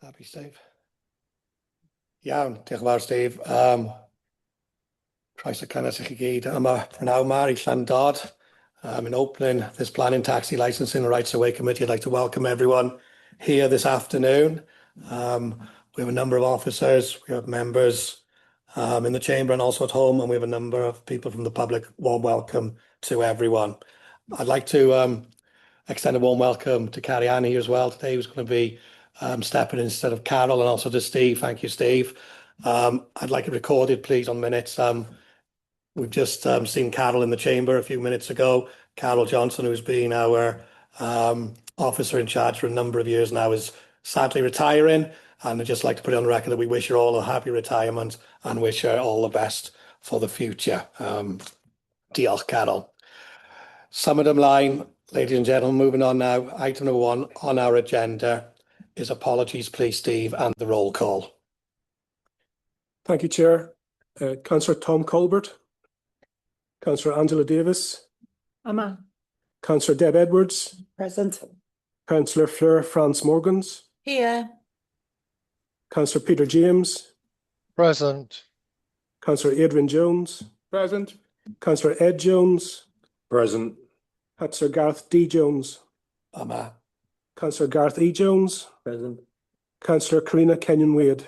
Happy, Steve? Iawn, diolch yn fawr, Steve. Croeso cynnes i chi gyd yma prynawn yma i Llandod. In opening this planning, taxi licensing and rights of way committee, I'd like to welcome everyone here this afternoon. We have a number of officers, we have members in the chamber and also at home, and we have a number of people from the public. Warm welcome to everyone. I'd like to extend a warm welcome to Carrie Ann here as well today, who's going to be stepping in instead of Carol, and also to Steve. Thank you, Steve. I'd like it recorded, please, on minutes. We've just seen Carol in the chamber a few minutes ago. Carol Johnson, who's been our officer in charge for a number of years now, is sadly retiring. And I'd just like to put it on the record that we wish her all a happy retirement and wish her all the best for the future. Diolch, Carol. Summed line, ladies and gentlemen, moving on now. Item number 1 on our agenda is apologies, please, Steve, and the roll call. Thank you, Chair. Councillor Tom Colbert. Councillor Angela Davis. Amma. Councillor Deb Edwards. Present. Councillor Fleur France Morgans. Here. Councillor Peter James. Present. Councillor Adrian Jones. Present. Councillor Ed Jones. Present. Councillor Gareth D. Jones. Amma. Councillor Gareth E. Jones. Present. Councillor Karina Kenyon Wade.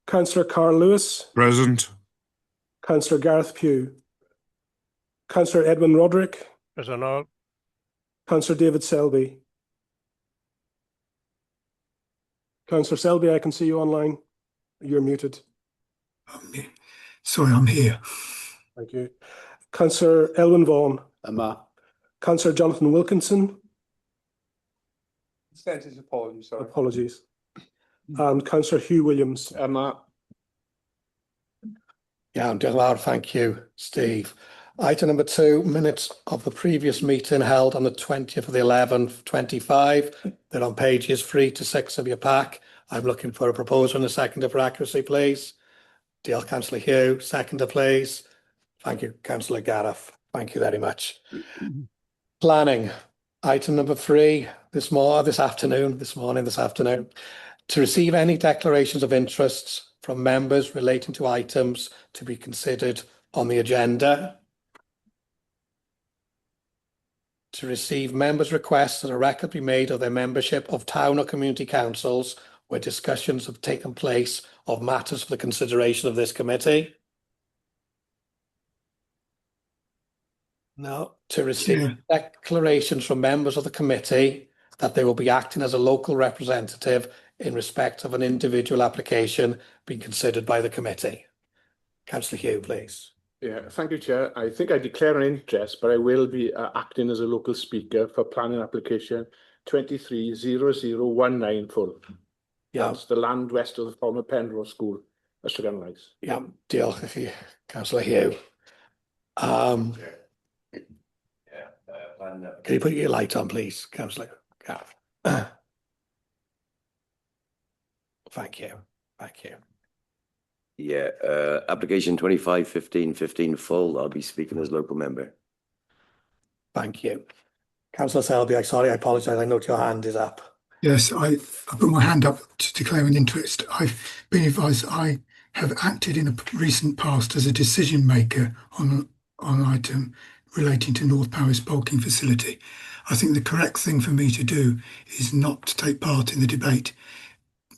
Councillor Carl Lewis. Present. Councillor Gareth Pugh. Councillor Edwin Roderick. Present. Councillor David Selby. Councillor Selby, I can see you online. You're muted. Sorry, I'm here. Thank you. Councillor Elwyn Vaughan. Amma. Councillor Jonathan Wilkinson. Sent his apologies, sorry. Apologies. And Councillor Hugh Williams. Amma. Yeah, diolch yn fawr. Thank you, Steve. Item number 2, minutes of the previous meeting held on the 20th of the 11th, 25. They're on pages 3 to 6 of your pack. I'm looking for a proposer and a seconder for accuracy, please. Diolch, Councillor Hugh. Seconder, please. Thank you, Councillor Gareth. Thank you very much. Planning. Item number 3, this afternoon. To receive any declarations of interests from members relating to items to be considered on the agenda. To receive members' requests that a record be made of their membership of town or community councils where discussions have taken place of matters for the consideration of this committee. No. To receive declarations from members of the committee that they will be acting as a local representative in respect of an individual application being considered by the committee. Councillor Hugh, please. Yeah, thank you, Chair. I think I declare an interest, but I will be acting as a local speaker for planning application 230019 full. Yeah. That's the land west of the former Penrose School, Ystrad Rice. Yeah, diolch i chi, Councillor Hugh. Can you put your light on, please, Councillor Gareth? Thank you. Thank you. Yeah, application 251515 full. I'll be speaking as local member. Thank you. Councillor Selby, I apologise. I note your hand is up. Yes, I put my hand up to declare an interest. I've been advised I have acted in a recent past as a decision maker on an item relating to North Paris bulking facility. I think the correct thing for me to do is not to take part in the debate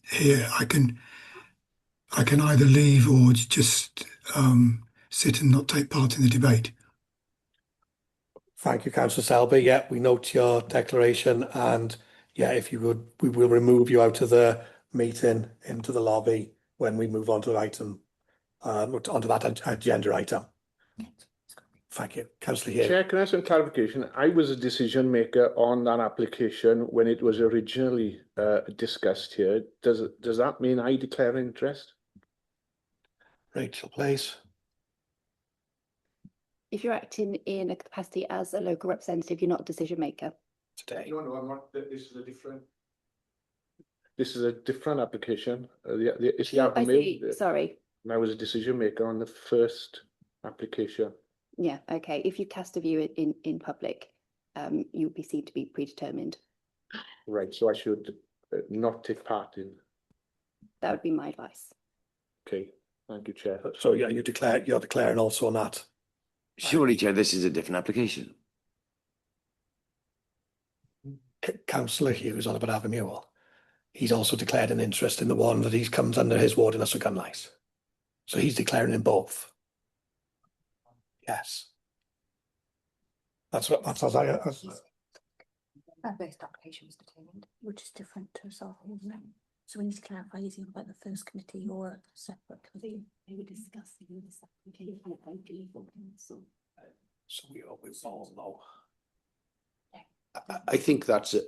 here. I can either leave or just sit and not take part in the debate. Thank you, Councillor Selby. Yeah, we note your declaration, and yeah, if you would, we will remove you out of the meeting into the lobby when we move on to the item, onto that agenda item. Thank you. Councillor Hugh. Chair, can I have some clarification? I was a decision maker on that application when it was originally discussed here. Does that mean I declare an interest? Rachel, please. If you're acting in a capacity as a local representative, you're not a decision maker. Today. No, I'm not. This is a different application. It's the I see. Sorry. And I was a decision maker on the first application. Yeah. Okay. If you cast a view in public, you would be seen to be predetermined. Right. So I should not take part in That would be my advice. Okay, thank you, Chair. So yeah, you're declaring also on that. Surely, Chair, this is a different application. Councillor Hughes on about Abermule. He's also declared an interest in the one that he comes under his ward in Yswydd Cynlais. So he's declaring in both. Yes. That's what that's. Both applications determined, which is different to ourselves, isn't it? So we need to clarify, is he on about the first committee or a separate committee? They were discussing in this application at legal counsel. So we all know. I think that's it.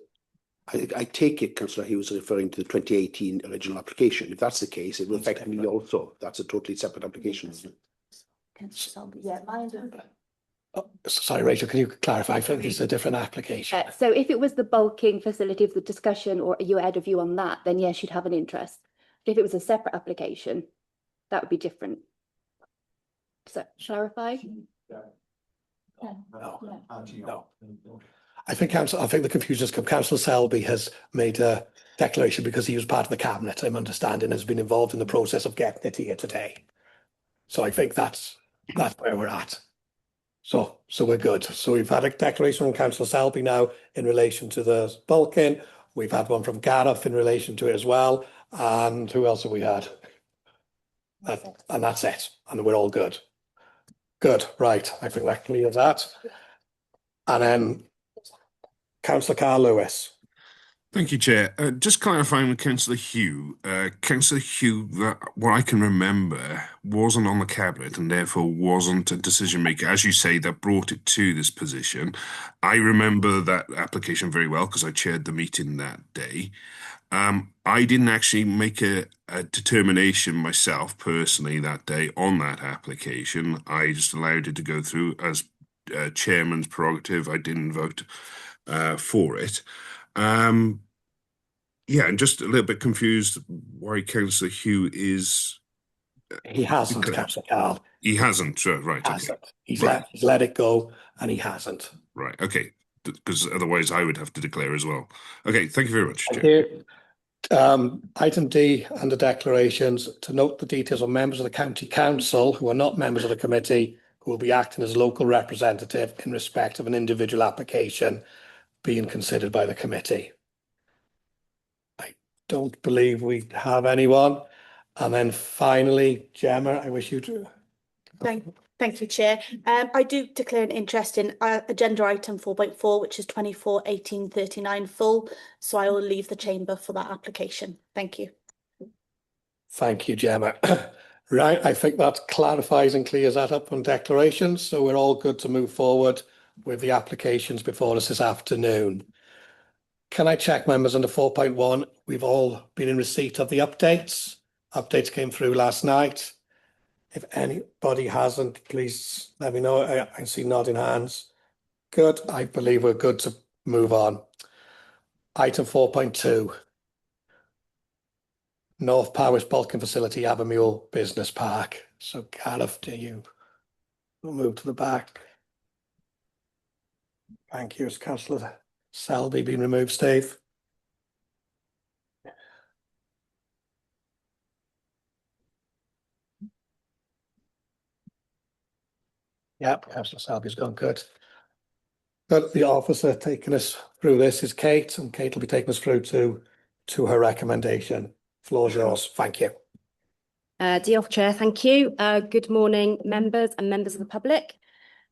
I take it, Councillor, he was referring to the 2018 original application. If that's the case, it will affect me also. That's a totally separate application, isn't it? Councillor Selby. Yeah, mine. Oh, sorry, Rachel, can you clarify? I think it's a different application. So if it was the bulking facility of the discussion, or you had a view on that, then yes, you'd have an interest. But if it was a separate application, that would be different. Does that clarify? No. I think the confusion is Councillor Selby has made a declaration because he was part of the cabinet, I'm understanding, has been involved in the process of getting it here today. So I think that's where we're at. So we're good. So we've had a declaration from Councillor Selby now in relation to the bulking. We've had one from Gareth in relation to it as well. And who else have we had? And that's it. And we're all good. Good, right. I think that clears that. And then Councillor Carl Lewis. Thank you, Chair. Just clarifying with Councillor Hugh. Councillor Hugh, what I can remember, wasn't on the cabinet and therefore wasn't a decision maker, as you say, that brought it to this position. I remember that application very well because I chaired the meeting that day. I didn't actually make a determination myself personally that day on that application. I just allowed it to go through as chairman's prerogative. I didn't vote for it. Yeah, and just a little bit confused why Councillor Hugh is. He hasn't, Councillor Carl. He hasn't, right? He hasn't. Okay. He's let it go, and he hasn't. Right. Okay. Because otherwise, I would have to declare as well. Okay. Thank you very much. Thank you. Item D under declarations, to note the details of members of the County Council who are not members of the committee who will be acting as local representative in respect of an individual application being considered by the committee. I don't believe we have anyone. And then finally, Gemma, I wish you to. Thank you, Chair. I do declare an interest in agenda item 4.4, which is 24/18/39 full. So I will leave the chamber for that application. Thank you. Thank you, Gemma. Right, I think that clarifies and clears that up on declarations. So we're all good to move forward with the applications before us this afternoon. Can I check, members, under 4.1? We've all been in receipt of the updates. Updates came through last night. If anybody hasn't, please let me know. I can see nodding hands. Good. I believe we're good to move on. Item 4.2. North Powys Bulking Facility, Abermule Business Park. So, Gareth, do you move to the back? Thank you. Has Councillor Selby been removed, Steve? Yep, Councillor Selby's gone. Good. But the officer taking us through this is Kate, and Kate will be taking us through to her recommendation. Floor's yours. Thank you. Diolch, Chair. Thank you. Good morning, members and members of the public.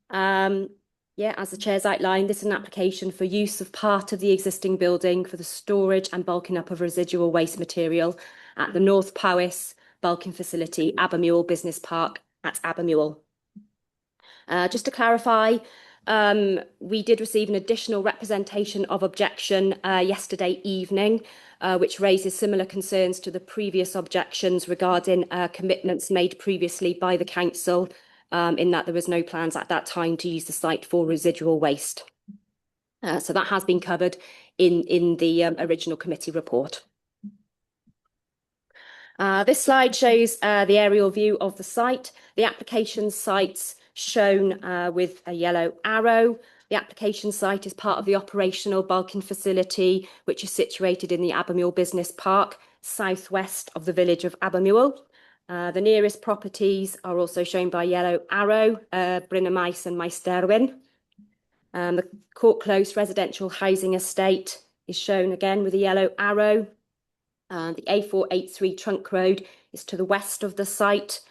Yeah, as the Chair's outlined, this is an application for use of part of the existing building for the storage and bulking up of residual waste material at the North Powys Bulking Facility, Abermule Business Park at Abermule. Just to clarify, we did receive an additional representation of objection yesterday evening, which raises similar concerns to the previous objections regarding commitments made previously by the council, in that there was no plans at that time to use the site for residual waste. So that has been covered in the original committee report. This slide shows the aerial view of the site. The application site's shown with a yellow arrow. The application site is part of the operational bulking facility, which is situated in the Abermule Business Park. southwest of the village of Abermule. The nearest properties are also shown by yellow arrow, Bryn y Maes and Maes Derwyn. The Court Close residential housing estate is shown again with a yellow arrow. The A483 Trunk Road is to the west of the site.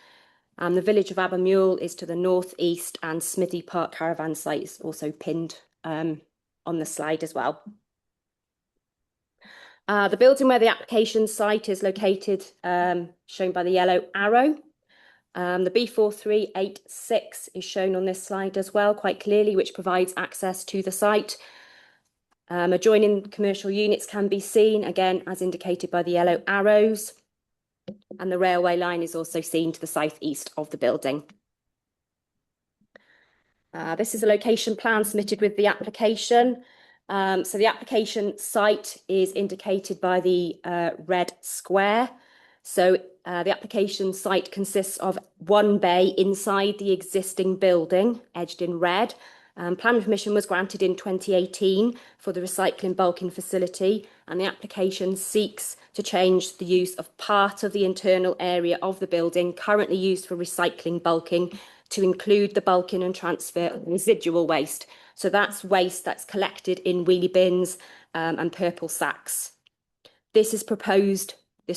The village of Abermule is to the northeast, and Smithy Park caravan site is also pinned on the slide as well. The building where the application site is located, shown by the yellow arrow. The B4386 is shown on this slide as well, quite clearly, which provides access to the site. Adjoining commercial units can be seen, again, as indicated by the yellow arrows. And the railway line is also seen to the southeast of the building. This is a location plan submitted with the application. So the application site is indicated by the red square. So the application site consists of one bay inside the existing building, edged in red. Planning permission was granted in 2018 for the recycling bulking facility, and the application seeks to change the use of part of the internal area of the building currently used for recycling bulking to include the bulking and transfer of residual waste. So that's waste that's collected in wheelie bins and purple sacks. This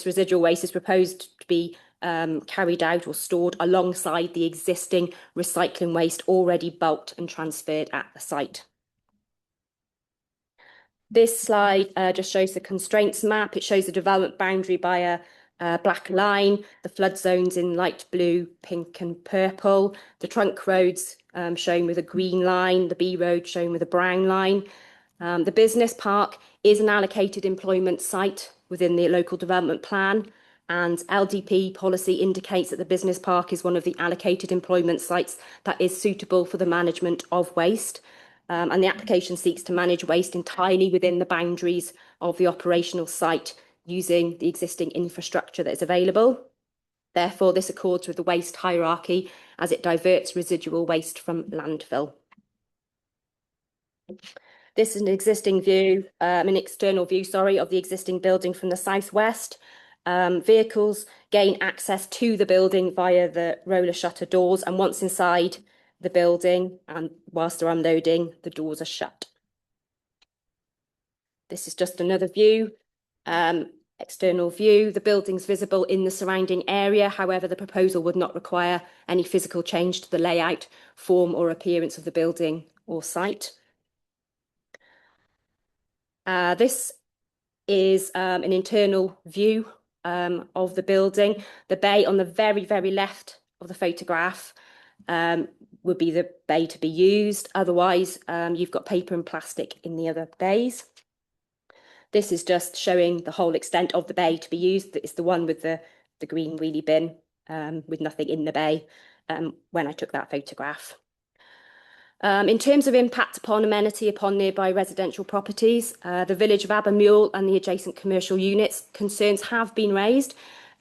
residual waste is proposed to be carried out or stored alongside the existing recycling waste already bulked and transferred at the site. This slide just shows the constraints map. It shows the development boundary by a black line, the flood zones in light blue, pink and purple, the trunk roads shown with a green line, the B road shown with a brown line. The business park is an allocated employment site within the local development plan, and LDP policy indicates that the business park is one of the allocated employment sites that is suitable for the management of waste. And the application seeks to manage waste entirely within the boundaries of the operational site using the existing infrastructure that is available. Therefore, this accords with the waste hierarchy as it diverts residual waste from landfill. This is an external view, of the existing building from the southwest. Vehicles gain access to the building via the roller shutter doors, and once inside the building and whilst they're unloading, the doors are shut. This is just another view, external view. The building's visible in the surrounding area. However, the proposal would not require any physical change to the layout, form or appearance of the building or site. This is an internal view of the building. The bay on the very, very left of the photograph would be the bay to be used. Otherwise, you've got paper and plastic in the other bays. This is just showing the whole extent of the bay to be used. It's the one with the green wheelie bin with nothing in the bay when I took that photograph. In terms of impact upon amenity upon nearby residential properties, the village of Abermule and the adjacent commercial units, concerns have been raised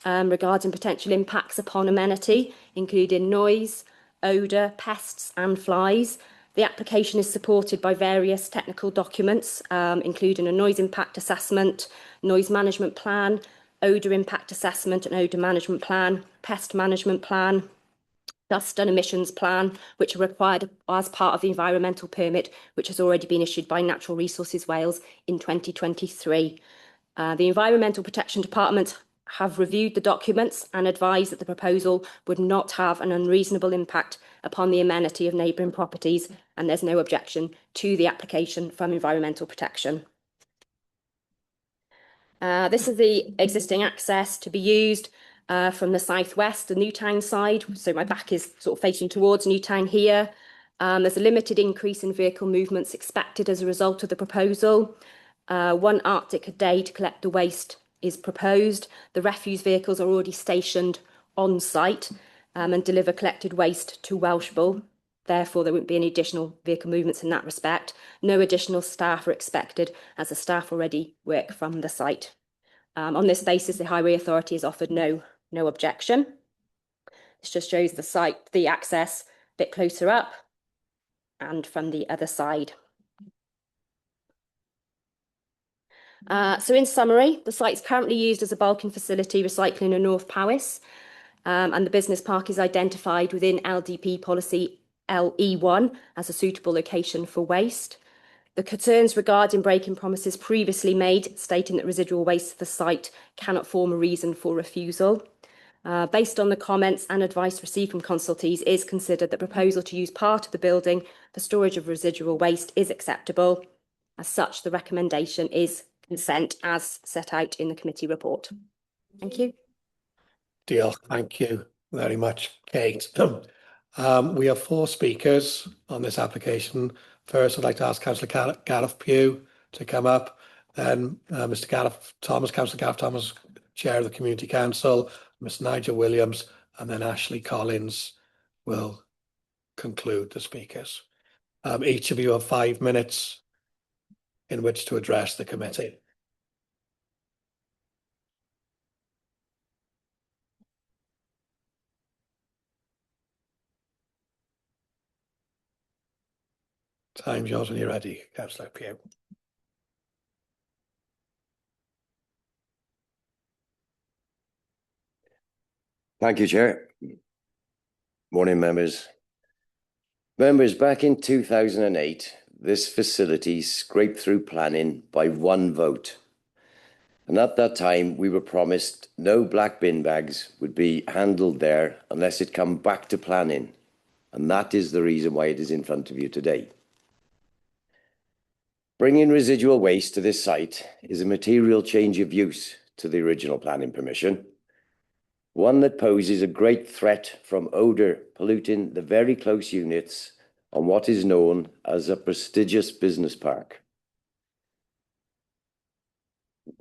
regarding potential impacts upon amenity, including noise, odour, pests and flies. The application is supported by various technical documents, including a noise impact assessment, noise management plan, odour impact assessment and odour management plan, pest management plan, dust and emissions plan, which are required as part of the environmental permit, which has already been issued by Natural Resources Wales in 2023. The Environmental Protection Department have reviewed the documents and advised that the proposal would not have an unreasonable impact upon the amenity of neighbouring properties, and there's no objection to the application from Environmental Protection. This is the existing access to be used from the southwest, the Newtown side. So my back is sort of facing towards Newtown here. There's a limited increase in vehicle movements expected as a result of the proposal. 1 Arctic a day to collect the waste is proposed. The refuse vehicles are already stationed on site and deliver collected waste to Welshbull. Therefore, there won't be any additional vehicle movements in that respect. No additional staff are expected, as the staff already work from the site. On this basis, the Highway Authority has offered no objection. This just shows the site, the access a bit closer up and from the other side. So in summary, the site is currently used as a bulking facility recycling in North Powys, and the business park is identified within LDP policy LE1 as a suitable location for waste. The concerns regarding breaking promises previously made, stating that residual waste to the site cannot form a reason for refusal. Based on the comments and advice received from consultees, it is considered that proposal to use part of the building for storage of residual waste is acceptable. As such, the recommendation is consent as set out in the committee report. Thank you. Deal. Thank you very much, Kate. We have 4 speakers on this application. First, I'd like to ask Councillor Gareth Pugh to come up. Then Mr. Gareth Thomas, Councillor Gareth Thomas, Chair of the Community Council, Ms. Nigel Williams, and then Ashley Collins will conclude the speakers. Each of you have 5 minutes in which to address the committee. Time's yours when you're ready, Councillor Pugh. Thank you, Chair. Morning, members. Members, back in 2008, this facility scraped through planning by 1 vote. And at that time, we were promised no black bin bags would be handled there unless it come back to planning. And that is the reason why it is in front of you today. Bringing residual waste to this site is a material change of use to the original planning permission, one that poses a great threat from odour polluting the very close units on what is known as a prestigious business park.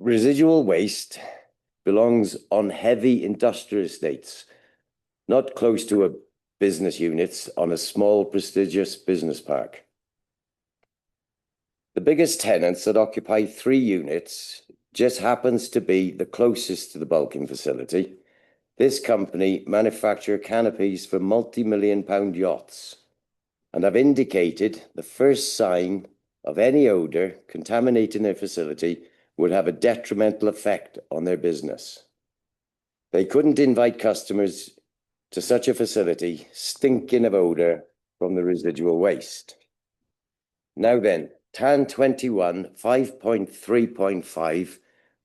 Residual waste belongs on heavy industrial estates, not close to a business units on a small prestigious business park. The biggest tenants that occupy 3 units just happens to be the closest to the bulking facility. This company manufacture canopies for multi-million-pound yachts and have indicated the first sign of any odour contaminating their facility would have a detrimental effect on their business. They couldn't invite customers to such a facility stinking of odour from the residual waste. Now then, TAN 21 5.3.5,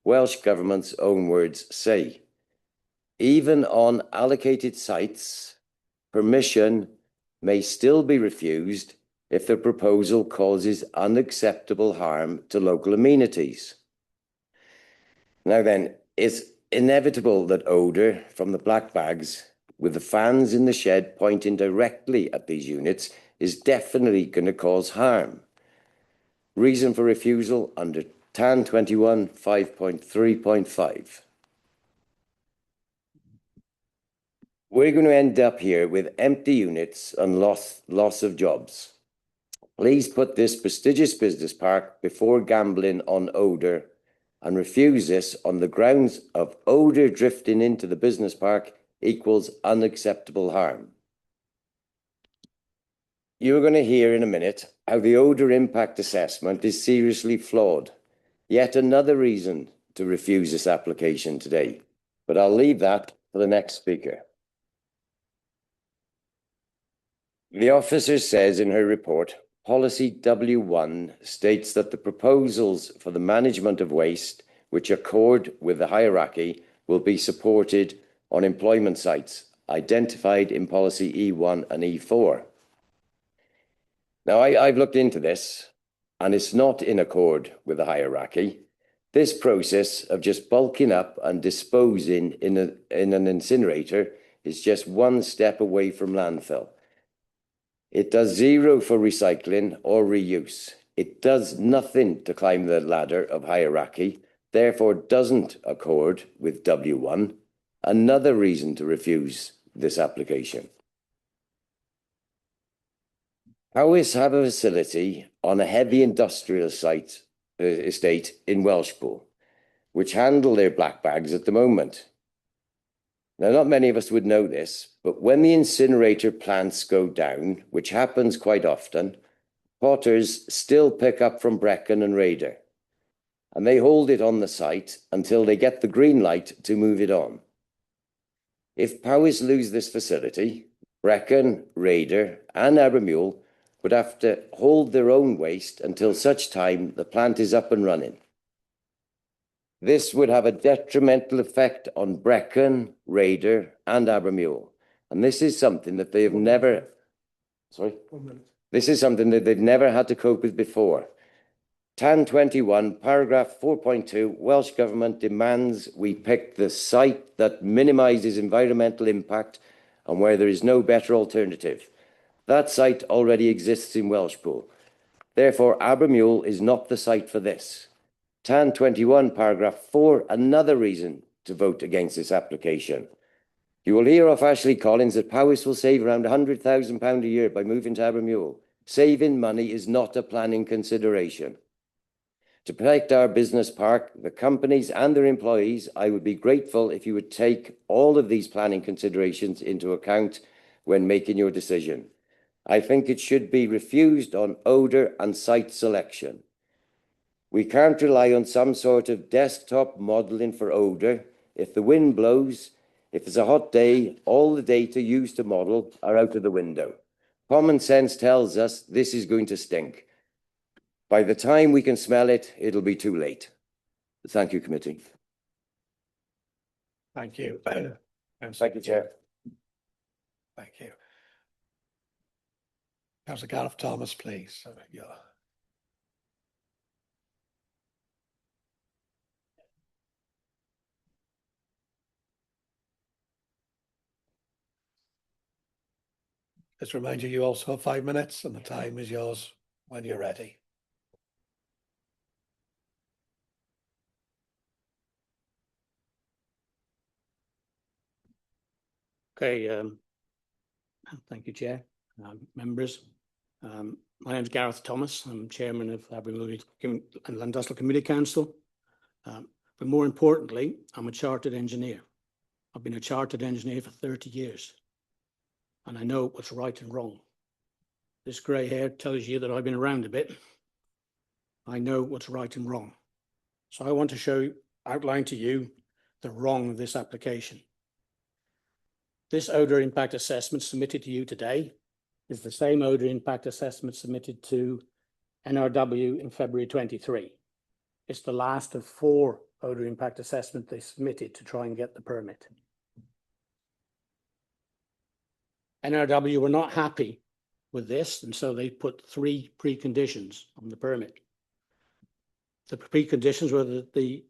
Welsh Government's own words say, even on allocated sites, permission may still be refused if the proposal causes unacceptable harm to local amenities. Now then, it's inevitable that odour from the black bags, with the fans in the shed pointing directly at these units, is definitely going to cause harm. Reason for refusal under TAN 21 5.3.5. We're going to end up here with empty units and loss of jobs. Please put this prestigious business park before gambling on odour and refuse this on the grounds of odour drifting into the business park equals unacceptable harm. You're going to hear in a minute how the odour impact assessment is seriously flawed. Yet another reason to refuse this application today. But I'll leave that for the next speaker. The officer says in her report, Policy W1 states that the proposals for the management of waste, which accord with the hierarchy, will be supported on employment sites identified in Policy E1 and E4. Now, I've looked into this, and it's not in accord with the hierarchy. This process of just bulking up and disposing in an incinerator is just one step away from landfill. It does zero for recycling or reuse. It does nothing to climb the ladder of hierarchy, therefore doesn't accord with W1. Another reason to refuse this application. Powys have a facility on a heavy industrial estate in Welshpool, which handle their black bags at the moment. Now, not many of us would know this, but when the incinerator plants go down, which happens quite often, potters still pick up from Brecon and Raider. and they hold it on the site until they get the green light to move it on. If Powys lose this facility, Brecon, Raider and Abermule would have to hold their own waste until such time the plant is up and running. This would have a detrimental effect on Brecon, Raider and Abermule. And this is something that they have never, this is something that they've never had to cope with before. TAN 21, paragraph 4.2, Welsh Government demands we pick the site that minimises environmental impact and where there is no better alternative. That site already exists in Welshpool. Therefore, Abermule is not the site for this. TAN 21, paragraph 4, another reason to vote against this application. You will hear off Ashley Collins that Powys will save around £100,000 a year by moving to Abermule. Saving money is not a planning consideration. To protect our business park, the companies and their employees, I would be grateful if you would take all of these planning considerations into account when making your decision. I think it should be refused on odour and site selection. We can't rely on some sort of desktop modelling for odour. If the wind blows, if it's a hot day, all the data used to model are out of the window. Common sense tells us this is going to stink. By the time we can smell it, it'll be too late. Thank you, committee. Thank you. Thank you, Chair. Thank you. Councillor Gareth Thomas, please. Just remind you also have 5 minutes and the time is yours when you're ready. Okay, thank you, Chair, members. My name is Gareth Thomas. I'm Chairman of Abermule and Llandustle Community Council. But more importantly, I'm a chartered engineer. I've been a chartered engineer for 30 years, and I know what's right and wrong. This grey hair tells you that I've been around a bit. I know what's right and wrong. So I want to outline to you the wrong of this application. This odour impact assessment submitted to you today is the same odour impact assessment submitted to NRW in February 23. It's the last of 4 odour impact assessments they submitted to try and get the permit. NRW were not happy with this, and so they put 3 preconditions on the permit. The preconditions were that the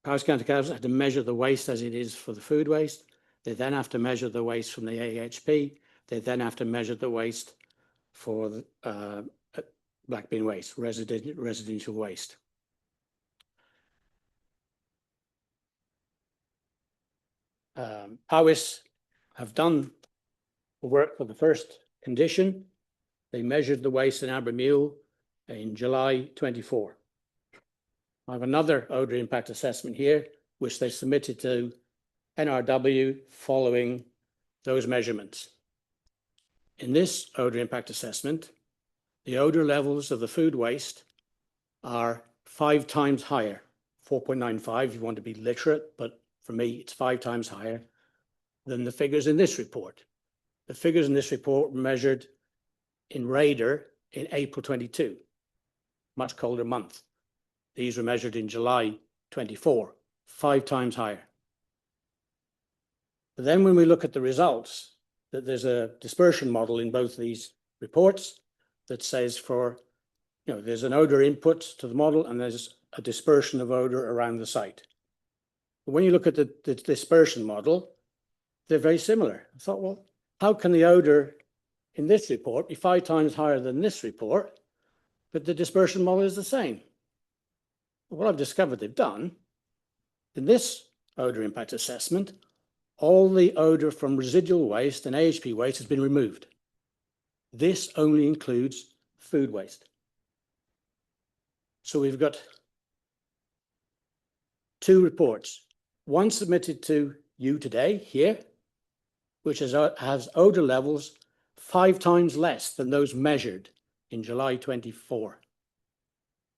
Powys County Council had to measure the waste as it is for the food waste. They then have to measure the waste from the AHP. They then have to measure the waste for the black bin waste, residential waste. Powys have done the work for the first condition. They measured the waste in Abermule in July 24. I have another odour impact assessment here, which they submitted to NRW following those measurements. In this odour impact assessment, the odour levels of the food waste are 5 times higher, 4.95 if you want to be literate, but for me it's 5 times higher than the figures in this report. The figures in this report were measured in Raider in April 22, much colder month. These were measured in July 24, 5 times higher. But then when we look at the results, that there's a dispersion model in both these reports that says there's an odour input to the model and there's a dispersion of odour around the site. But when you look at the dispersion model, they're very similar. I thought, well, how can the odour in this report be 5 times higher than this report, but the dispersion model is the same? Well, what I've discovered they've done, in this odour impact assessment, all the odour from residual waste and AHP waste has been removed. This only includes food waste. So we've got 2 reports, one submitted to you today here, which has odour levels 5 times less than those measured in July 24.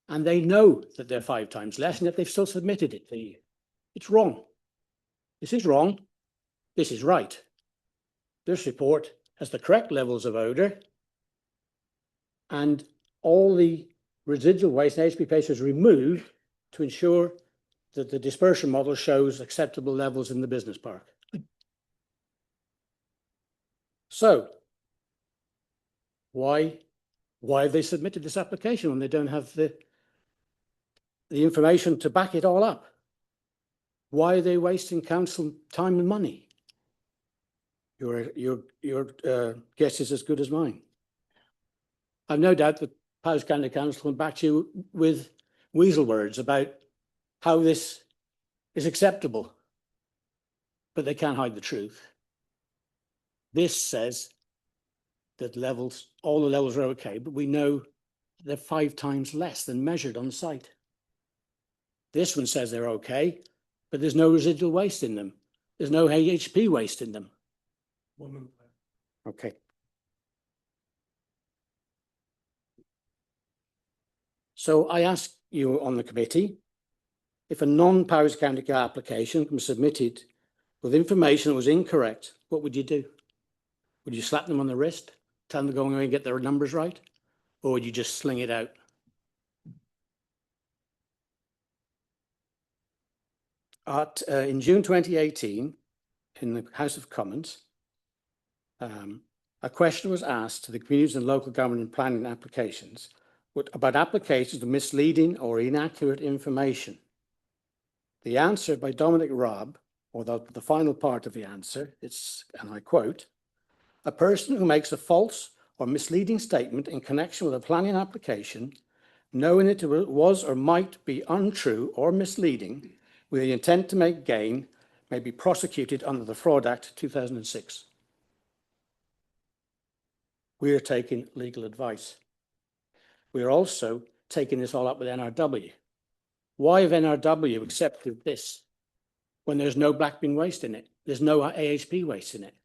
and they know that they're 5 times less, and yet they've still submitted it to you. It's wrong. This is wrong. This is right. This report has the correct levels of odour, and all the residual waste and HB paste is removed to ensure that the dispersion model shows acceptable levels in the business park. So, why have they submitted this application when they don't have the information to back it all up? Why are they wasting council time and money? Your guess is as good as mine. I've no doubt that Powys County Council will back you with weasel words about how this is acceptable, but they can't hide the truth. This says that all the levels are okay, but we know they're 5 times less than measured on site. This one says they're okay, but there's no residual waste in them. There's no AHP waste in them. Okay. So I ask you on the committee, if a non-Powys County application was submitted with information that was incorrect, what would you do? Would you slap them on the wrist, tell them to go away and get their numbers right? Or would you just sling it out? In June 2018, in the House of Commons, a question was asked to the Communities and Local Government and Planning applications about applications of misleading or inaccurate information. The answer by Dominic Raab, or the final part of the answer, it's, and I quote, "A person who makes a false or misleading statement in connection with a planning application, knowing it was or might be untrue or misleading, with the intent to make gain, may be prosecuted under the Fraud Act 2006. We are taking legal advice. We are also taking this all up with NRW. Why have NRW accepted this when there's no black bin waste in it? There's no AHP waste in it.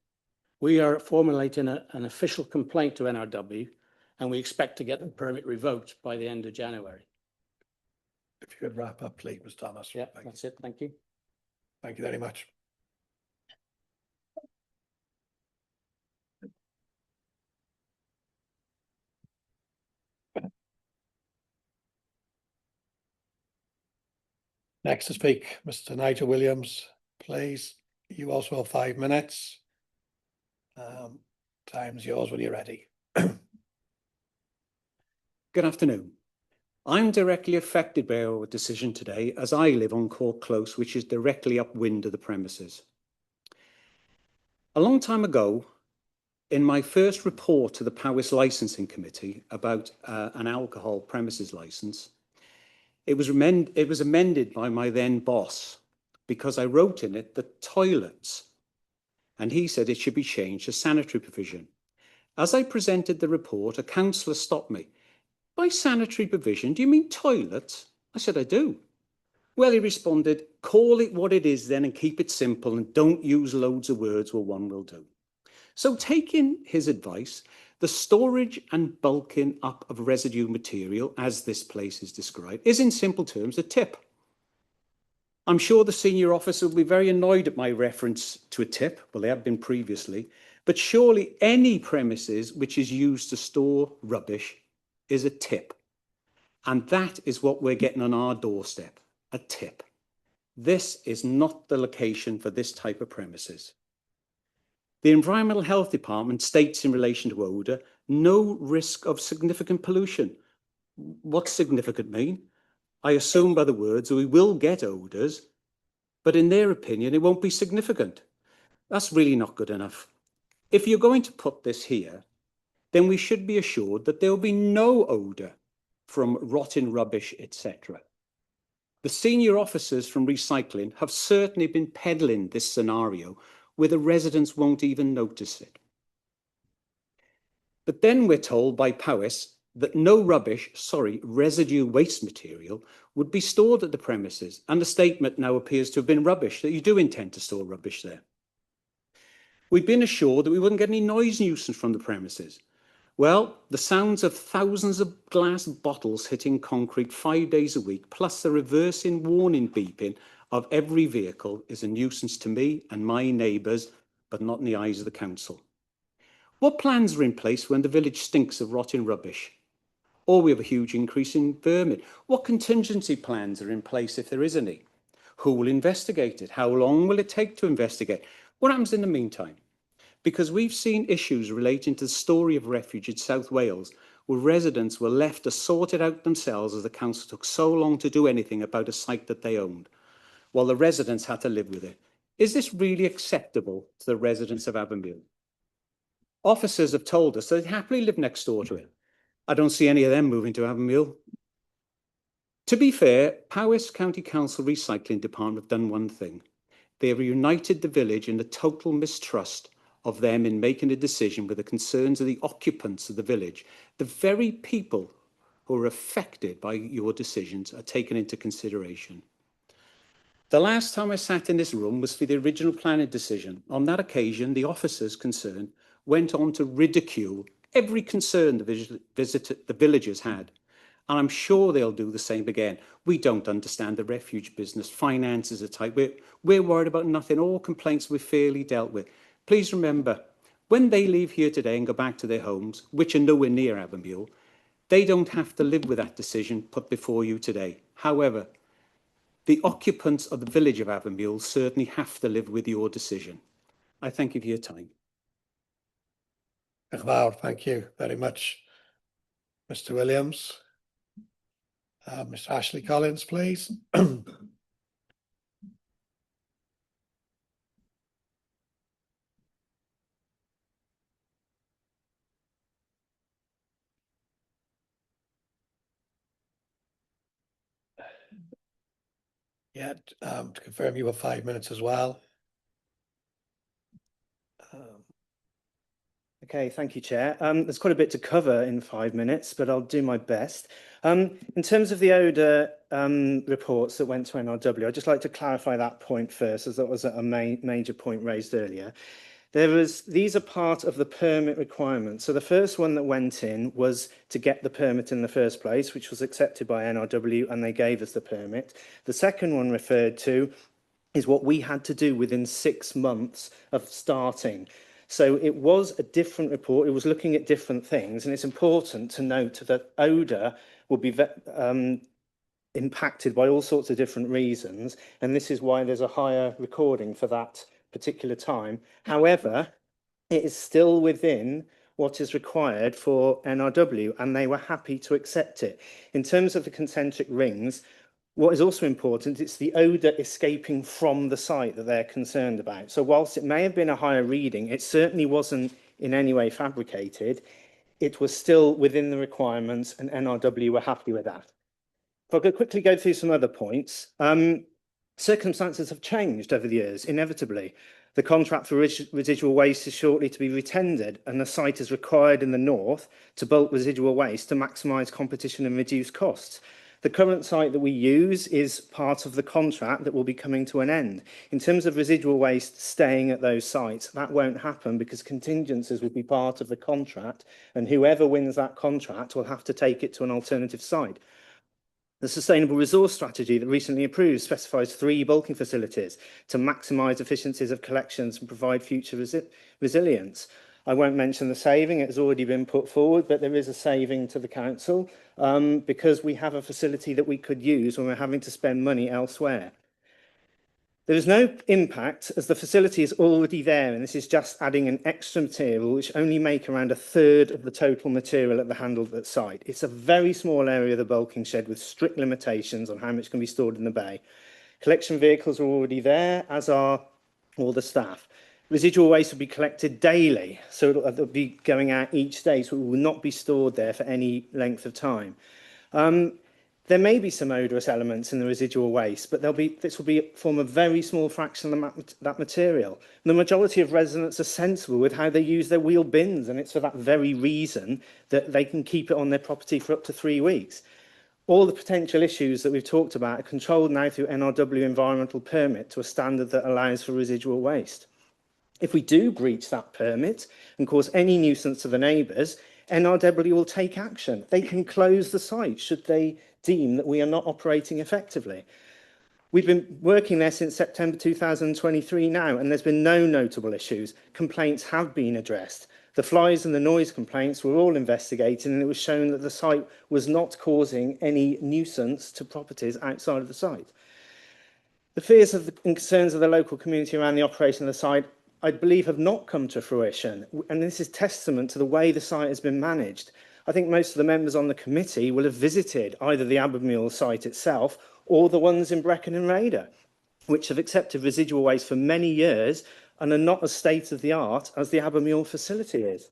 We are formulating an official complaint to NRW, and we expect to get the permit revoked by the end of January. If you could wrap up, please, Ms. Thomas. Yeah, that's it. Thank you. Thank you very much. Next to speak, Mr. Nigel Williams, please. You also have 5 minutes. Time's yours when you're ready. Good afternoon. I'm directly affected by our decision today as I live on Court Close, which is directly upwind of the premises. A long time ago, in my first report to the Powys Licensing Committee about an alcohol premises licence, it was amended by my then boss because I wrote in it the toilets, and he said it should be changed to sanitary provision. As I presented the report, a councillor stopped me. "By sanitary provision, do you mean toilets?" I said, "I do." Well, he responded, "Call it what it is then and keep it simple and don't use loads of words, well, one will do." So taking his advice, the storage and bulking up of residue material, as this place is described, is in simple terms a tip. I'm sure the senior officer will be very annoyed at my reference to a tip. Well, they have been previously, but surely any premises which is used to store rubbish is a tip. And that is what we're getting on our doorstep, a tip. This is not the location for this type of premises. The Environmental Health Department states in relation to odour, no risk of significant pollution. What's significant mean? I assume by the words we will get odours, but in their opinion, it won't be significant. That's really not good enough. If you're going to put this here, then we should be assured that there will be no odour from rotten rubbish, etc. The senior officers from recycling have certainly been peddling this scenario where the residents won't even notice it. But then we're told by Powys that no residue waste material would be stored at the premises, and the statement now appears to have been rubbish, that you do intend to store rubbish there. We've been assured that we wouldn't get any noise nuisance from the premises. Well, the sounds of thousands of glass bottles hitting concrete 5 days a week, plus the reversing warning beeping of every vehicle is a nuisance to me and my neighbours, but not in the eyes of the council. What plans are in place when the village stinks of rotting rubbish? Or we have a huge increase in vermin? What contingency plans are in place if there is any? Who will investigate it? How long will it take to investigate? What happens in the meantime? Because we've seen issues relating to the story of refuge in South Wales, where residents were left to sort it out themselves as the council took so long to do anything about a site that they owned, while the residents had to live with it. Is this really acceptable to the residents of Avonmere? Officers have told us they'd happily live next door to it. I don't see any of them moving to Avonmere. To be fair, Powys County Council Recycling Department have done one thing. They have united the village in the total mistrust of them in making a decision with the concerns of the occupants of the village. The very people who are affected by your decisions are taken into consideration. The last time I sat in this room was for the original planning decision. On that occasion, the officers concerned went on to ridicule every concern the villagers had. And I'm sure they'll do the same again. We don't understand the refuge business. Finances are tight. We're worried about nothing. All complaints we've fairly dealt with. Please remember, when they leave here today and go back to their homes, which are nowhere near Avonmere, they don't have to live with that decision put before you today. However, the occupants of the village of Avonmere certainly have to live with your decision. I thank you for your time. Thank you very much, Mr. Williams. Mr. Ashley Collins, please. Yeah, to confirm you were 5 minutes as well. Okay, thank you, Chair. There's quite a bit to cover in 5 minutes, but I'll do my best. In terms of the odour reports that went to NRW, I'd just like to clarify that point first, as that was a major point raised earlier. These are part of the permit requirements. So the first one that went in was to get the permit in the first place, which was accepted by NRW, and they gave us the permit. The second one referred to is what we had to do within 6 months of starting. So it was a different report. It was looking at different things. And it's important to note that odour will be impacted by all sorts of different reasons. And this is why there's a higher recording for that particular time. However, it is still within what is required for NRW, and they were happy to accept it. In terms of the concentric rings, what is also important, it's the odour escaping from the site that they're concerned about. So whilst it may have been a higher reading, it certainly wasn't in any way fabricated. It was still within the requirements, and NRW were happy with that. If I could quickly go through some other points. Circumstances have changed over the years, inevitably. The contract for residual waste is shortly to be retendered, and the site is required in the north to bulk residual waste to maximise competition and reduce costs. The current site that we use is part of the contract that will be coming to an end. In terms of residual waste staying at those sites, that won't happen because contingencies will be part of the contract, and whoever wins that contract will have to take it to an alternative site. The Sustainable Resource Strategy that recently approved specifies 3 bulking facilities to maximise efficiencies of collections and provide future resilience. I won't mention the saving, it has already been put forward, but there is a saving to the council because we have a facility that we could use when we're having to spend money elsewhere. There is no impact as the facility is already there, and this is just adding an extra material which only make around 1/3 of the total material at the Handled site. It's a very small area of the bulking shed with strict limitations on how much can be stored in the bay. Collection vehicles are already there, as are all the staff. Residual waste will be collected daily, so it'll be going out each day, so it will not be stored there for any length of time. There may be some odorous elements in the residual waste, but this will form a very small fraction of that material. The majority of residents are sensible with how they use their wheel bins, and it's for that very reason that they can keep it on their property for up to 3 weeks. All the potential issues that we've talked about are controlled now through NRW environmental permit to a standard that allows for residual waste. If we do breach that permit and cause any nuisance to the neighbours, NRW will take action. They can close the site should they deem that we are not operating effectively. We've been working there since September 2023 now, and there's been no notable issues. Complaints have been addressed. The flies and the noise complaints were all investigated, and it was shown that the site was not causing any nuisance to properties outside of the site. The fears and concerns of the local community around the operation of the site, I believe, have not come to fruition, and this is testament to the way the site has been managed. I think most of the members on the committee will have visited either the Abermuir site itself or the ones in Brecon and Raider, which have accepted residual waste for many years and are not as state-of-the-art as the Abermuir facility is.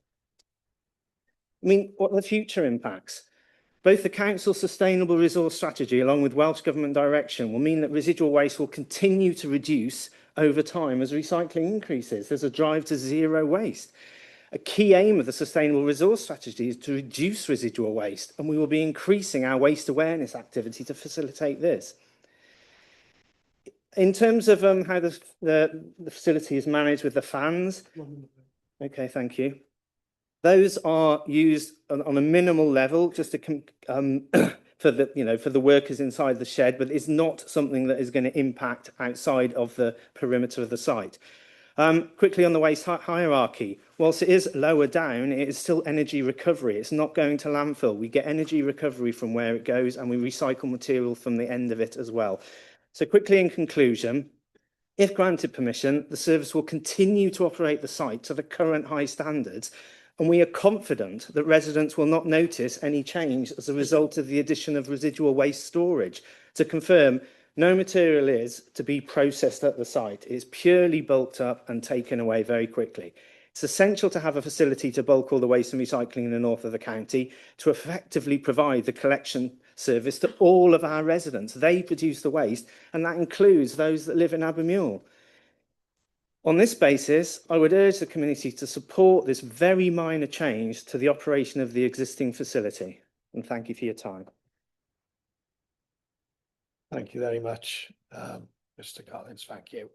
I mean, what are the future impacts? Both the Council's Sustainable Resource Strategy along with Welsh Government direction will mean that residual waste will continue to reduce over time as recycling increases. There's a drive to zero waste. A key aim of the Sustainable Resource Strategy is to reduce residual waste, and we will be increasing our waste awareness activity to facilitate this. In terms of how the facility is managed with the fans, okay, thank you. Those are used on a minimal level, just to for the workers inside the shed, but it's not something that is going to impact outside of the perimeter of the site. Quickly on the waste hierarchy, whilst it is lower down, it is still energy recovery. It's not going to landfill. We get energy recovery from where it goes, and we recycle material from the end of it as well. So quickly in conclusion, if granted permission, the service will continue to operate the site to the current high standards, and we are confident that residents will not notice any change as a result of the addition of residual waste storage. To confirm, no material is to be processed at the site. It is purely bulked up and taken away very quickly. It's essential to have a facility to bulk all the waste and recycling in the north of the county to effectively provide the collection service to all of our residents. They produce the waste, and that includes those that live in Abermuir. On this basis, I would urge the community to support this very minor change to the operation of the existing facility. And thank you for your time. Thank you very much, Mr. Collins. Thank you.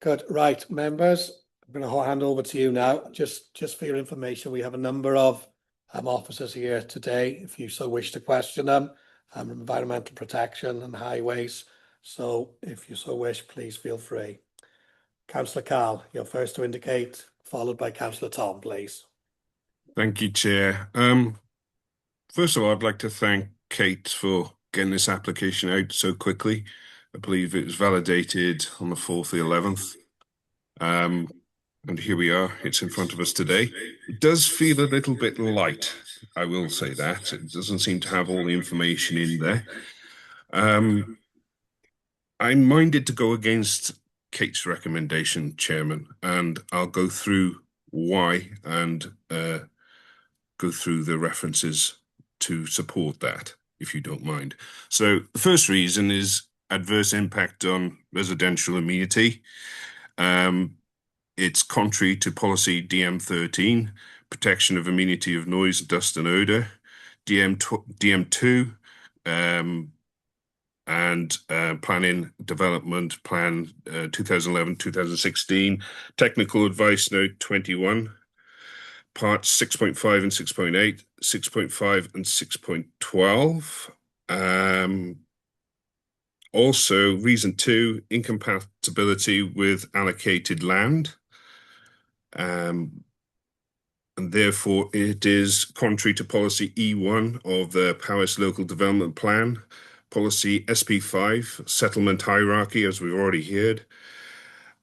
Good. Right, members, I'm going to hand over to you now. Just for your information, we have a number of officers here today, if you so wish to question them, environmental protection and highways. So if you so wish, please feel free. Councillor Carl, you're first to indicate, followed by Councillor Tom, please. Thank you, Chair. First of all, I'd like to thank Kate for getting this application out so quickly. I believe it was validated on the 4th or 11th. And here we are, it's in front of us today. It does feel a little bit light, I will say that. It doesn't seem to have all the information in there. I'm minded to go against Kate's recommendation, Chairman, and I'll go through why and go through the references to support that, if you don't mind. So the first reason is adverse impact on residential amenity. It's contrary to policy DM13, protection of amenity of noise, dust and odour, DM2, and planning development plan 2011-2016, technical advice note 21, parts 6.5 and 6.8, 6.5 and 6.12. Also, reason 2, incompatibility with allocated land. And therefore it is contrary to policy E1 of the Powys Local Development Plan, policy SP5, settlement hierarchy, as we've already heard.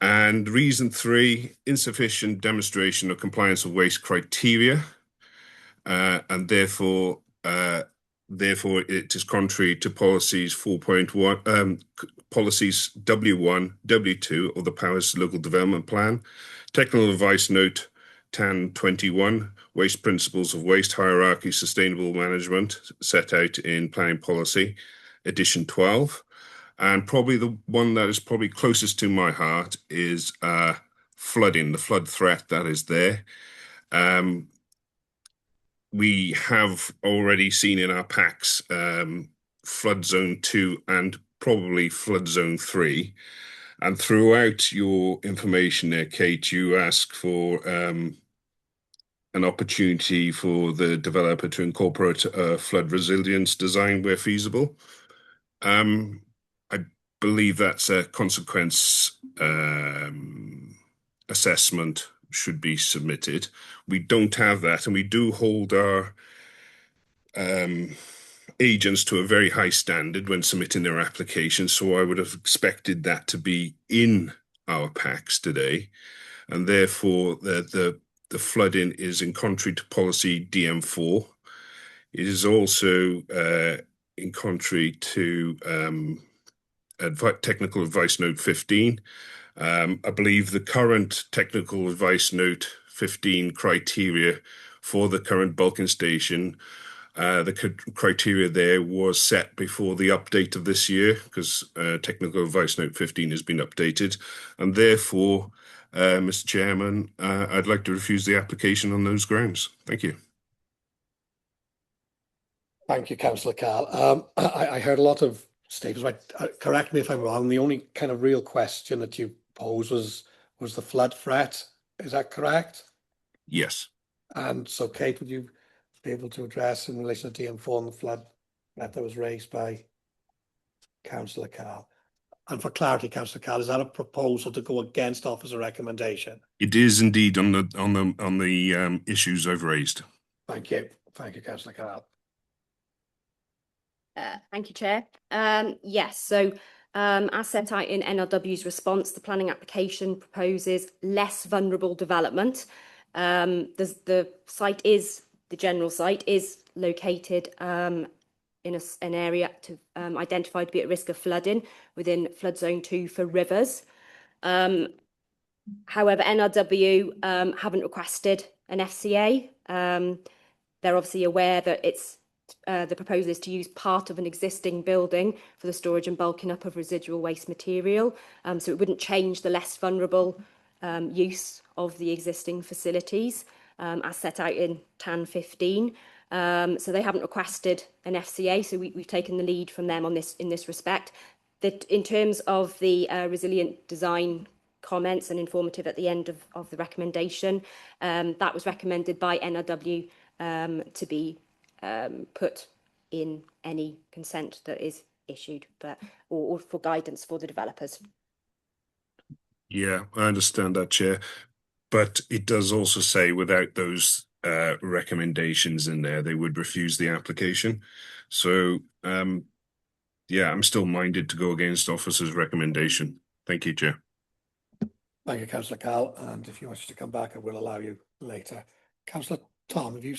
And reason 3, insufficient demonstration of compliance with waste criteria, and therefore it is contrary to policies 4.1, policies W1, W2 of the Powys Local Development Plan, technical advice note 1021, waste principles of waste hierarchy, sustainable management, set out in planning policy, edition 12. And probably the one that is probably closest to my heart is flooding, the flood threat that is there. We have already seen in our packs flood zone 2 and probably flood zone 3. And throughout your information there, Kate, you ask for an opportunity for the developer to incorporate a flood resilience design where feasible. I believe that's a consequence assessment should be submitted. We don't have that, and we do hold our agents to a very high standard when submitting their applications, so I would have expected that to be in our packs today, and therefore the flooding is in contrary to policy DM4. It is also in contrary to technical advice note 15. I believe the current technical advice note 15 criteria for the current bulking station, the criteria there was set before the update of this year, because technical advice note 15 has been updated, and therefore, Mr. Chairman, I'd like to refuse the application on those grounds. Thank you. Thank you, Councillor Carl. I heard a lot of statements. Correct me if I'm wrong. The only kind of real question that you posed was the flood threat. Is that correct? Yes. And so, Kate, would you be able to address in relation to DM4 and the flood threat that was raised by Councillor Carl? And for clarity, Councillor Carl, is that a proposal to go against officer recommendation? It is indeed on the issues I've raised. Thank you. Thank you, Councillor Carl. Thank you, Chair. Yes, so as set out in NRW's response, the planning application proposes less vulnerable development. The site is, the general site is located in an area identified to be at risk of flooding within flood zone 2 for rivers. However, NRW haven't requested an FCA. They're obviously aware that it's the proposal is to use part of an existing building for the storage and bulking up of residual waste material. So it wouldn't change the less vulnerable use of the existing facilities as set out in TAN 15. So they haven't requested an FCA, so we've taken the lead from them on this in this respect. That in terms of the resilient design comments and informative at the end of the recommendation, that was recommended by NRW to be put in any consent that is issued, but or for guidance for the developers. Yeah, I understand that, Chair, but it does also say without those recommendations in there, they would refuse the application. So, yeah, I'm still minded to go against officer's recommendation. Thank you, Chair. Thank you, Councillor Carl. And if you wish to come back, I will allow you later. Councillor Tom, have you?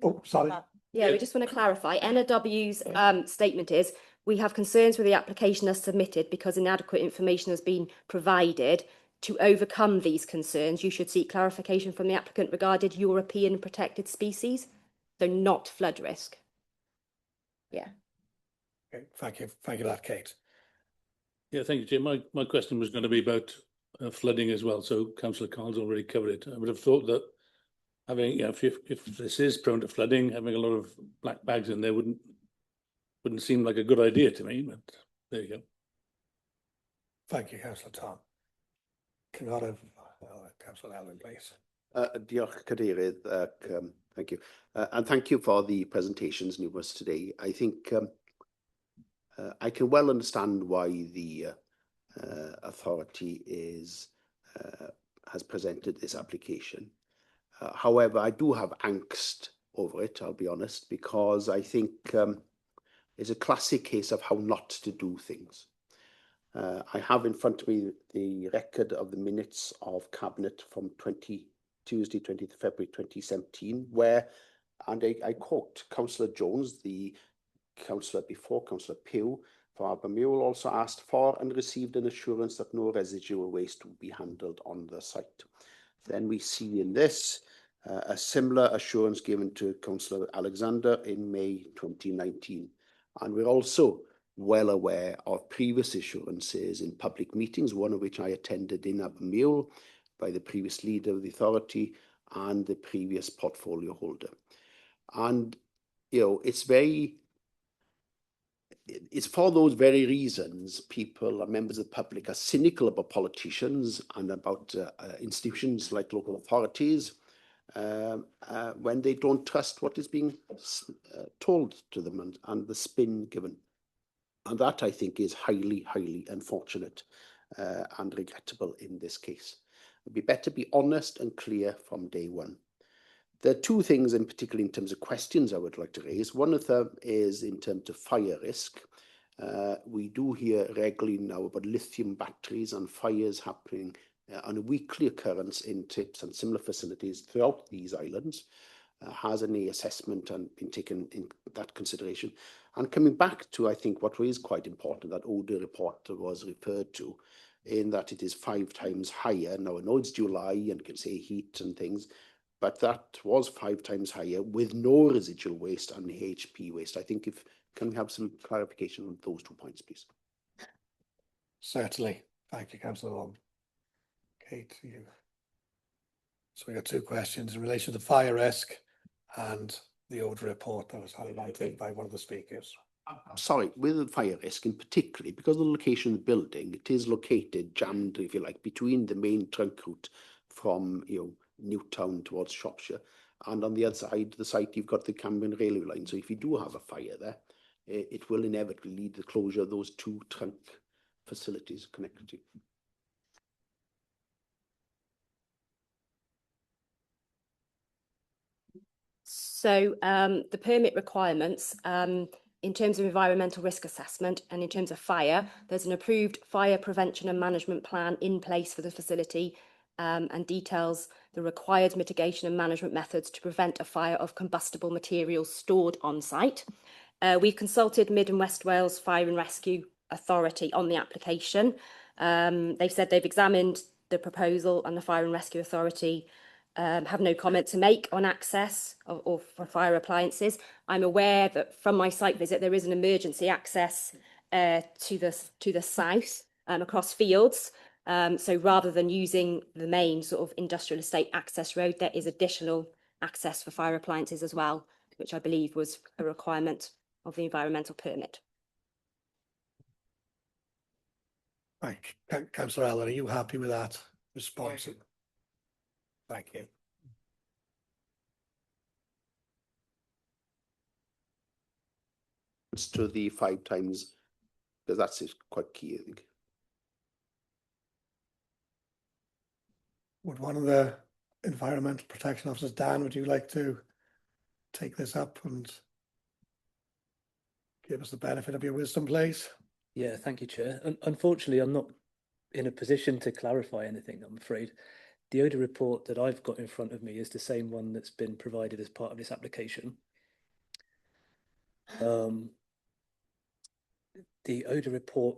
Oh, sorry. Yeah, we just want to clarify. NRW's statement is, we have concerns with the application as submitted because inadequate information has been provided. To overcome these concerns, you should seek clarification from the applicant regarding European protected species, so not flood risk. Yeah. Okay, thank you. Thank you for that, Kate. Yeah, thank you, Jim. My question was going to be about flooding as well. So Councillor Carl's already covered it. I would have thought that having, if this is prone to flooding, having a lot of black bags in there wouldn't seem like a good idea to me. But there you go. Thank you, Councillor Tom. Can I have Councillor Elwyn, please? Diolch, Cadeirydd. Thank you. And thank you for the presentations new us today. I think I can well understand why the authority has presented this application. However, I do have angst over it, I'll be honest, because I think it's a classic case of how not to do things. I have in front of me the record of the minutes of Cabinet from Tuesday, 20th February 2017, where, and I quote, Councillor Jones, the councillor before, Councillor Pugh, for Abermule, also asked for and received an assurance that no residual waste would be handled on the site. Then we see in this a similar assurance given to Councillor Alexander in May 2019. And we're also well aware of previous assurances in public meetings, one of which I attended in Abermule by the previous leader of the authority and the previous portfolio holder. And, you know, it's very, it's for those very reasons people, members of the public, are cynical about politicians and about institutions like local authorities when they don't trust what is being told to them and the spin given. And that, I think, is highly, highly unfortunate and regrettable in this case. It'd be better to be honest and clear from day one. There are two things in particular in terms of questions I would like to raise. One of them is in terms of fire risk. We do hear regularly now about lithium batteries and fires happening on a weekly occurrence in TIPS and similar facilities throughout these islands. Has any assessment and been taken in that consideration? And coming back to, I think, what is quite important, that ODA report that was referred to, in that it is 5 times higher. Now, I know it's July and you can say heat and things, but that was 5 times higher with no residual waste and HP waste. I think can we have some clarification on those 2 points, please? Certainly. Thank you, Councillor Long. Kate, you. So we got 2 questions in relation to the fire risk and the ODA report that was highlighted by one of the speakers. Sorry, with the fire risk in particular, because of the location of the building, it is located, jammed, if you like, between the main trunk route from, Newtown towards Shropshire, and on the other side of the site, you've got the Cambrian railway line. So if you do have a fire there, it will inevitably lead to the closure of those 2 trunk facilities connected to. So the permit requirements, in terms of environmental risk assessment and in terms of fire, there's an approved fire prevention and management plan in place for the facility and details the required mitigation and management methods to prevent a fire of combustible materials stored on site. We've consulted Mid and West Wales Fire and Rescue Authority on the application. They've said they've examined the proposal and the Fire and Rescue Authority have no comment to make on access or for fire appliances. I'm aware that from my site visit there is an emergency access to the south across fields. So rather than using the main sort of industrial estate access road, there is additional access for fire appliances as well, which I believe was a requirement of the environmental permit. Right, Councillor Allen, are you happy with that response? Thank you. It's to the 5 times, because that's quite key, I think. Would one of the environmental protection officers, Dan, would you like to take this up and give us the benefit of your wisdom, please? Yeah, thank you, Chair. Unfortunately, I'm not in a position to clarify anything, I'm afraid. The ODA report that I've got in front of me is the same one that's been provided as part of this application. The ODA report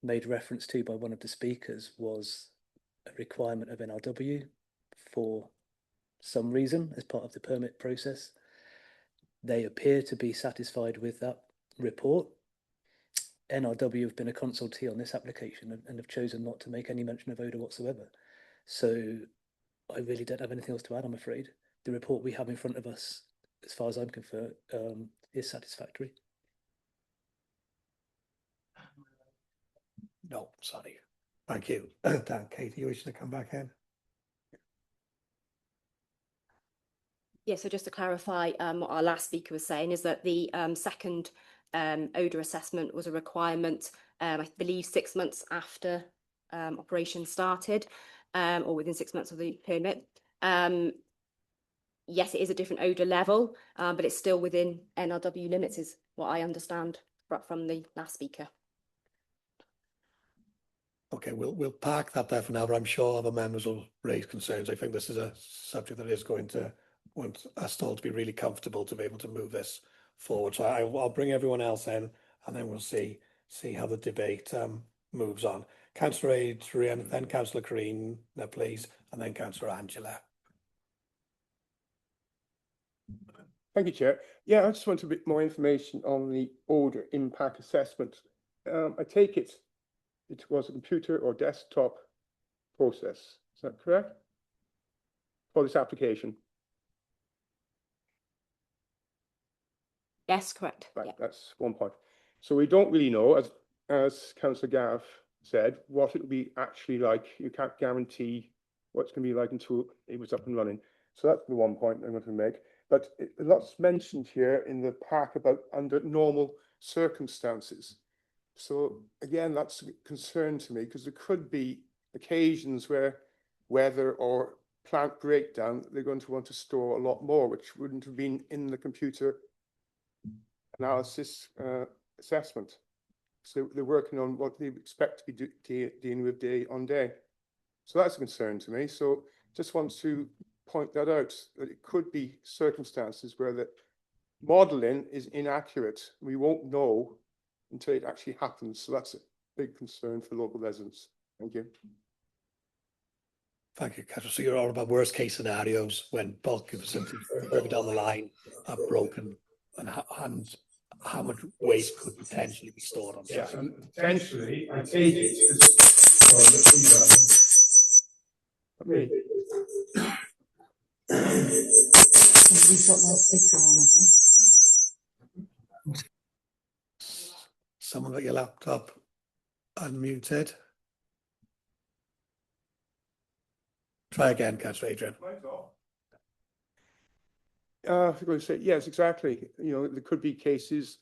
made reference to by one of the speakers was a requirement of NRW for some reason as part of the permit process. They appear to be satisfied with that report. NRW have been a consultee on this application and have chosen not to make any mention of ODA whatsoever. So I really don't have anything else to add, I'm afraid. The report we have in front of us, as far as I'm concerned, is satisfactory. No, sorry. Thank you. Dan, Katie, you wish to come back in? Yeah, so just to clarify what our last speaker was saying is that the second ODA assessment was a requirement, I believe 6 months after operation started, or within 6 months of the permit. Yes, it is a different ODA level, but it's still within NRW limits is what I understand from the last speaker. Okay, we'll park that there for now, but I'm sure other members will raise concerns. I think this is a subject that is going to want us all to be really comfortable to be able to move this forward. So I'll bring everyone else in, and then we'll see how the debate moves on. Councillor Adrian, then Councillor Green, please, and then Councillor Angela. Thank you, Chair. Yeah, I just want a bit more information on the ODA impact assessment. I take it was a computer or desktop process. Is that correct? For this application? Yes, correct. Right, yeah. that's one point. So we don't really know, as Councillor Gareth said, what it'll be actually like. You can't guarantee what it's going to be like until it was up and running. So that's the one point I'm going to make. But lots mentioned here in the pack about under normal circumstances. So again, that's a concern to me, because there could be occasions where weather or plant breakdown, they're going to want to store a lot more, which wouldn't have been in the computer analysis assessment. So they're working on what they expect to be dealing with day on day. So that's a concern to me. So just want to point that out, that it could be circumstances where the modelling is inaccurate. We won't know until it actually happens. So that's a big concern for local residents. Thank you. Thank you, Councillor. So you're all about worst case scenarios when bulk facilities further down the line are broken, and how much waste could potentially be stored on site. Yeah, and potentially, I take it We've got that sticker on, haven't we? Someone got your laptop unmuted. Try again, Councillor Adrian. I'm going to say, yes, exactly. You know, there could be cases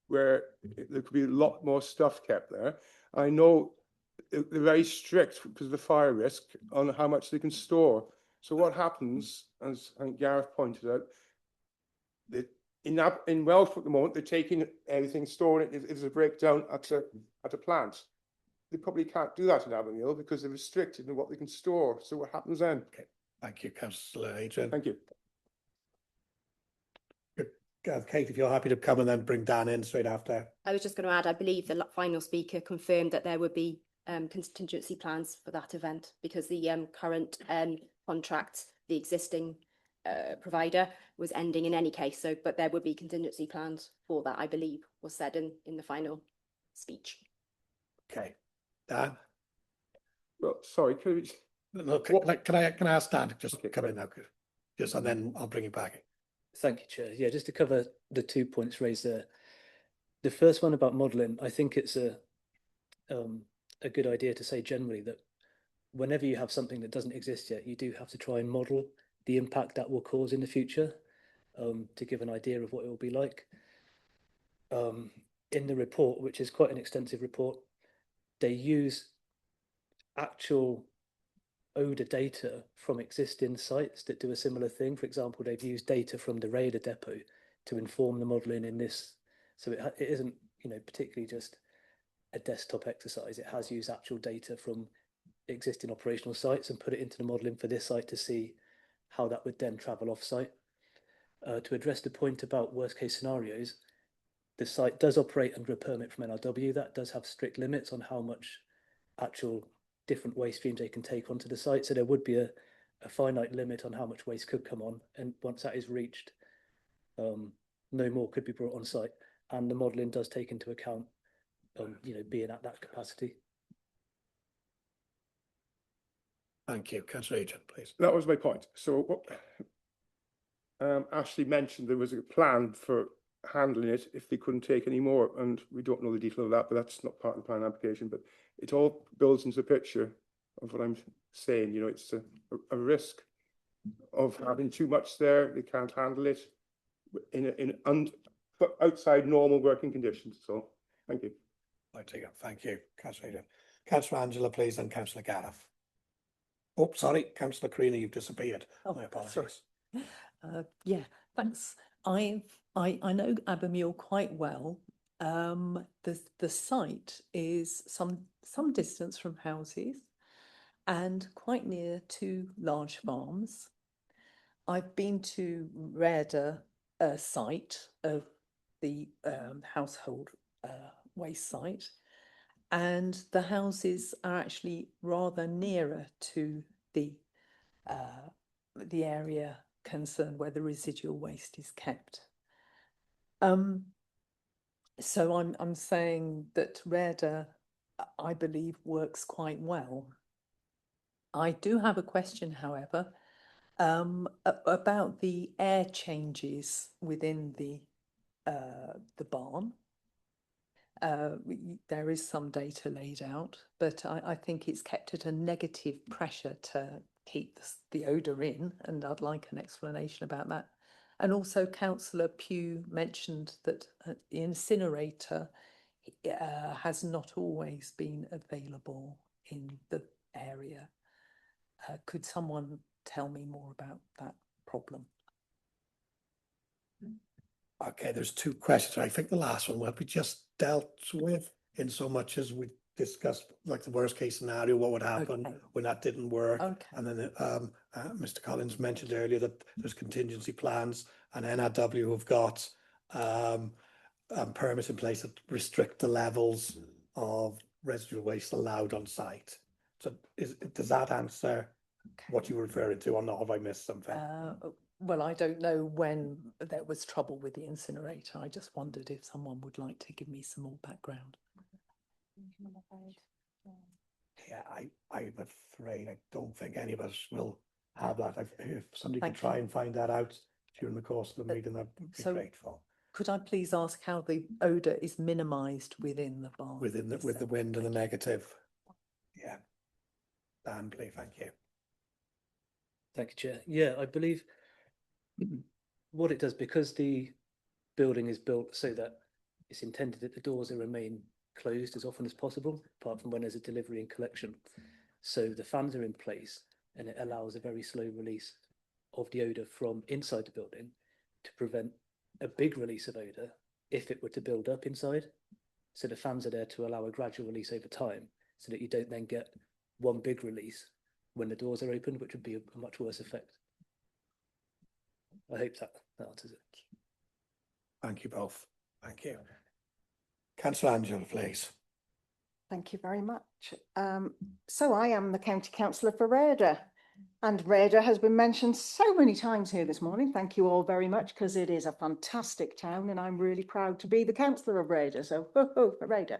where there could be a lot more stuff kept there. I know they're very strict because of the fire risk on how much they can store. So what happens, as I think Gareth pointed out, that in Welsh at the moment, they're taking everything, storing it. If there's a breakdown at a plant, they probably can't do that in Abermule because they're restricted in what they can store. So what happens then? Okay, thank you, Councillor Adrian. Thank you. Kate, if you're happy to come and then bring Dan in straight after. I was just going to add, I believe the final speaker confirmed that there would be contingency plans for that event, because the current contract, the existing provider, was ending in any case. So, but there would be contingency plans for that, I believe, was said in the final speech. Okay, Dan. Well, sorry, could we... No, can I ask Dan to just come in now, just, and then I'll bring you back. Thank you, Chair. Yeah, just to cover the 2 points raised there. The first one about modelling, I think it's a good idea to say generally that whenever you have something that doesn't exist yet, you do have to try and model the impact that will cause in the future, to give an idea of what it will be like. In the report, which is quite an extensive report, they use actual odour data from existing sites that do a similar thing. For example, they've used data from the Radar depot to inform the modelling in this. So it isn't, you know, particularly just a desktop exercise. It has used actual data from existing operational sites and put it into the modelling for this site to see how that would then travel off site. To address the point about worst case scenarios, the site does operate under a permit from NRW that does have strict limits on how much actual different waste streams they can take onto the site. So there would be a finite limit on how much waste could come on. And once that is reached, no more could be brought on site. And the modelling does take into account, you know, being at that capacity. Thank you. Councillor Adrian, please. That was my point. So what Ashley mentioned, there was a plan for handling it if they couldn't take any more, and we don't know the detail of that, but that's not part of the plan application. But it all builds into the picture of what I'm saying. You know, it's a risk of having too much there. They can't handle it outside normal working conditions. So thank you. Thank you, Councillor Adrian. Councillor Angela, please, and Councillor Gareth. Oh, sorry, Councillor Creaney, you've disappeared. Oh, my apologies. Yeah, thanks. I know Abermule quite well. The site is some distance from houses and quite near to large farms. I've been to Radar site of the household waste site, and the houses are actually rather nearer to the area concerned where the residual waste is kept. So I'm saying that Radar, I believe, works quite well. I do have a question, however, about the air changes within the barn. there is some data laid out, but I think it's kept at a negative pressure to keep the odour in, and I'd like an explanation about that. And also Councillor Pugh mentioned that the incinerator has not always been available in the area. Could someone tell me more about that problem? Okay, there's two questions. I think the last one will be just dealt with in so much as we discussed, like the worst case scenario, what would happen when that didn't work. And then Mr. Collins mentioned earlier that there's contingency plans, and NRW have got permits in place that restrict the levels of residual waste allowed on site. So does that answer what you were referring to, or not? Have I missed something? Well, I don't know when there was trouble with the incinerator. I just wondered if someone would like to give me some more background. Yeah, I'm afraid I don't think any of us will have that. If somebody could try and find that out during the course of the meeting, I'd be grateful. Could I please ask how the odour is minimised within the barn? With the wind and the negative. Yeah. Dan, please, thank you. Thank you, Chair. Yeah, I believe what it does, because the building is built so that it's intended that the doors will remain closed as often as possible, apart from when there's a delivery and collection. So the fans are in place, and it allows a very slow release of the odour from inside the building to prevent a big release of odour if it were to build up inside. So the fans are there to allow a gradual release over time, so that you don't then get one big release when the doors are open, which would be a much worse effect. I hope that answers it. Thank you both. Thank you. Councillor Angela, please. Thank you very much. So I am the County Councillor for Rhayader, and Rhayader has been mentioned so many times here this morning. Thank you all very much, because it is a fantastic town and I'm really proud to be the Councillor of Rhayader. So ho ho for Rhayader.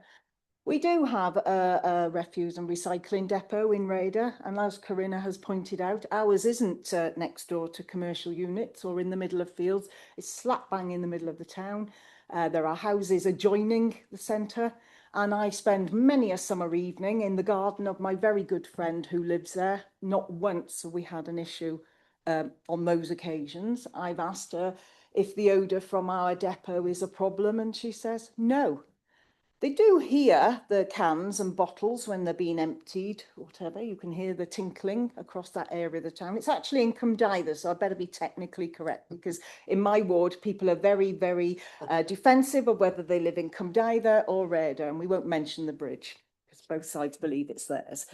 We do have a refuse and recycling depot in Rhayader, and as Corinna has pointed out, ours isn't next door to commercial units or in the middle of fields. It's slap bang in the middle of the town. There are houses adjoining the centre, and I spend many a summer evening in the garden of my very good friend who lives there. Not once have we had an issue on those occasions. I've asked her if the odour from our depot is a problem, and she says no. They do hear the cans and bottles when they're being emptied, whatever. You can hear the tinkling across that area of the town. It's actually in Cumdither, so I better be technically correct, because in my ward, people are very, very defensive of whether they live in Cumdither or Rhayader, and we won't mention the bridge, because both sides believe it's theirs.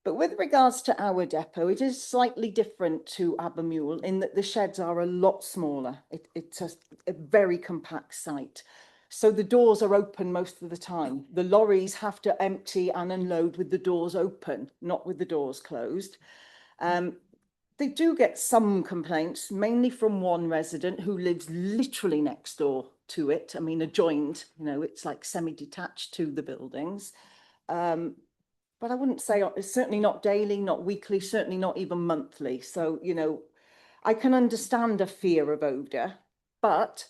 But with regards to our depot, it is slightly different to Abermule in that the sheds are a lot smaller. It's a very compact site. So the doors are open most of the time. The lorries have to empty and unload with the doors open, not with the doors closed. They do get some complaints, mainly from one resident who lives literally next door to it. I mean, adjoined, you know, it's like semi-detached to the buildings. But I wouldn't say, it's certainly not daily, not weekly, certainly not even monthly. So, you know, I can understand a fear of odour, but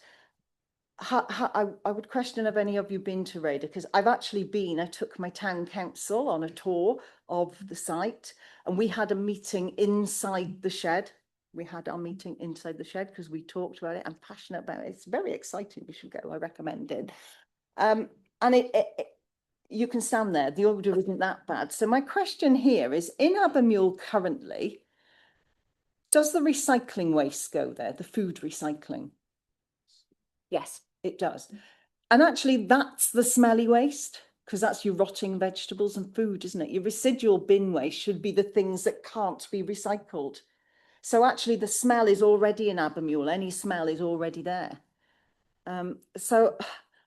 I would question have any of you been to Rhayader, because I've actually been. I took my town council on a tour of the site, and we had a meeting inside the shed. We had our meeting inside the shed because we talked about it. I'm passionate about it. It's very exciting. We should go. I recommend it. And you can stand there. The odour isn't that bad. So my question here is, in Abermule currently, does the recycling waste go there, the food recycling? Yes, it does. And actually, that's the smelly waste, because that's your rotting vegetables and food, isn't it? Your residual bin waste should be the things that can't be recycled. So actually, the smell is already in Abermule. Any smell is already there. So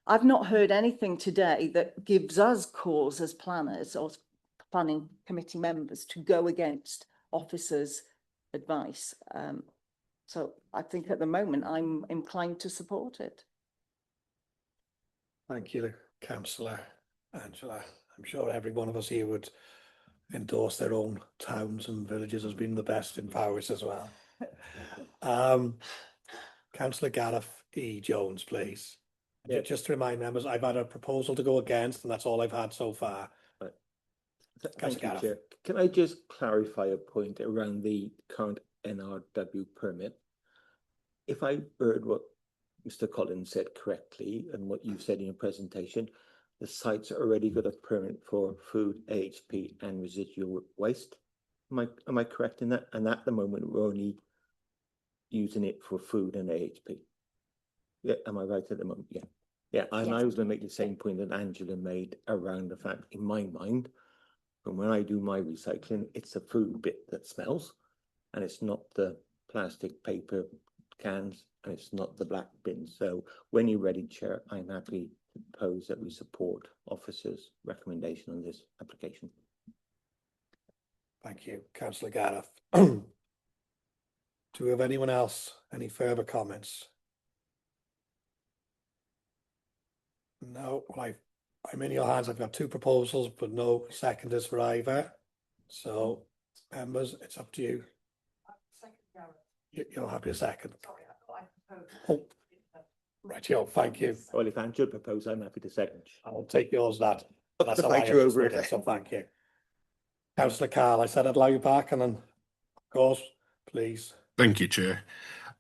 I've not heard anything today that gives us cause as planners or planning committee members to go against officers' advice. So I think at the moment I'm inclined to support it. Thank you, Councillor Angela. I'm sure every one of us here would endorse their own towns and villages as being the best in Powys as well. Councillor Gareth E. Jones, please. Just to remind members, I've had a proposal to go against, and that's all I've had so far. Thank you, Gareth. Chair. Can I just clarify a point around the current NRW permit? If I heard what Mr. Collins said correctly and what you said in your presentation, the site's already got a permit for food, AHP and residual waste. Am I correct in that? And at the moment, we're only using it for food and AHP. Yeah, am I right at the moment? Yeah. Yeah, and Yes. I was going to make the same point that Angela made around the fact, in my mind, and when I do my recycling, it's the food bit that smells, and it's not the plastic, paper cans, and it's not the black bins. So when you're ready, Chair, I'm happy to propose that we support officers' recommendation on this application. Thank you, Councillor Gareth. Do we have anyone else? Any further comments? No, well, I'm in your hands. I've got two proposals, but no seconders for either. So, members, it's up to you. You're happy a second. Oh, right, yo, thank you. Well, if Angela proposed, I'm happy to second. I'll take yours. That's how I Thank you over understood it. So thank you. Councillor Carl, I said I'd allow you back, and then, of course, please. Thank you, Chair.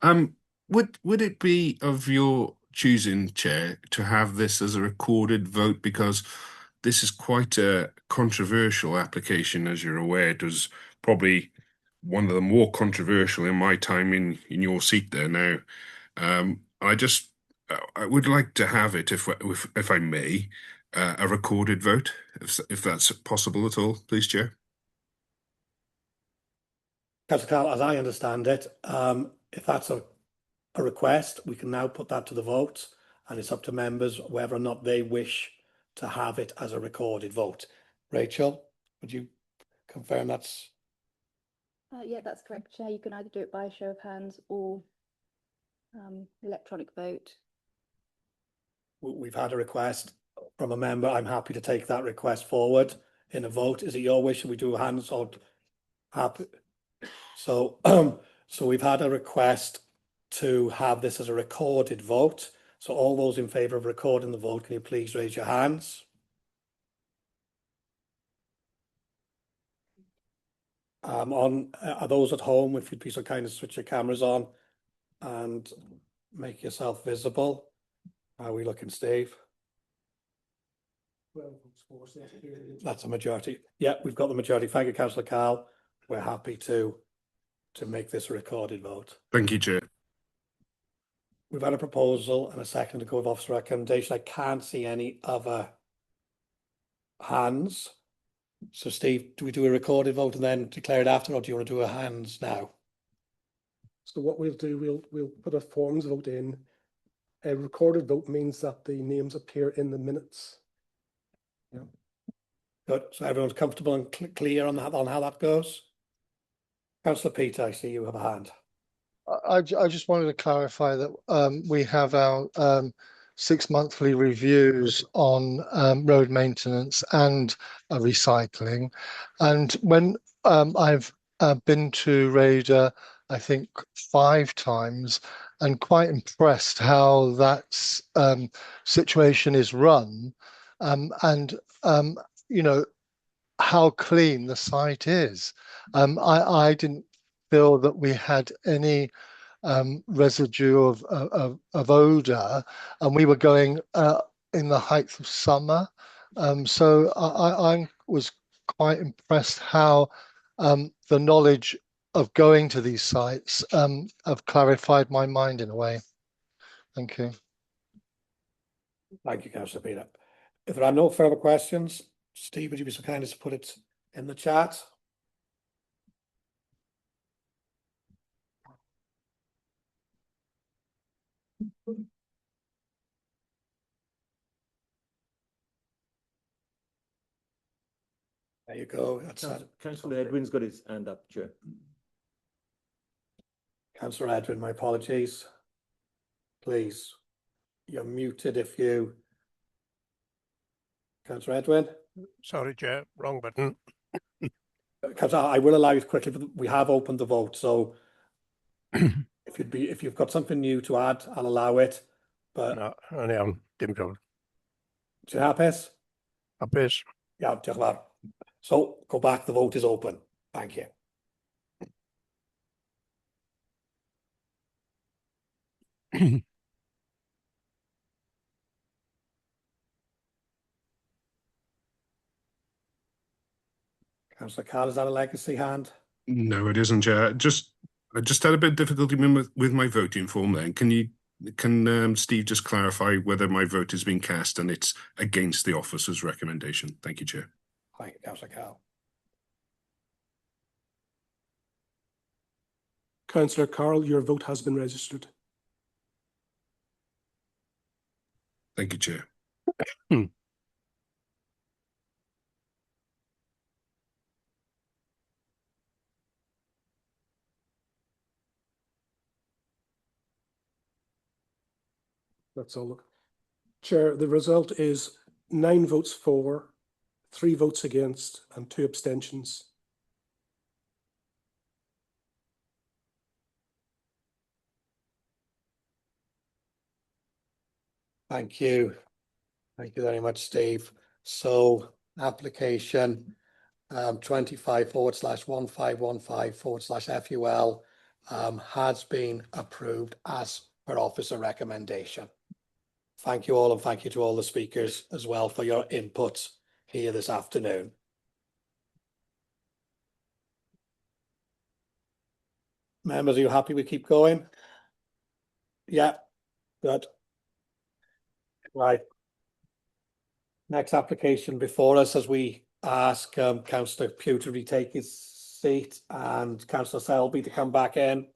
Would it be of your choosing, Chair, to have this as a recorded vote, because this is quite a controversial application, as you're aware. It was probably one of the more controversial in my time in your seat there now. I would like to have it, if I may, a recorded vote, if that's possible at all, please, Chair. Councillor Carl, as I understand it, if that's a request, we can now put that to the vote, and it's up to members whether or not they wish to have it as a recorded vote. Rachel, would you confirm that's? Yeah, that's correct, Chair. You can either do it by a show of hands or electronic vote. We've had a request from a member. I'm happy to take that request forward in a vote. Is it your wish? Should we do a hands or happy? So, so we've had a request to have this as a recorded vote. So all those in favour of recording the vote, can you please raise your hands? Are those at home, if you'd be so kind to switch your cameras on and make yourself visible. How are we looking, Steve? That's a majority. Yeah, we've got the majority. Thank you, Councillor Carl. We're happy to make this a recorded vote. Thank you, Chair. We've had a proposal and a second to go with officer recommendation. I can't see any other hands. So Steve, do we do a recorded vote and then declare it after, or do you want to do a hands now? So what we'll do, we'll put a forms vote in. A recorded vote means that the names appear in the minutes. Yeah. Good. So everyone's comfortable and clear on that, on how that goes? Councillor Peter, I see you have a hand. I just wanted to clarify that we have our 6 monthly reviews on road maintenance and recycling. And when I've been to Raider, I think 5 times, and quite impressed how that situation is run, and you know, how clean the site is. I didn't feel that we had any residue of odour, and we were going in the height of summer. So I was quite impressed how the knowledge of going to these sites have clarified my mind in a way. Thank you. Thank you, Councillor Peter. If there are no further questions, Steve, would you be so kind as to put it in the chat? There you go. That's Councillor Edwin's got his hand up, Chair. Councillor Edwin, my apologies. Please, you're muted if you. Councillor Edwin? Sorry, Chair, wrong button. Councillor, I will allow you to quickly, but we have opened the vote, so if you've got something new to add, I'll allow it. but Na, yn iawn, dim problem. ti'n hapus? Hapus. Iawn, diolch yn fawr. So, go back, the vote is open. Thank you. Councillor Carl, is that a legacy hand? No, it isn't, Chair. I just had a bit of difficulty with my voting form then. Can Steve just clarify whether my vote has been cast and it's against the officer's recommendation? Thank you, Chair. Thank you, Councillor Carl. Councillor Carl, your vote has been registered. Thank you, Chair. That's all. Chair, the result is 9 votes for, 3 votes against, and 2 abstentions. Thank you. Thank you very much, Steve. So, application 25/1515/FUL has been approved as per officer recommendation. Thank you all, and thank you to all the speakers as well for your input here this afternoon. Members, are you happy we keep going? Yeah, good. Right. Next application before us, as we ask Councillor Pugh to retake his seat and Councillor Selby to come back in.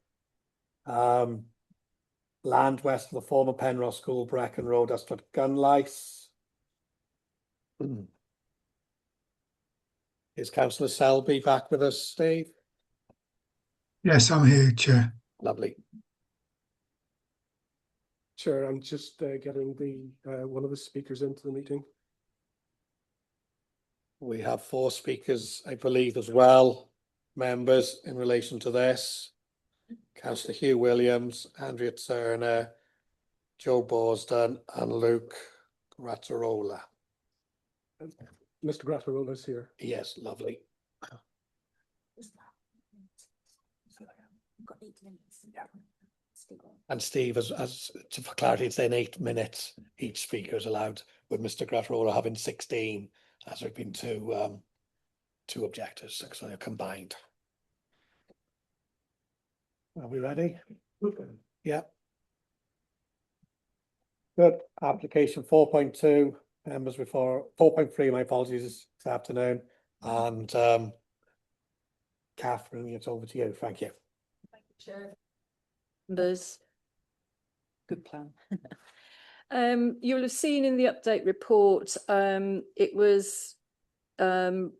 Land west of the former Penrose School, Brecon Road, Ystrad Gunlice. Is Councillor Selby back with us, Steve? Yes, I'm here, Chair. Lovely. Chair, I'm just getting the one of the speakers into the meeting. We have 4 speakers, I believe, as well, members, in relation to this. Councillor Hugh Williams, Andrea Turner, Joe Borsden, and Luke Grattarola. Mr. Grattarola is here. Yes, lovely. And Steve, as for clarity, it's then 8 minutes each speaker is allowed, with Mr. Grattarola having 16, as there have been two objectives, so they're combined. Are we ready? Yeah. Good. Application 4.2, members before 4.3, my apologies, this afternoon. And Catherine, it's over to you. Thank you. Thank you, Chair. Members, good plan. You'll have seen in the update report, it was in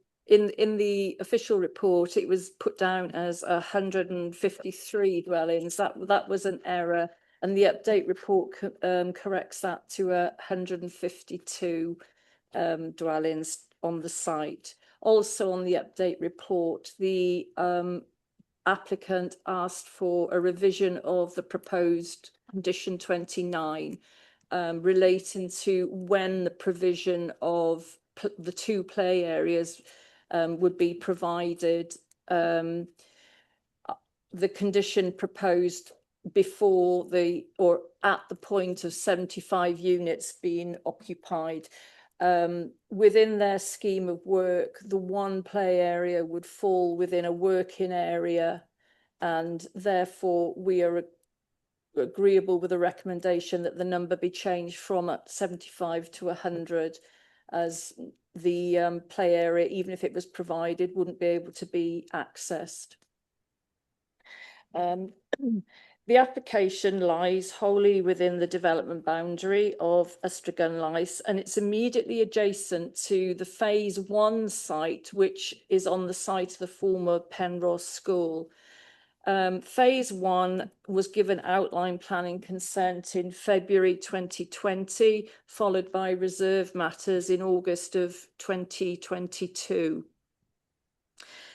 the official report, it was put down as 153 dwellings. That was an error, and the update report corrects that to 152 dwellings on the site. Also on the update report, the applicant asked for a revision of the proposed condition 29 relating to when the provision of the 2 play areas would be provided. The condition proposed before or at the point of 75 units being occupied. Within their scheme of work, the 1 play area would fall within a working area, and therefore we are agreeable with the recommendation that the number be changed from 75 to 100, as the play area, even if it was provided, wouldn't be able to be accessed. The application lies wholly within the development boundary of Ystrad Gunlice, and it's immediately adjacent to the Phase 1 site, which is on the site of the former Penrose School. Phase 1 was given outline planning consent in February 2020, followed by reserve matters in August of 2022.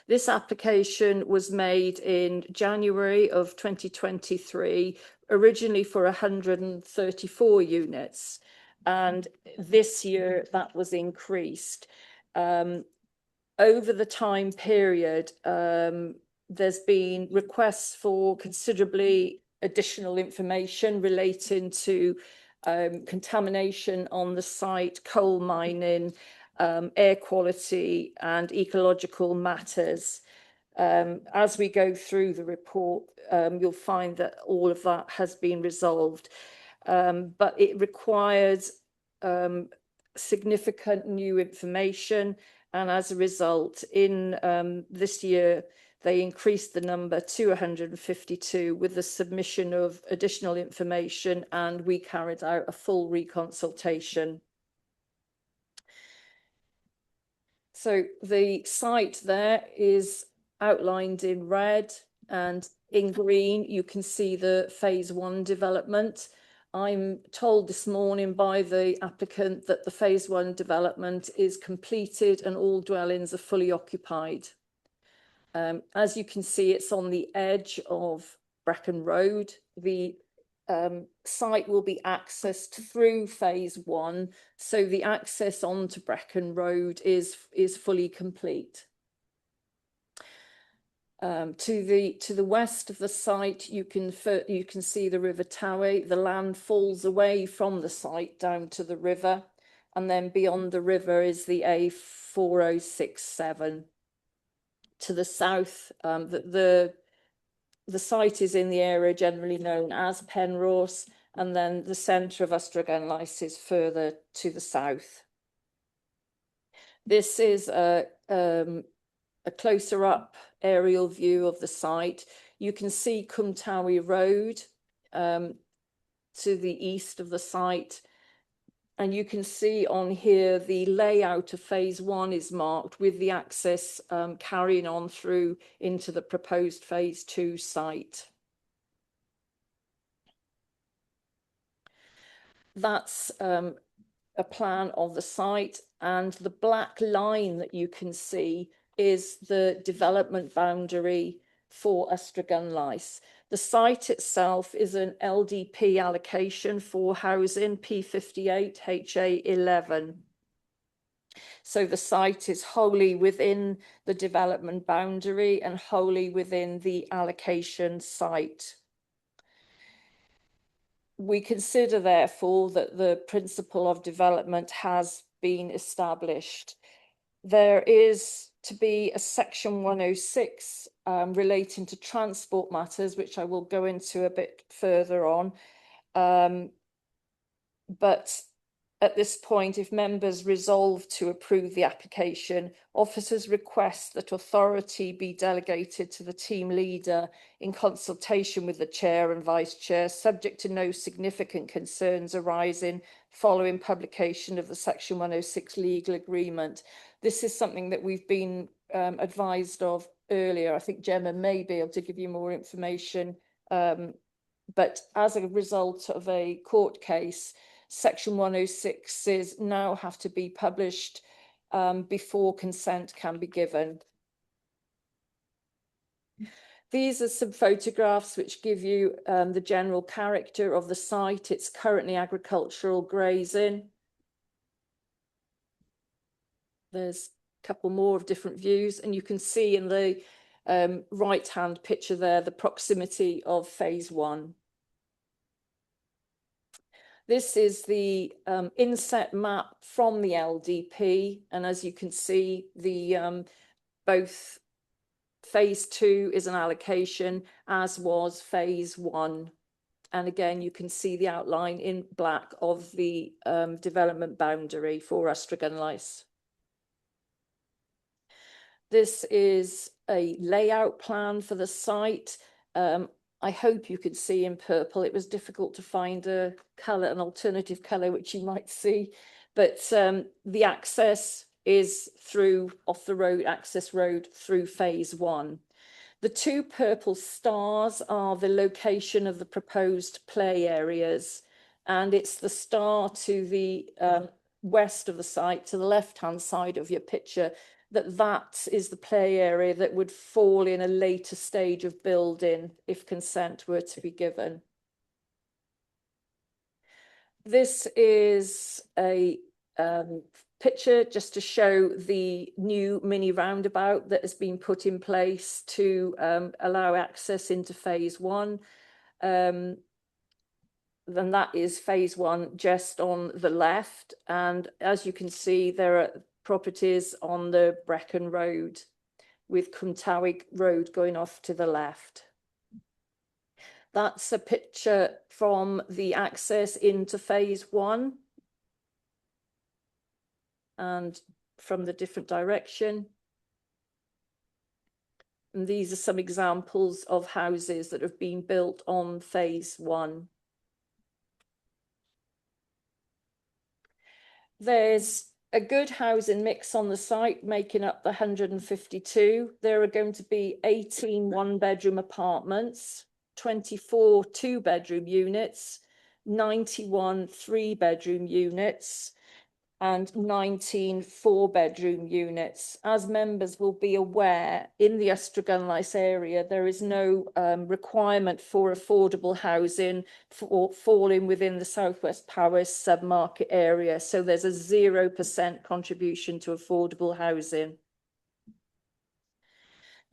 This application was made in January of 2023, originally for 134 units, and this year that was increased. Over the time period, there's been requests for considerably additional information relating to contamination on the site, coal mining, air quality and ecological matters. As we go through the report, you'll find that all of that has been resolved, but it requires significant new information, and as a result, in this year, they increased the number to 152 with the submission of additional information, and we carried out a full reconsultation. So the site there is outlined in red, and in green you can see the phase 1 development. I'm told this morning by the applicant that the phase 1 development is completed and all dwellings are fully occupied. As you can see, it's on the edge of Brecon Road. The site will be accessed through phase 1, so the access onto Brecon Road is fully complete. To the west of the site, you can see the River Towie. The land falls away from the site down to the river, and then beyond the river is the A4067. To the south, the site is in the area generally known as Penrose, and then the centre of Ystrad is further to the south. This is a closer up aerial view of the site. You can see Cwm Towie Road to the east of the site, and you can see on here the layout of phase 1 is marked with the access carrying on through into the proposed phase 2 site. That's a plan of the site, and the black line that you can see is the development boundary for Ystrad. The site itself is an LDP allocation for housing P58 HA11. So the site is wholly within the development boundary and wholly within the allocation site. We consider, therefore, that the principle of development has been established. There is to be a section 106 relating to transport matters, which I will go into a bit further on. But at this point, if members resolve to approve the application, officers request that authority be delegated to the team leader in consultation with the chair and vice chair, subject to no significant concerns arising following publication of the Section 106 legal agreement. This is something that we've been advised of earlier. I think Gemma may be able to give you more information, but as a result of a court case, Section 106s now have to be published before consent can be given. These are some photographs which give you the general character of the site. It's currently agricultural grazing. There's a couple more of different views, and you can see in the right-hand picture there the proximity of phase 1. This is the inset map from the LDP, and as you can see, the both phase 2 is an allocation, as was phase 1. And again, you can see the outline in black of the development boundary for Ystrad. This is a layout plan for the site. I hope you could see in purple. It was difficult to find a colour, an alternative colour, which you might see. But the access is through off the road, access road through phase 1. The two purple stars are the location of the proposed play areas. And it's the star to the west of the site, to the left-hand side of your picture, that is the play area that would fall in a later stage of building if consent were to be given. This is a picture just to show the new mini roundabout that has been put in place to allow access into phase one. Then that is phase one just on the left. And as you can see, there are properties on the Brecon Road with Cwmtawig Road going off to the left. That's a picture from the access into phase one and from the different direction. And these are some examples of houses that have been built on phase one. There's a good housing mix on the site, making up the 152. There are going to be 18 one-bedroom apartments, 24 two-bedroom units, 91 three-bedroom units, and 19 four-bedroom units. As members will be aware, in the Ystrad area, there is no requirement for affordable housing for falling within the Southwest Powys submarket area. So there's a 0% contribution to affordable housing.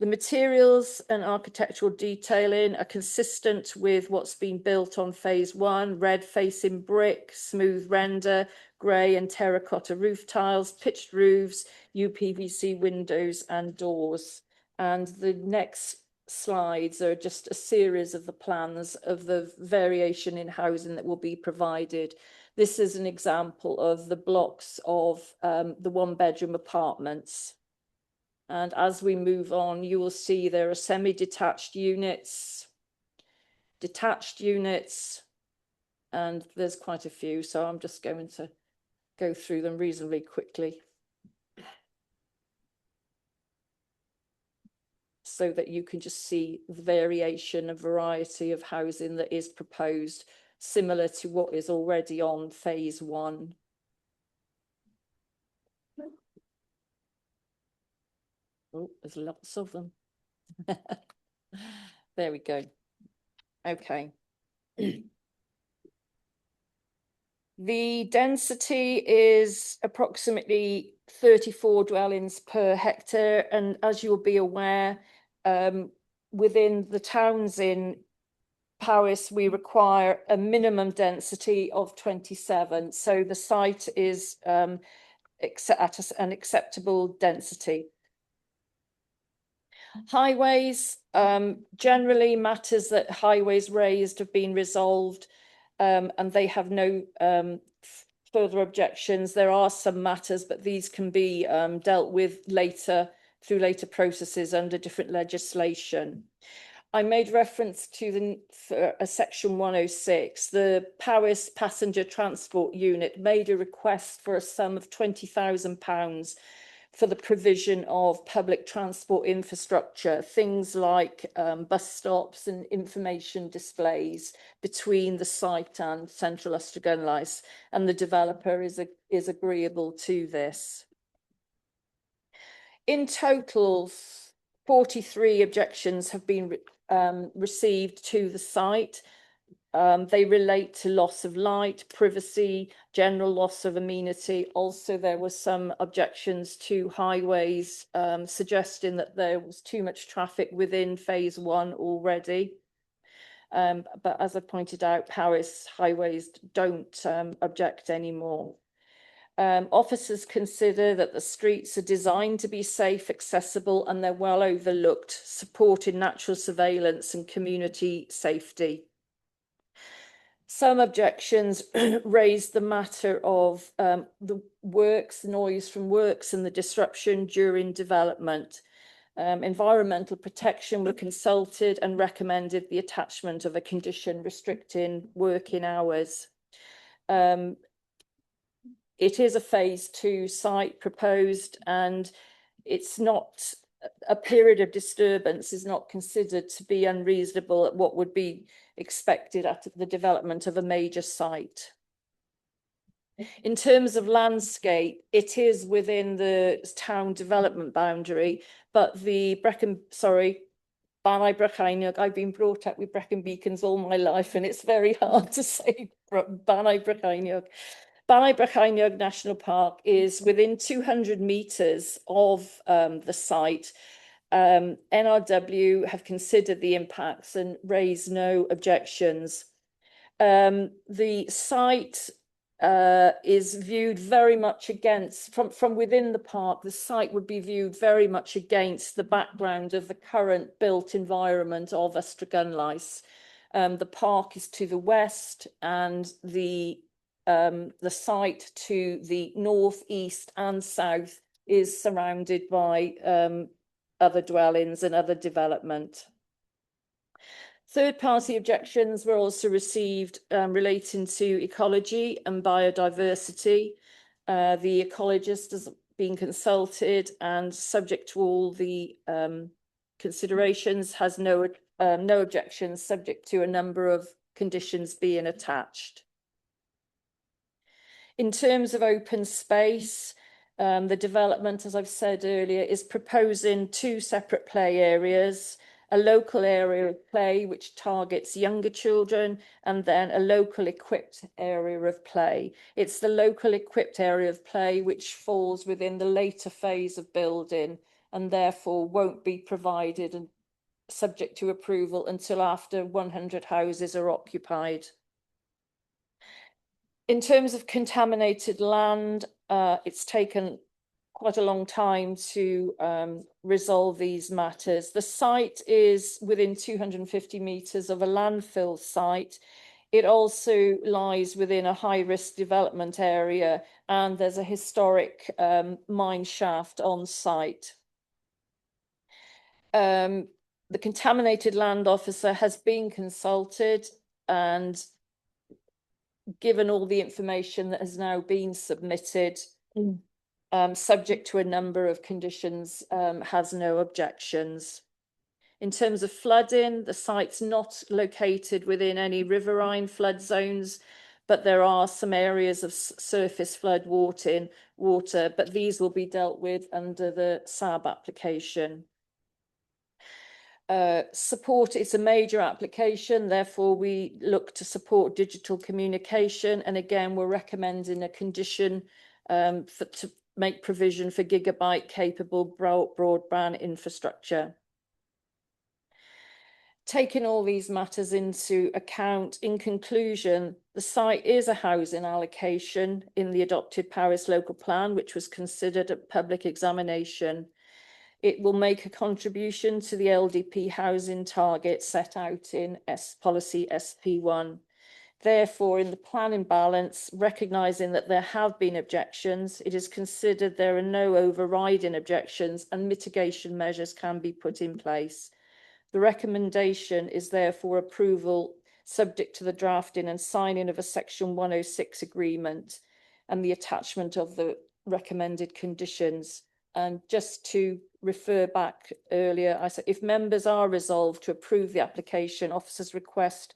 The materials and architectural detailing are consistent with what's been built on phase one: red facing brick, smooth render, grey and terracotta roof tiles, pitched roofs, UPVC windows and doors. And the next slides are just a series of the plans of the variation in housing that will be provided. This is an example of the blocks of the one-bedroom apartments. And as we move on, you will see there are semi-detached units, detached units, and there's quite a few. So I'm just going to go through them reasonably quickly so that you can just see the variation, a variety of housing that is proposed, similar to what is already on phase one. Oh, there's lots of them. There we go. Okay. The density is approximately 34 dwellings per hectare. And as you'll be aware, within the towns in Powys, we require a minimum density of 27. So the site is at an acceptable density. Highways, generally matters that highways raised have been resolved and they have no further objections. There are some matters, but these can be dealt with later through later processes under different legislation. I made reference to section 106. The Powys Passenger Transport Unit made a request for a sum of £20,000 for the provision of public transport infrastructure, things like bus stops and information displays between the site and Central Ystrad, and the developer is agreeable to this. In total, 43 objections have been received to the site. They relate to loss of light, privacy, general loss of amenity. Also, there were some objections to highways, suggesting that there was too much traffic within phase one already. But as I pointed out, Powys highways don't object anymore. Officers consider that the streets are designed to be safe, accessible, and they're well overlooked, supporting natural surveillance and community safety. Some objections raised the matter of the works, noise from works and the disruption during development. Environmental protection were consulted and recommended the attachment of a condition restricting working hours. It is a phase two site proposed, and it's not, a period of disturbance is not considered to be unreasonable at what would be expected at the development of a major site. In terms of landscape, it is within the town development boundary, but the Banau Brycheiniog. I've been brought up with Brecon Beacons all my life, and it's very hard to say Banau Brycheiniog. Banau Brycheiniog National Park is within 200 metres of the site. NRW have considered the impacts and raised no objections. The site is viewed very much against, from within the park, the site would be viewed very much against the background of the current built environment of Ystrad. The park is to the west, and the site to the north, east and south is surrounded by other dwellings and other development. Third-party objections were also received relating to ecology and biodiversity. The ecologist has been consulted and, subject to all the considerations, has no objections, subject to a number of conditions being attached. In terms of open space, the development, as I've said earlier, is proposing 2 separate play areas. A local area of play which targets younger children, and then a local equipped area of play. It's the local equipped area of play which falls within the later phase of building, and therefore won't be provided and subject to approval until after 100 houses are occupied. In terms of contaminated land, it's taken quite a long time to resolve these matters. The site is within 250 metres of a landfill site. It also lies within a high-risk development area, and there's a historic mine shaft on site. The contaminated land officer has been consulted, and given all the information that has now been submitted, subject to a number of conditions, has no objections. In terms of flooding, the site's not located within any riverine flood zones, but there are some areas of surface flood water, but these will be dealt with under the SAB application. Support is a major application, therefore we look to support digital communication, and again we're recommending a condition to make provision for gigabyte capable broadband infrastructure. Taking all these matters into account, in conclusion, the site is a housing allocation in the adopted Powys local plan, which was considered at public examination. It will make a contribution to the LDP housing target set out in policy SP1. Therefore, in the planning balance, recognising that there have been objections, it is considered there are no overriding objections and mitigation measures can be put in place. The recommendation is therefore approval subject to the drafting and signing of a Section 106 agreement and the attachment of the recommended conditions. And just to refer back earlier, I said if members are resolved to approve the application, officers request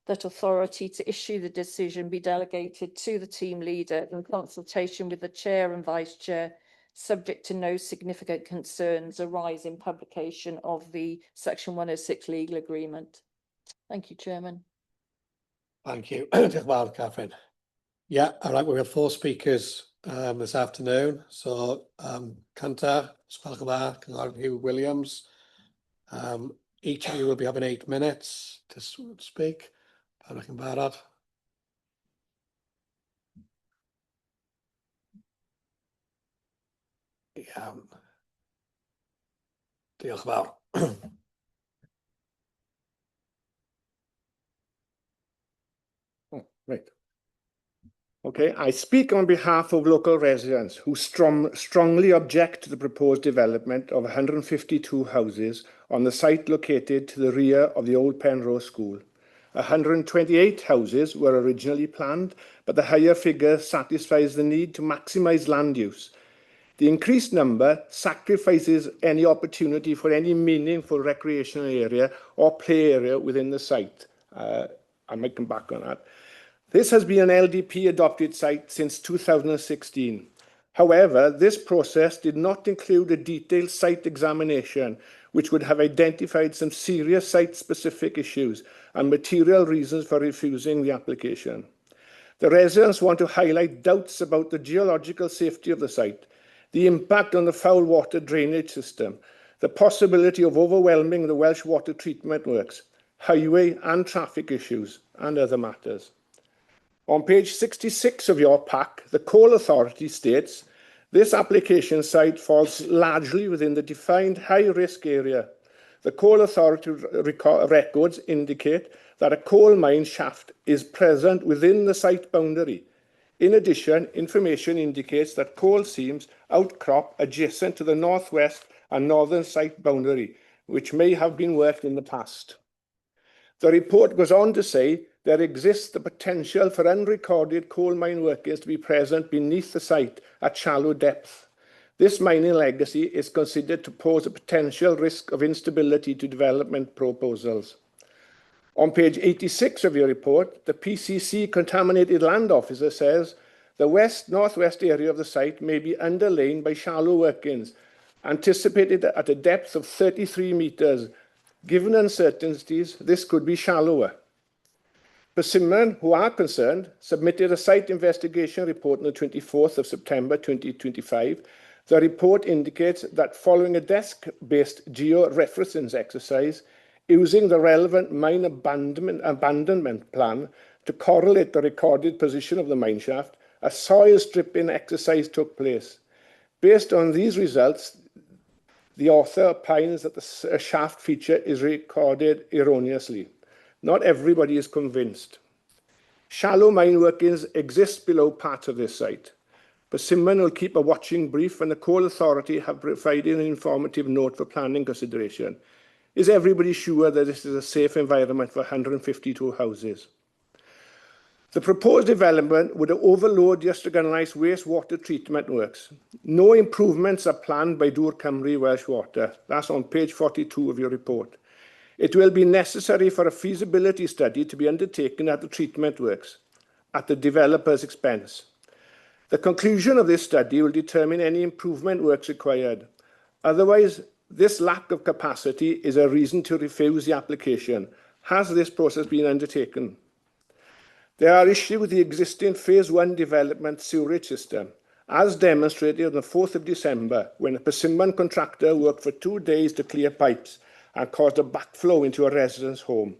that authority to issue the decision be delegated to the team leader in consultation with the chair and vice chair, subject to no significant concerns arise in publication of the Section 106 legal agreement. Thank you, Chairman. Thank you. Diolch yn fawr, Catherine. Yeah, all right, we have 4 speakers this afternoon. So, Cynta, Sgwelwch yn dda, Cynghorydd Hugh Williams. Each of you will be having 8 minutes to speak. Parwch yn barod. Iawn. Diolch yn fawr. Right. Okay, I speak on behalf of local residents who strongly object to the proposed development of 152 houses on the site located to the rear of the old Penrose School. 128 houses were originally planned, but the higher figure satisfies the need to maximise land use. The increased number sacrifices any opportunity for any meaningful recreational area or play area within the site. I might come back on that. This has been an LDP adopted site since 2016. However, this process did not include a detailed site examination, which would have identified some serious site-specific issues and material reasons for refusing the application. The residents want to highlight doubts about the geological safety of the site, the impact on the foul water drainage system, the possibility of overwhelming the Welsh Water Treatment Works, highway and traffic issues, and other matters. On page 66 of your pack, the Coal Authority states, this application site falls largely within the defined high-risk area. The Coal Authority records indicate that a coal mine shaft is present within the site boundary. In addition, information indicates that coal seams outcrop adjacent to the northwest and northern site boundary, which may have been worked in the past. The report goes on to say there exists the potential for unrecorded coal mine workings to be present beneath the site at shallow depth. This mining legacy is considered to pose a potential risk of instability to development proposals. On page 86 of your report, the PCC Contaminated Land Officer says the west-northwest area of the site may be underlain by shallow workings, anticipated at a depth of 33 metres. Given uncertainties, this could be shallower. Persimmon, who are concerned, submitted a site investigation report on the 24th of September 2025. The report indicates that following a desk-based geo-referencing exercise, using the relevant mine abandonment plan to correlate the recorded position of the mine shaft, a soil stripping exercise took place. Based on these results, the author opines that the shaft feature is recorded erroneously. Not everybody is convinced. Shallow mine workings exist below part of this site. Persimmon will keep a watching brief, and the Coal Authority have provided an informative note for planning consideration. Is everybody sure that this is a safe environment for 152 houses? The proposed development would overload the Ystrad wastewater treatment works. No improvements are planned by Dŵr Cymru Welsh Water. That's on page 42 of your report. It will be necessary for a feasibility study to be undertaken at the treatment works, at the developer's expense. The conclusion of this study will determine any improvement works required. Otherwise, this lack of capacity is a reason to refuse the application. Has this process been undertaken? There are issues with the existing Phase 1 development sewerage system, as demonstrated on the 4th of December, when a Persimmon contractor worked for 2 days to clear pipes and caused a backflow into a resident's home.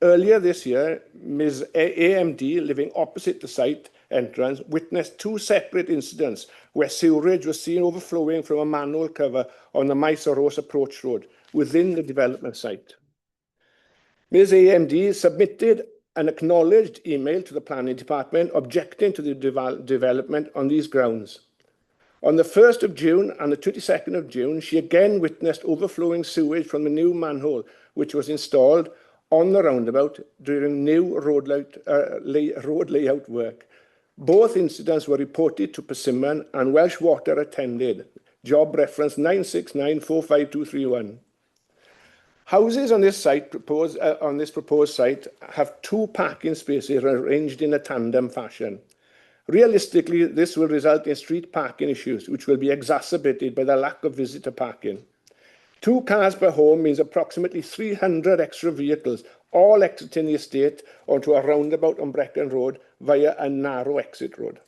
Earlier this year, Ms. AMD, living opposite the site entrance, witnessed 2 separate incidents where sewerage was seen overflowing from a manhole cover on the Maes Oros approach road within the development site. Ms. AMD submitted an acknowledged email to the planning department objecting to the development on these grounds. On the 1st of June and the 22nd of June, she again witnessed overflowing sewage from the new manhole, which was installed on the roundabout during new road layout work. Both incidents were reported to Persimmon, and Welsh Water attended. Job reference 969452231. Houses on this proposed site have 2 parking spaces arranged in a tandem fashion. Realistically, this will result in street parking issues, which will be exacerbated by the lack of visitor parking. 2 cars per home means approximately 300 extra vehicles, all exiting the estate onto a roundabout on Brecon Road via a narrow exit road.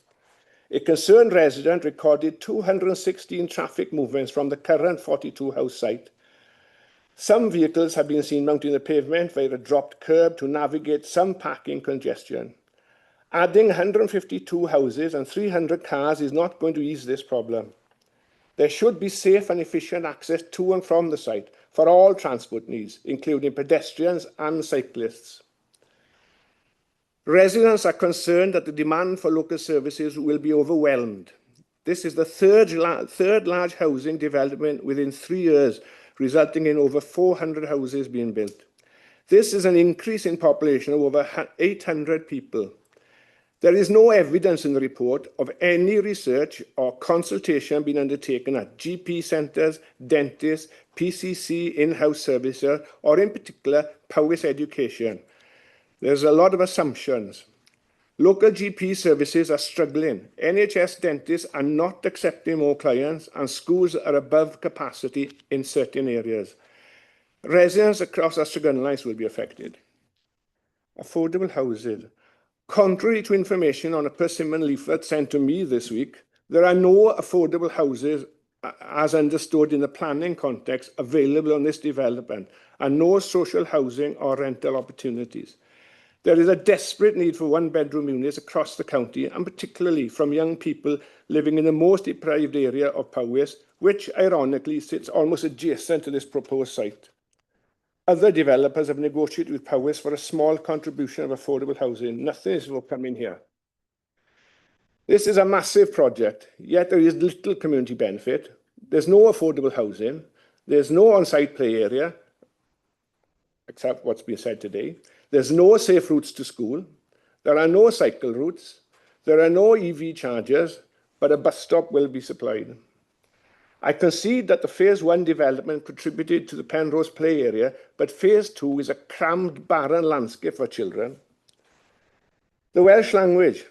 A concerned resident recorded 216 traffic movements from the current 42-house site. Some vehicles have been seen mounting the pavement via a dropped curb to navigate some parking congestion. Adding 152 houses and 300 cars is not going to ease this problem. There should be safe and efficient access to and from the site for all transport needs, including pedestrians and cyclists. Residents are concerned that the demand for local services will be overwhelmed. This is the third large housing development within 3 years, resulting in over 400 houses being built. This is an increase in population of over 800 people. There is no evidence in the report of any research or consultation being undertaken at GP centres, dentists, PCC in-house services, or in particular, Powys Education. There's a lot of assumptions. Local GP services are struggling. NHS dentists are not accepting more clients, and schools are above capacity in certain areas. Residents across Astragonalais will be affected. Affordable housing. Contrary to information on a persimmon leaflet sent to me this week, there are no affordable houses as understood in the planning context available on this development, and no social housing or rental opportunities. There is a desperate need for one-bedroom units across the county, and particularly from young people living in the most deprived area of Powys, which ironically sits almost adjacent to this proposed site. Other developers have negotiated with Powys for a small contribution of affordable housing. Nothing is forthcoming here. This is a massive project, yet there is little community benefit. There's no affordable housing. There's no on-site play area, except what's been said today. There's no safe routes to school. There are no cycle routes. There are no EV chargers, but a bus stop will be supplied. I concede that the Phase 1 development contributed to the Penrose play area, but Phase 2 is a crammed, barren landscape for children. The Welsh language.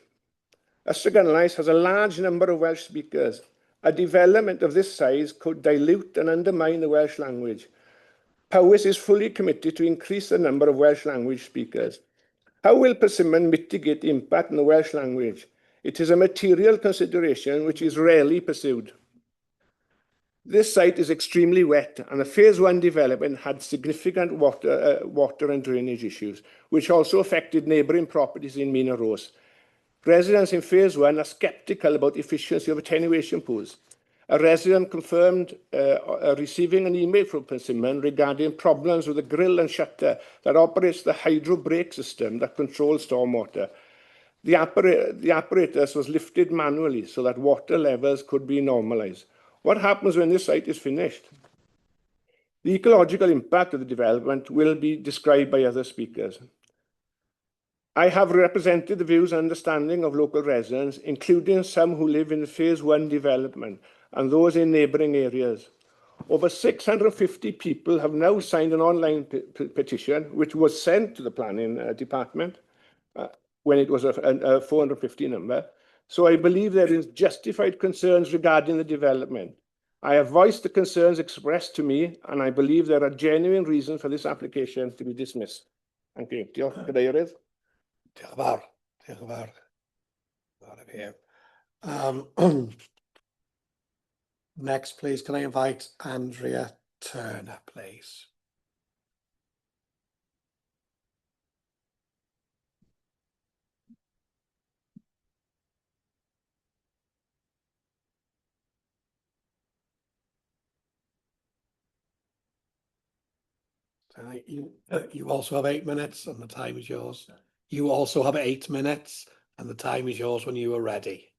Astragonalais has a large number of Welsh speakers. A development of this size could dilute and undermine the Welsh language. Powys is fully committed to increase the number of Welsh language speakers. How will Persimmon mitigate the impact on the Welsh language? It is a material consideration which is rarely pursued. This site is extremely wet, and the Phase 1 development had significant water and drainage issues, which also affected neighbouring properties in Mina Rose. Residents in Phase 1 are sceptical about the efficiency of attenuation pools. A resident confirmed receiving an email from Persimmon regarding problems with the grill and shutter that operates the hydro brake system that controls stormwater. The apparatus was lifted manually so that water levels could be normalised. What happens when this site is finished? The ecological impact of the development will be described by other speakers. I have represented the views and understanding of local residents, including some who live in the Phase 1 development and those in neighbouring areas. Over 650 people have now signed an online petition, which was sent to the planning department when it was a 450 number. So I believe there is justified concerns regarding the development. I have voiced the concerns expressed to me, and I believe there are genuine reasons for this application to be dismissed. Thank you. Diolch, Cadeirydd. Diolch yn fawr. Diolch yn fawr. Next, please, can I invite Andrea Turner, please? You also have 8 minutes and the time is yours. You also have 8 minutes and the time is yours when you are ready.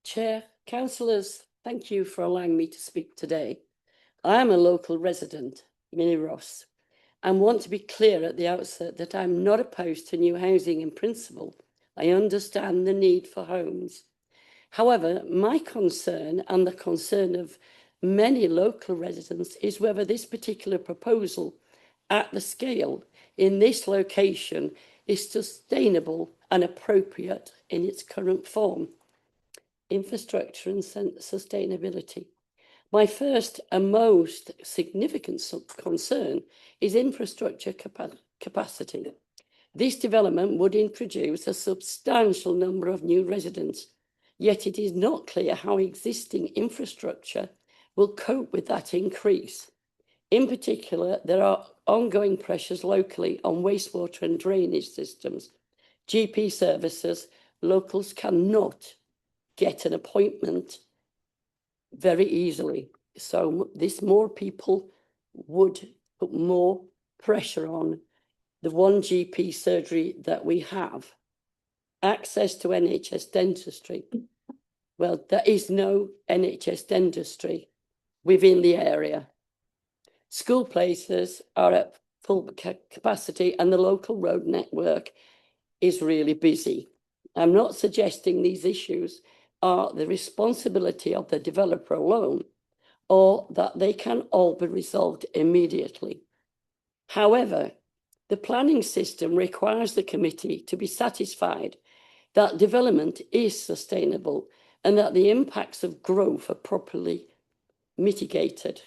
Chair, councillors, thank you for allowing me to speak today. I am a local resident, Mina Ross, and want to be clear at the outset that I'm not opposed to new housing in principle. I understand the need for homes. However, my concern and the concern of many local residents is whether this particular proposal at the scale in this location is sustainable and appropriate in its current form. Infrastructure and sustainability. My first and most significant concern is infrastructure capacity. This development would introduce a substantial number of new residents, yet it is not clear how existing infrastructure will cope with that increase. In particular, there are ongoing pressures locally on wastewater and drainage systems. GP services, locals cannot get an appointment very easily. So this more people would put more pressure on the one GP surgery that we have. Access to NHS dentistry. Well, there is no NHS dentistry within the area. School places are at full capacity and the local road network is really busy. I'm not suggesting these issues are the responsibility of the developer alone or that they can all be resolved immediately. However, the planning system requires the committee to be satisfied that development is sustainable and that the impacts of growth are properly mitigated.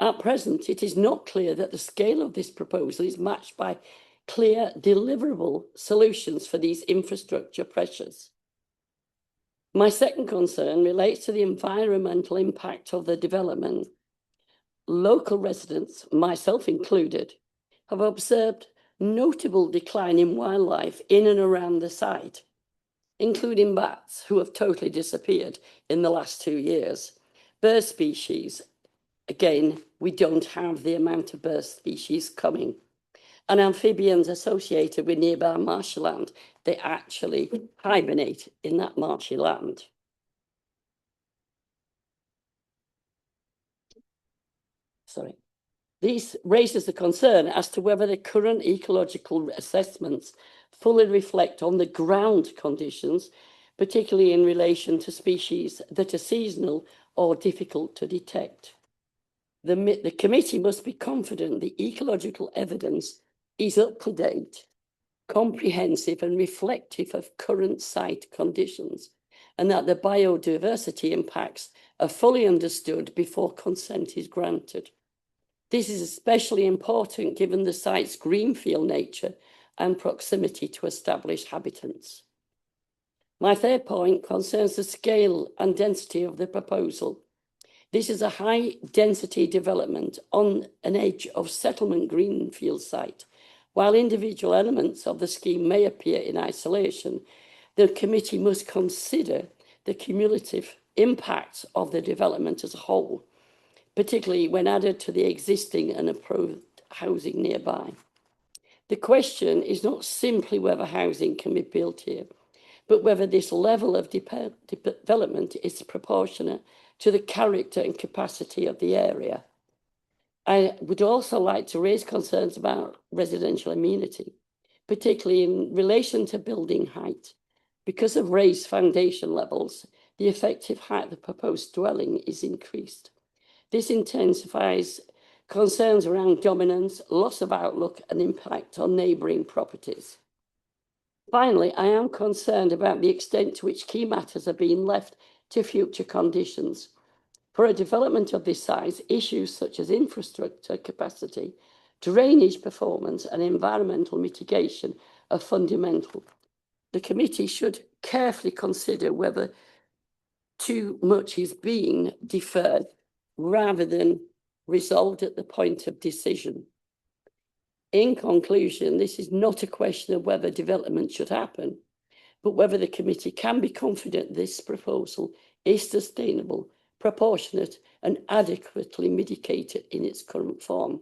At present, it is not clear that the scale of this proposal is matched by clear, deliverable solutions for these infrastructure pressures. My second concern relates to the environmental impact of the development. Local residents, myself included, have observed notable decline in wildlife in and around the site, including bats who have totally disappeared in the last 2 years. Bird species, again, we don't have the amount of bird species coming. And amphibians associated with nearby marshland, they actually hibernate in that marshy land. Sorry. This raises the concern as to whether the current ecological assessments fully reflect on the ground conditions, particularly in relation to species that are seasonal or difficult to detect. The committee must be confident the ecological evidence is up to date, comprehensive and reflective of current site conditions, and that the biodiversity impacts are fully understood before consent is granted. This is especially important given the site's greenfield nature and proximity to established habitats. My third point concerns the scale and density of the proposal. This is a high-density development on an edge of settlement greenfield site. While individual elements of the scheme may appear in isolation, the committee must consider the cumulative impacts of the development as a whole, particularly when added to the existing and approved housing nearby. The question is not simply whether housing can be built here, but whether this level of development is proportionate to the character and capacity of the area. I would also like to raise concerns about residential amenity, particularly in relation to building height. Because of raised foundation levels, the effective height of the proposed dwelling is increased. This intensifies concerns around dominance, loss of outlook, and impact on neighbouring properties. Finally, I am concerned about the extent to which key matters are being left to future conditions. For a development of this size, issues such as infrastructure capacity, drainage performance, and environmental mitigation are fundamental. The committee should carefully consider whether too much is being deferred rather than resolved at the point of decision. In conclusion, this is not a question of whether development should happen, but whether the committee can be confident this proposal is sustainable, proportionate, and adequately mitigated in its current form.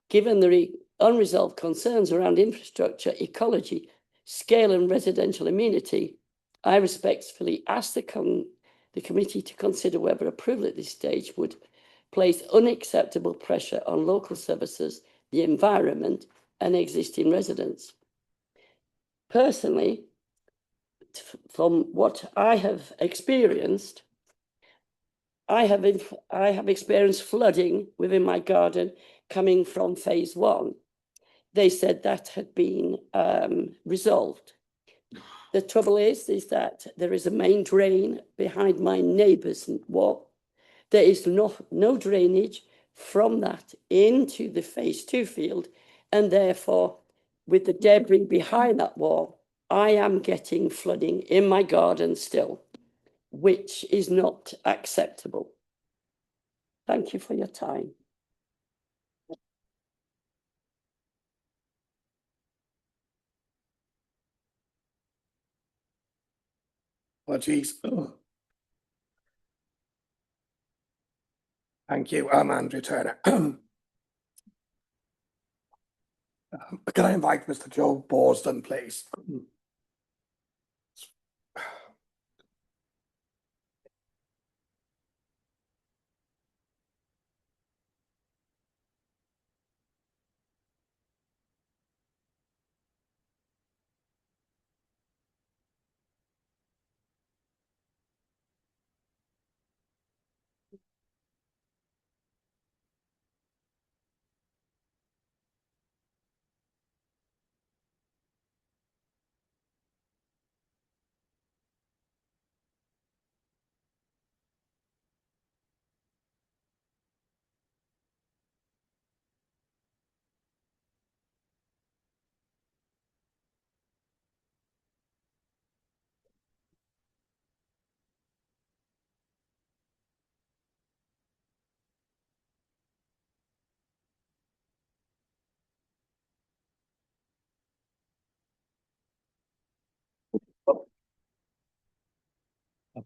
Given the unresolved concerns around infrastructure, ecology, scale, and residential amenity, I respectfully ask the committee to consider whether approval at this stage would place unacceptable pressure on local services, the environment, and existing residents. Personally, from what I have experienced, I have experienced flooding within my garden coming from phase 1. They said that had been resolved. The trouble is that there is a main drain behind my neighbour's wall. There is no drainage from that into the phase 2 field, and therefore, with the debris behind that wall, I am getting flooding in my garden still, which is not acceptable. Thank you for your time. Apologies. Thank you. I'm Andrew Turner. Can I invite Mr. Joe Borsden, please?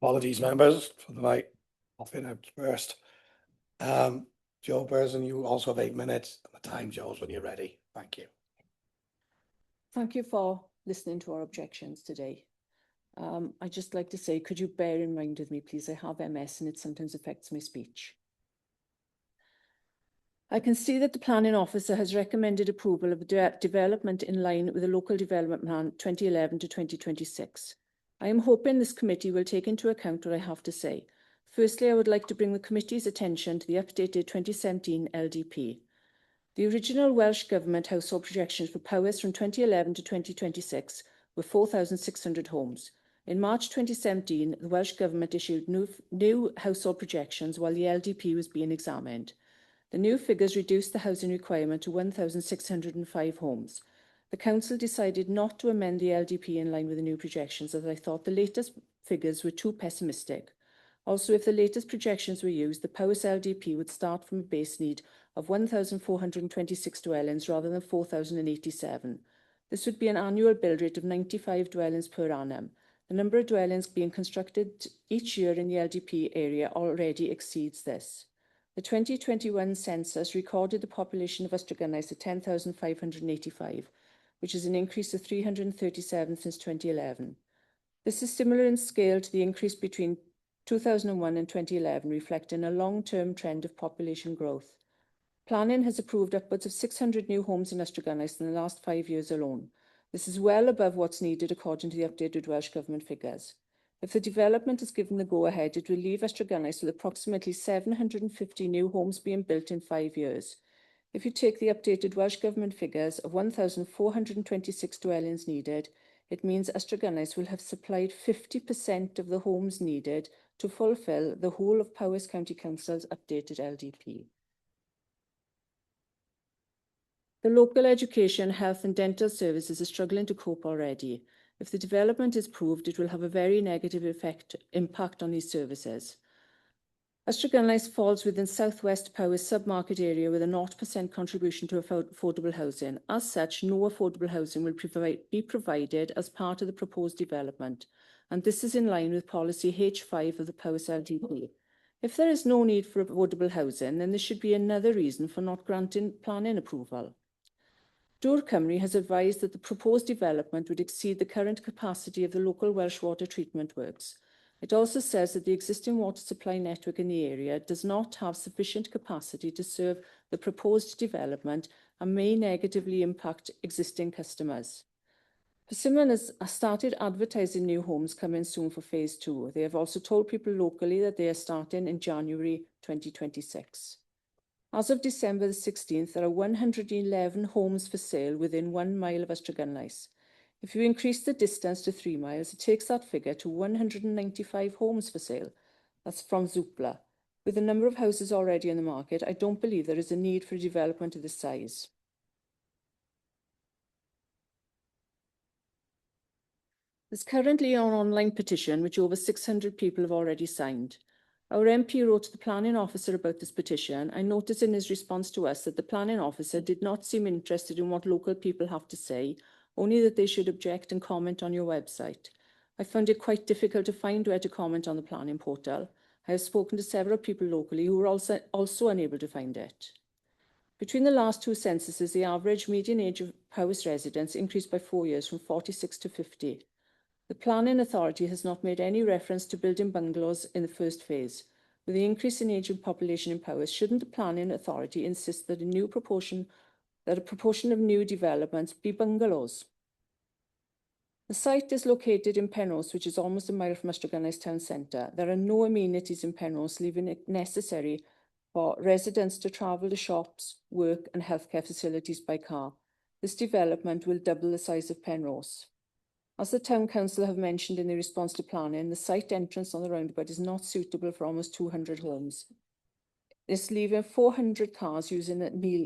Apologies, members, for my coughing out first. Joe Burson, you also have 8 minutes. The time, Joe's, when you're ready. Thank you. Thank you for listening to our objections today. I'd just like to say, could you bear in mind with me, please? I have MS and it sometimes affects my speech. I can see that the planning officer has recommended approval of the development in line with the local development plan 2011 to 2026. I am hoping this committee will take into account what I have to say. Firstly, I would like to bring the committee's attention to the updated 2017 LDP. The original Welsh Government household projections for Powys from 2011 to 2026 were 4,600 homes. In March 2017, the Welsh Government issued new household projections while the LDP was being examined. The new figures reduced the housing requirement to 1,605 homes. The Council decided not to amend the LDP in line with the new projections, as I thought the latest figures were too pessimistic. Also, if the latest projections were used, the Powys LDP would start from a base need of 1,426 dwellings rather than 4,087. This would be an annual build rate of 95 dwellings per annum. The number of dwellings being constructed each year in the LDP area already exceeds this. The 2021 census recorded the population of Ustragynais at 10,585, which is an increase of 337 since 2011. This is similar in scale to the increase between 2001 and 2011, reflecting a long-term trend of population growth. Planning has approved upwards of 600 new homes in Ustragynais in the last 5 years alone. This is well above what's needed according to the updated Welsh Government figures. If the development is given the go-ahead, it will leave Ustragynais with approximately 750 new homes being built in 5 years. If you take the updated Welsh Government figures of 1,426 dwellings needed, it means Ustragynais will have supplied 50% of the homes needed to fulfil the whole of Powys County Council's updated LDP. The local education, health and dental services are struggling to cope already. If the development is proved, it will have a very negative impact on these services. Ustragynais falls within Southwest Powys submarket area with a 0% contribution to affordable housing. As such, no affordable housing will be provided as part of the proposed development, and this is in line with policy H5 of the Powys LDP. If there is no need for affordable housing, then there should be another reason for not granting planning approval. Dŵr Cymru has advised that the proposed development would exceed the current capacity of the local Welsh water treatment works. It also says that the existing water supply network in the area does not have sufficient capacity to serve the proposed development and may negatively impact existing customers. Persimmon has started advertising new homes coming soon for phase 2. They have also told people locally that they are starting in January 2026. As of December the 16th, there are 111 homes for sale within 1 mile of Ustragynais. If you increase the distance to 3 miles, it takes that figure to 195 homes for sale. That's from Zoopla. With the number of houses already in the market, I don't believe there is a need for a development of this size. There's currently an online petition which over 600 people have already signed. Our MP wrote to the planning officer about this petition. I noticed in his response to us that the planning officer did not seem interested in what local people have to say, only that they should object and comment on your website. I found it quite difficult to find where to comment on the planning portal. I have spoken to several people locally who were also unable to find it. Between the last 2 censuses, the average median age of Powys residents increased by 4 years from 46 to 50. The Planning Authority has not made any reference to building bungalows in the first phase. With the increase in age and population in Powys, shouldn't the Planning Authority insist that a proportion of new developments be bungalows? The site is located in Penrose, which is almost a mile from Ustragynais town centre. There are no amenities in Penrose, leaving it necessary for residents to travel to shops, work and healthcare facilities by car. This development will double the size of Penrose. As the Town Council have mentioned in their response to planning, the site entrance on the roundabout is not suitable for almost 200 homes. It's leaving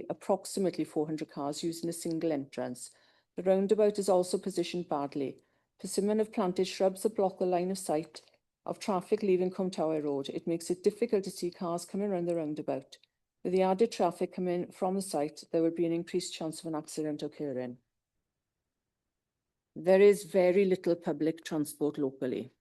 approximately 400 cars using a single entrance. The roundabout is also positioned badly. Persimmon have planted shrubs that block the line of sight of traffic leaving Cwmtawe Road. It makes it difficult to see cars coming around the roundabout. With the added traffic coming from the site, there will be an increased chance of an accident occurring. There is very little public transport locally.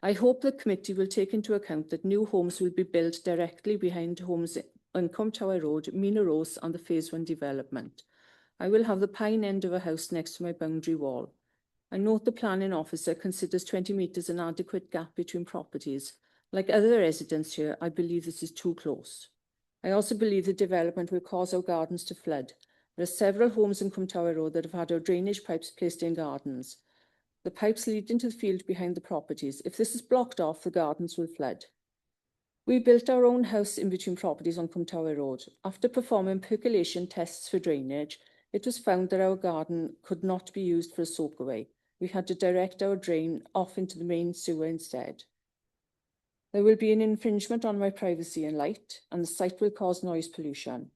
I hope the committee will take into account that new homes will be built directly behind homes on Cwm Tower Road, Mina Rose and the Phase 1 development. I will have the pine end of a house next to my boundary wall. I note the planning officer considers 20 metres an adequate gap between properties. Like other residents here, I believe this is too close. I also believe the development will cause our gardens to flood. There are several homes in Cwm Tower Road that have had our drainage pipes placed in gardens. The pipes lead into the field behind the properties. If this is blocked off, the gardens will flood. We built our own house in between properties on Cwm Tower Road. After performing percolation tests for drainage, it was found that our garden could not be used for a soakaway. We had to direct our drain off into the main sewer instead. There will be an infringement on my privacy and light, and the site will cause noise pollution.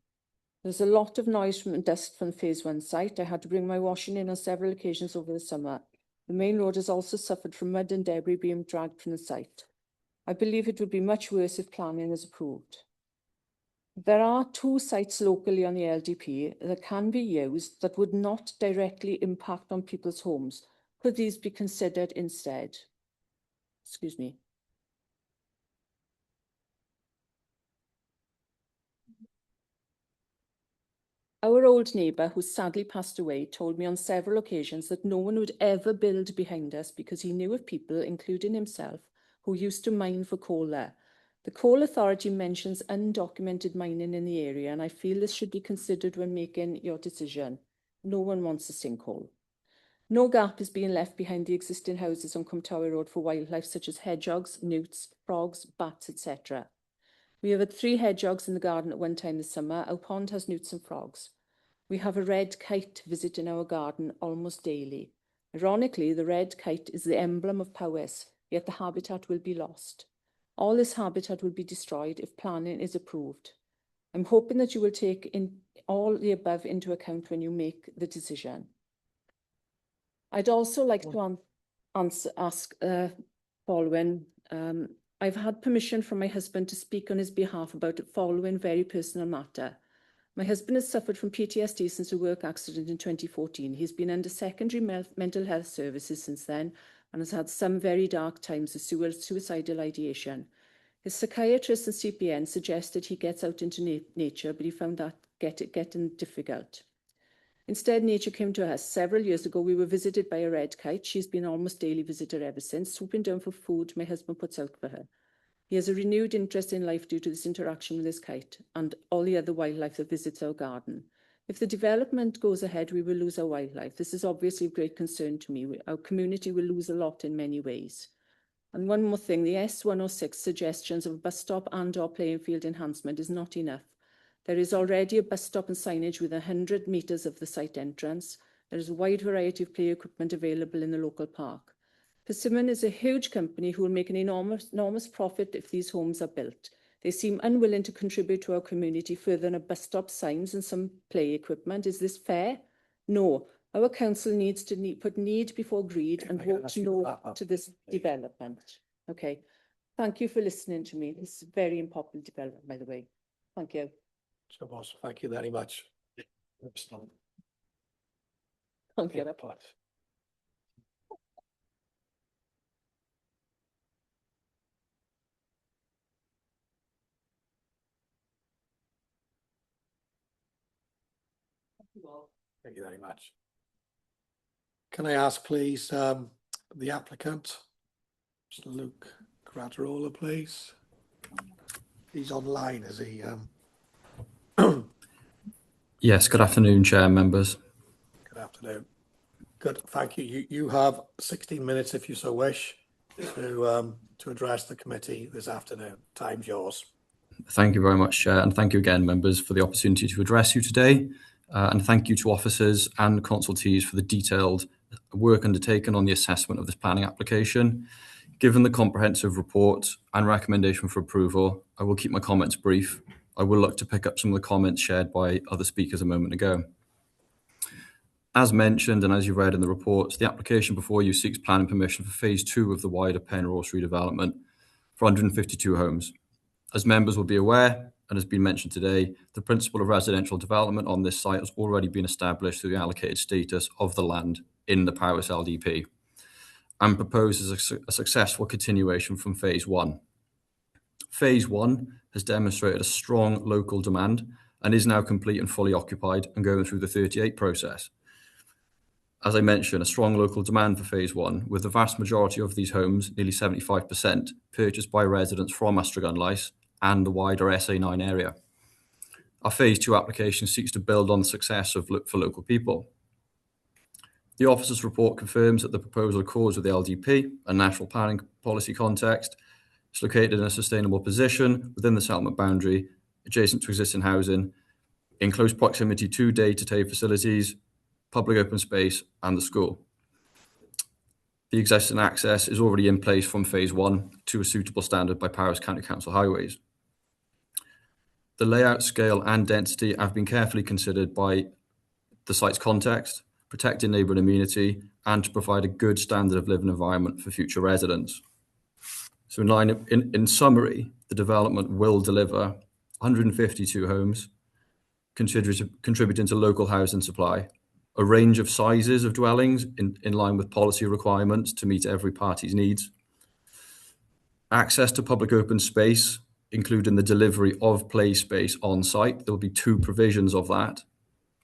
There's a lot of noise from dust from Phase 1 site. I had to bring my washing in on several occasions over the summer. The main road has also suffered from mud and debris being dragged from the site. I believe it would be much worse if planning is approved. There are 2 sites locally on the LDP that can be used that would not directly impact on people's homes. Could these be considered instead? Excuse me. Our old neighbour, who sadly passed away, told me on several occasions that no one would ever build behind us because he knew of people, including himself, who used to mine for coal there. The Coal Authority mentions undocumented mining in the area, and I feel this should be considered when making your decision. No one wants a sinkhole. No gap is being left behind the existing houses on Cwm Tower Road for wildlife such as hedgehogs, newts, frogs, bats, etc. We have had 3 hedgehogs in the garden at one time this summer. Our pond has newts and frogs. We have a red kite visiting our garden almost daily. Ironically, the red kite is the emblem of Powys, yet the habitat will be lost. All this habitat will be destroyed if planning is approved. I'm hoping that you will take in all the above into account when you make the decision. I'd also like to ask following. I've had permission from my husband to speak on his behalf about a following very personal matter. My husband has suffered from PTSD since a work accident in 2014. He's been under secondary mental health services since then and has had some very dark times of suicidal ideation. His psychiatrist and CPN suggested he gets out into nature, but he found that getting difficult. Instead, nature came to us. Several years ago, we were visited by a red kite. She's been an almost daily visitor ever since, swooping down for food my husband puts out for her. He has a renewed interest in life due to this interaction with this kite and all the other wildlife that visits our garden. If the development goes ahead, we will lose our wildlife. This is obviously of great concern to me. Our community will lose a lot in many ways. And one more thing, the S106 suggestions of a bus stop and/or playing field enhancement is not enough. There is already a bus stop and signage within 100 metres of the site entrance. There is a wide variety of play equipment available in the local park. Persimmon is a huge company who will make an enormous profit if these homes are built. They seem unwilling to contribute to our community further than a bus stop, signs and some play equipment. Is this fair? No. Our council needs to put need before greed and vote no to this development. Okay. Thank you for listening to me. This is a very important development, by the way. Thank you. So, boss, thank you very much. Thank you. Thank you very much. Can I ask, please, the applicant, Mr. Luke Graterola, please? He's online, is he? Yes, good afternoon, Chair and members. Good afternoon. Good, thank you. You have 16 minutes, if you so wish, to address the committee this afternoon. Time's yours. Thank you very much, Chair, and thank you again, members, for the opportunity to address you today. And thank you to officers and consultees for the detailed work undertaken on the assessment of this planning application. Given the comprehensive report and recommendation for approval, I will keep my comments brief. I will look to pick up some of the comments shared by other speakers a moment ago. As mentioned, and as you read in the report, the application before you seeks planning permission for phase 2 of the wider Penrose redevelopment for 152 homes. As members will be aware, and has been mentioned today, the principle of residential development on this site has already been established through the allocated status of the land in the Powys LDP. and proposes a successful continuation from phase 1. Phase 1 has demonstrated a strong local demand and is now complete and fully occupied and going through the 38 process. As I mentioned, a strong local demand for phase 1, with the vast majority of these homes, nearly 75%, purchased by residents from Astragunlais and the wider SA9 area. Our phase 2 application seeks to build on the success of for local people. The officer's report confirms that the proposal accords with the LDP and national planning policy context. It's located in a sustainable position within the settlement boundary, adjacent to existing housing, in close proximity to day-to-day facilities, public open space, and the school. The existing access is already in place from phase 1 to a suitable standard by Powys County Council highways. The layout, scale, and density have been carefully considered by the site's context, protecting neighbourhood amenity, and to provide a good standard of living environment for future residents. So in summary, the development will deliver 152 homes, contributing to local housing supply, a range of sizes of dwellings in line with policy requirements to meet every party's needs, access to public open space, including the delivery of play space on site. There will be 2 provisions of that,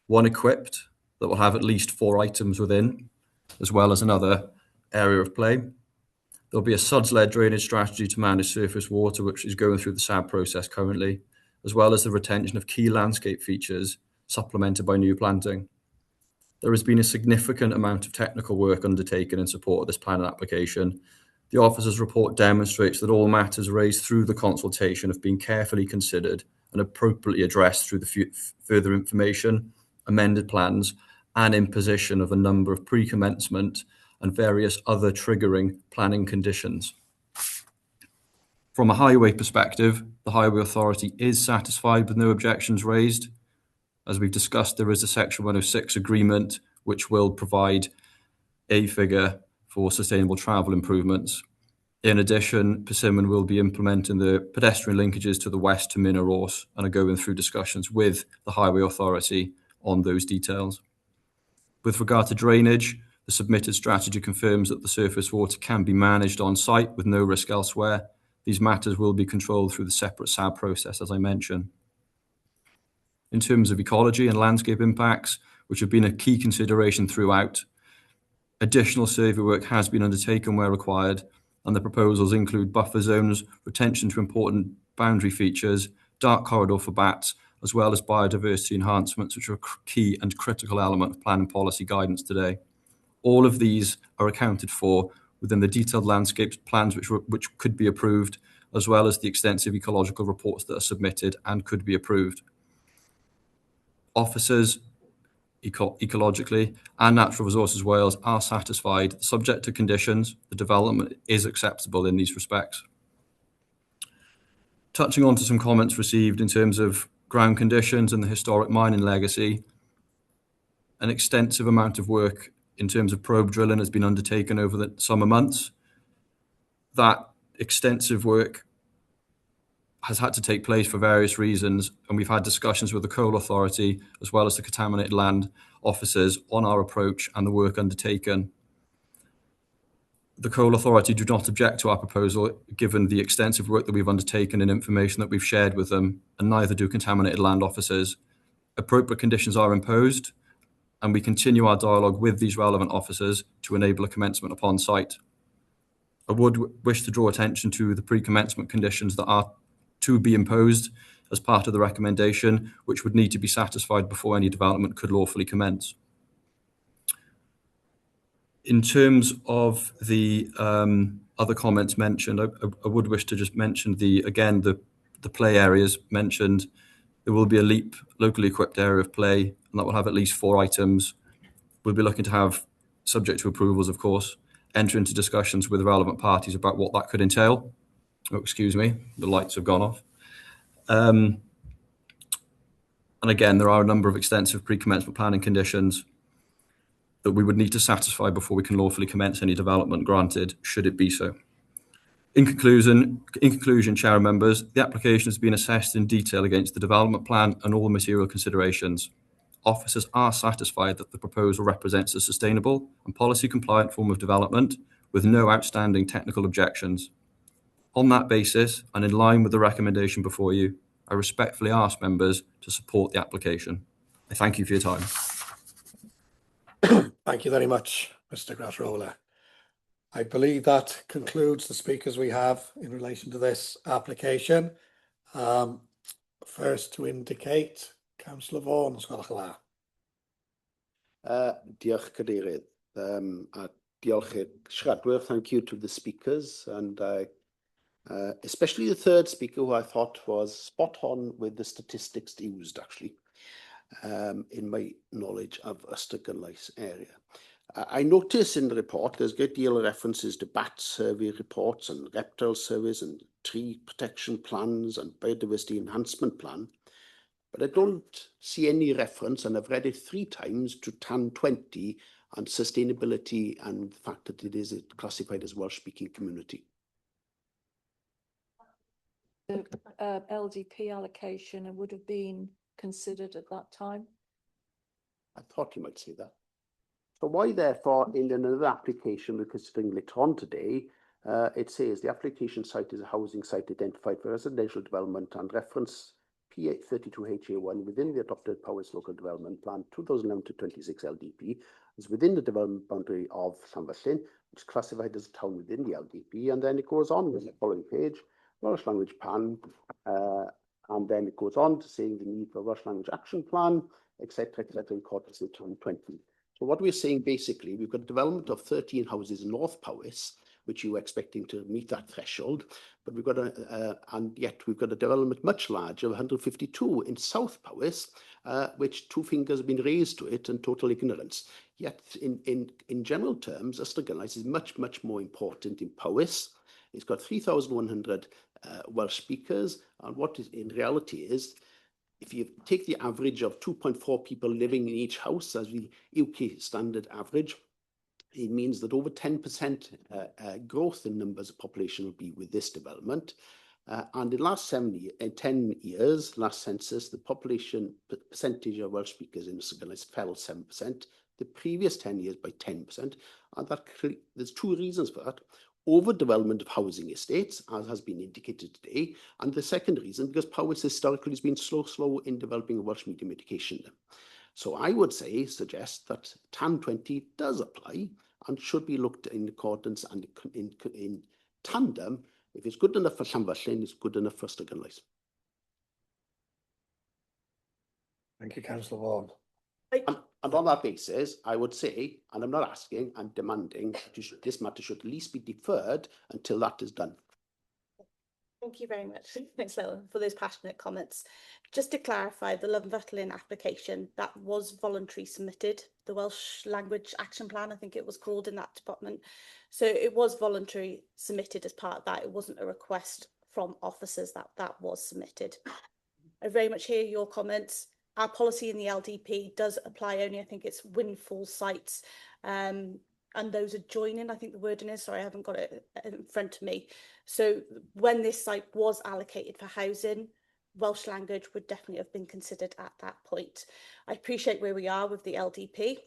one equipped that will have at least 4 items within, as well as another area of play. There'll be a SUDS-led drainage strategy to manage surface water, which is going through the SAB process currently, as well as the retention of key landscape features supplemented by new planting. There has been a significant amount of technical work undertaken in support of this planning application. The officer's report demonstrates that all matters raised through the consultation have been carefully considered and appropriately addressed through the further information, amended plans, and imposition of a number of pre-commencement and various other triggering planning conditions. From a highway perspective, the Highway Authority is satisfied with no objections raised. As we've discussed, there is a Section 106 agreement which will provide a figure for sustainable travel improvements. In addition, Persimmon will be implementing the pedestrian linkages to the west to Minna-Ross and are going through discussions with the Highway Authority on those details. With regard to drainage, the submitted strategy confirms that the surface water can be managed on site with no risk elsewhere. These matters will be controlled through the separate SAB process, as I mentioned. In terms of ecology and landscape impacts, which have been a key consideration throughout, additional survey work has been undertaken where required, and the proposals include buffer zones, retention to important boundary features, dark corridor for bats, as well as biodiversity enhancements, which are a key and critical element of planning policy guidance today. All of these are accounted for within the detailed landscapes plans which could be approved, as well as the extensive ecological reports that are submitted and could be approved. Officers, ecologically, and Natural Resources Wales are satisfied, subject to conditions, the development is acceptable in these respects. Touching on to some comments received in terms of ground conditions and the historic mining legacy, an extensive amount of work in terms of probe drilling has been undertaken over the summer months. That extensive work has had to take place for various reasons, and we've had discussions with the Coal Authority as well as the Contaminated Land officers on our approach and the work undertaken. The Coal Authority do not object to our proposal, given the extensive work that we've undertaken and information that we've shared with them, and neither do Contaminated Land officers. Appropriate conditions are imposed, and we continue our dialogue with these relevant officers to enable a commencement upon site. I would wish to draw attention to the pre-commencement conditions that are to be imposed as part of the recommendation, which would need to be satisfied before any development could lawfully commence. In terms of the other comments mentioned, I would wish to just mention the play areas mentioned. There will be a LEAP, locally equipped area of play, and that will have at least 4 items. We'll be looking to have, subject to approvals, of course, enter into discussions with the relevant parties about what that could entail. Oh, excuse me, the lights have gone off. And again, there are a number of extensive pre-commencement planning conditions that we would need to satisfy before we can lawfully commence any development granted, should it be so. In conclusion, Chair and members, the application has been assessed in detail against the development plan and all the material considerations. Officers are satisfied that the proposal represents a sustainable and policy compliant form of development with no outstanding technical objections. On that basis, and in line with the recommendation before you, I respectfully ask members to support the application. I thank you for your time. Thank you very much, Mr. Grassroller. I believe that concludes the speakers we have in relation to this application. First to indicate, Councillor Vaughan, sgwelwch yn dda. Diolch Cadeirydd. A diolch i'r siaradwyr. Thank you to the speakers, and especially the third speaker, who I thought was spot on with the statistics used, actually, in my knowledge of Ystad-Gynlais area. I notice in the report there's a great deal of references to bat survey reports and reptile surveys and tree protection plans and biodiversity enhancement plan, but I don't see any reference, and I've read it 3 times, to TAN 20 and sustainability and the fact that it is classified as Welsh-speaking community. The LDP allocation would have been considered at that time. I thought you might say that. So why, therefore, in another application we're considering later on today, it says the application site is a housing site identified for residential development and reference P32HA1 within the adopted Powys Local Development Plan 2011-26 LDP is within the development boundary of Llanfyllin, which is classified as a town within the LDP, and then it goes on with the following page, Welsh Language Plan, and then it goes on to saying the need for a Welsh Language Action Plan, etc., in accordance with TAN 20. So what we're saying, basically, we've got a development of 13 houses in North Powys, which you were expecting to meet that threshold, but we've got and yet we've got a development much larger of 152 in South Powys, which 2 fingers have been raised to it and total ignorance. Yet, in general terms, Ystad-Gynlais is much, much more important in Powys. It's got 3,100 Welsh speakers, and what is in reality is, if you take the average of 2.4 people living in each house as the UK standard average, it means that over 10% growth in numbers of population will be with this development. And in the last 10 years, last census, the population percentage of Welsh speakers in Ystad-Gynlais fell 7%, the previous 10 years by 10%. And there's 2 reasons for that. Overdevelopment of housing estates, as has been indicated today, and the second reason, because Powys historically has been slow in developing a Welsh medium education. So I would suggest that TAN 20 does apply and should be looked in accordance and in tandem. If it's good enough for Llanfyllin, it's good enough for Ystad-Gynlais. Thank you, Councillor Vaughan. And on that basis, I would say, and I'm not asking, I'm demanding, this matter should at least be deferred until that is done. Thank you very much. Thanks, Lil, for those passionate comments. Just to clarify, the Llanfyllin application, that was voluntary submitted, the Welsh Language Action Plan, I think it was called in that department. So it was voluntary submitted as part of that. It wasn't a request from officers that was submitted. I very much hear your comments. Our policy in the LDP does apply only, I think it's windfall sites, and those adjoining, I think the wording is, sorry, I haven't got it in front of me. So when this site was allocated for housing, Welsh language would definitely have been considered at that point. I appreciate where we are with the LDP.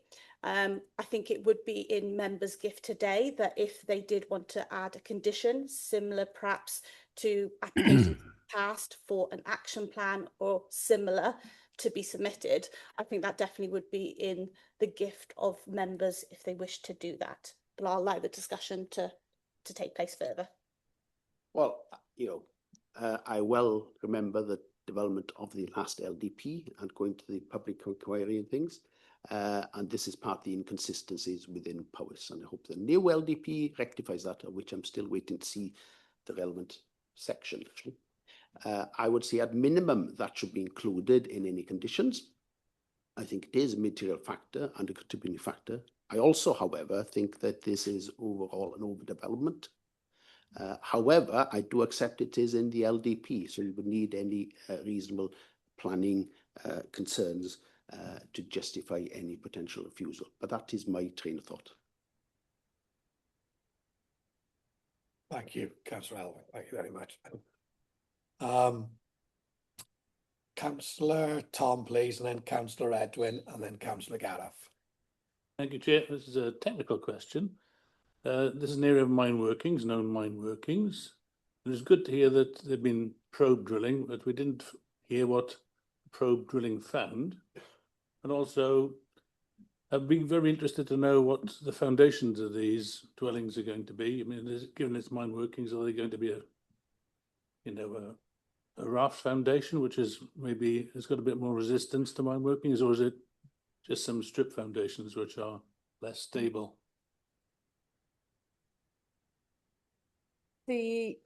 I think it would be in members' gift today that if they did want to add a condition similar perhaps to applications passed for an action plan or similar to be submitted, I think that definitely would be in the gift of members if they wish to do that. But I'll allow the discussion to take place further. Well, I well remember the development of the last LDP and going to the public inquiry and things. And this is part of the inconsistencies within Powys. And I hope the new LDP rectifies that, of which I'm still waiting to see the relevant section, actually. I would say at minimum that should be included in any conditions. I think it is a material factor and a contributing factor. I also, however, think that this is overall an overdevelopment. However, I do accept it is in the LDP, so you would need any reasonable planning concerns to justify any potential refusal. But that is my train of thought. Thank you, Councillor Elwyn. Thank you very much. Councillor Tom, please, and then Councillor Edwin, and then Councillor Gareth. Thank you, Chair. This is a technical question. This is an area of mine workings, known mine workings. It was good to hear that there'd been probe drilling, but we didn't hear what probe drilling found. And also, I'd be very interested to know what the foundations of these dwellings are going to be. I mean, given its mine workings, are they going to be a raft foundation, which is maybe has got a bit more resistance to mine workings, or is it just some strip foundations which are less stable? The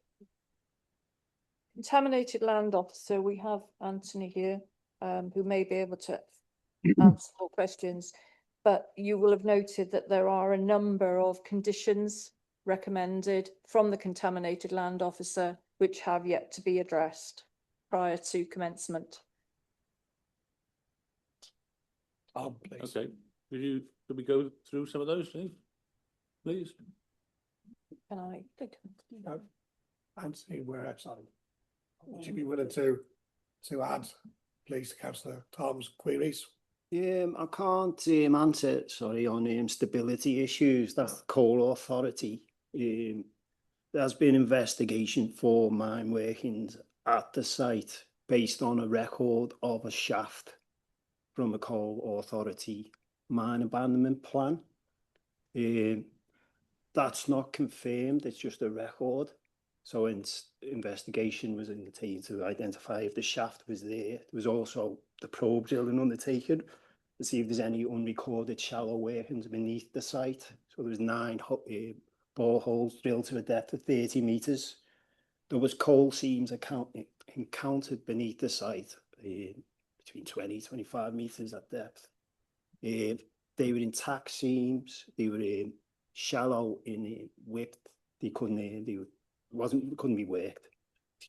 contaminated land officer, we have Anthony here, who may be able to answer more questions, but you will have noted that there are a number of conditions recommended from the contaminated land officer which have yet to be addressed prior to commencement. Okay, could we go through some of those, please? Can I? Anthony, would you be willing to add, please, Councillor Tom's queries? I can't answer, sorry, on stability issues. That's the Coal Authority. There's been investigation for mine workings at the site based on a record of a shaft from a Coal Authority mine abandonment plan. That's not confirmed, it's just a record. So investigation was undertaken to identify if the shaft was there. There was also the probe drilling undertaken to see if there's any unrecorded shallow workings beneath the site. So there was 9 boreholes drilled to a depth of 30 metres. There was coal seams encountered beneath the site between 20-25 metres at depth. They were intact seams. They were shallow in width. They couldn't be worked.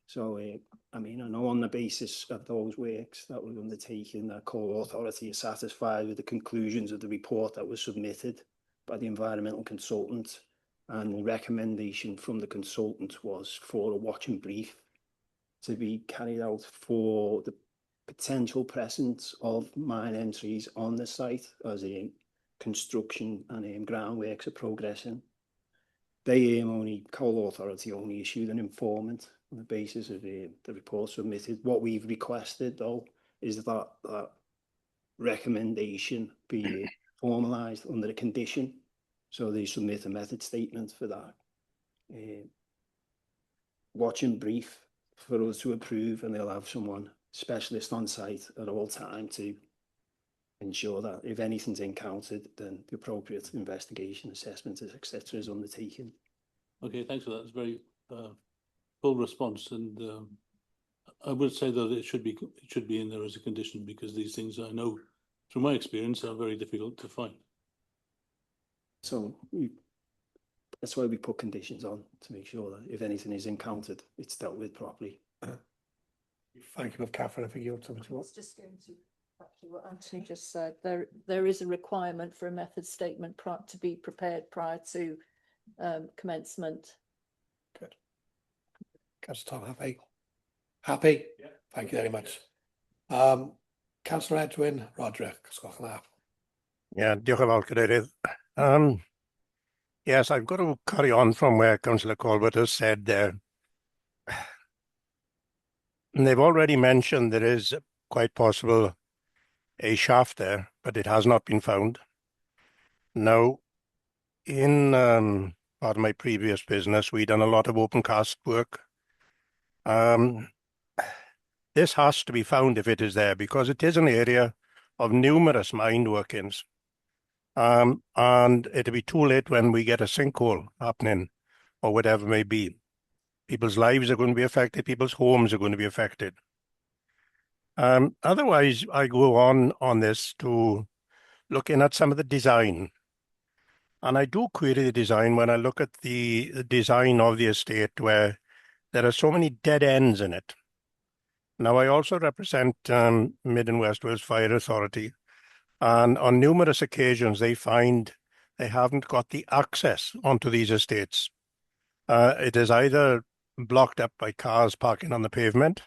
So I mean, I know on the basis of those works that were undertaken, the Coal Authority is satisfied with the conclusions of the report that was submitted by the environmental consultant, and the recommendation from the consultant was for a watch and brief to be carried out for the potential presence of mine entries on the site as construction and groundworks are progressing. They Coal Authority only issued an informant on the basis of the report submitted. What we've requested, though, is that that recommendation be formalised under a condition. So they submit a method statement for that. Watch and brief for us to approve, and they'll have someone specialist on site at all time to ensure that if anything's encountered, then the appropriate investigation, assessment, etc. is undertaken. Okay, thanks for that. It's a very full response, and I would say that it should be in there as a condition, because these things, I know through my experience, are very difficult to find. So that's why we put conditions on, to make sure that if anything is encountered, it's dealt with properly. Thank you, Catherine. I think you have something to add. Just going to what Anthony just said. There is a requirement for a method statement to be prepared prior to commencement. Good. Councillor Tom, happy? Yeah. Thank you very much. Councillor Edwin Roderick, Scotland. Yeah, diolch yn fawr, Cadeirydd. Yes, I've got to carry on from where Councillor Colbert has said there. And they've already mentioned there is quite possible a shaft there, but it has not been found. Now, in part of my previous business, we've done a lot of open cast work. This has to be found if it is there, because it is an area of numerous mine workings. And it'll be too late when we get a sinkhole happening or whatever it may be. People's lives are going to be affected. People's homes are going to be affected. Otherwise, I go on this to looking at some of the design. And I do query the design when I look at the design of the estate, where there are so many dead ends in it. Now, I also represent Mid and West Wales Fire Authority. And on numerous occasions, they find they haven't got the access onto these estates. It is either blocked up by cars parking on the pavement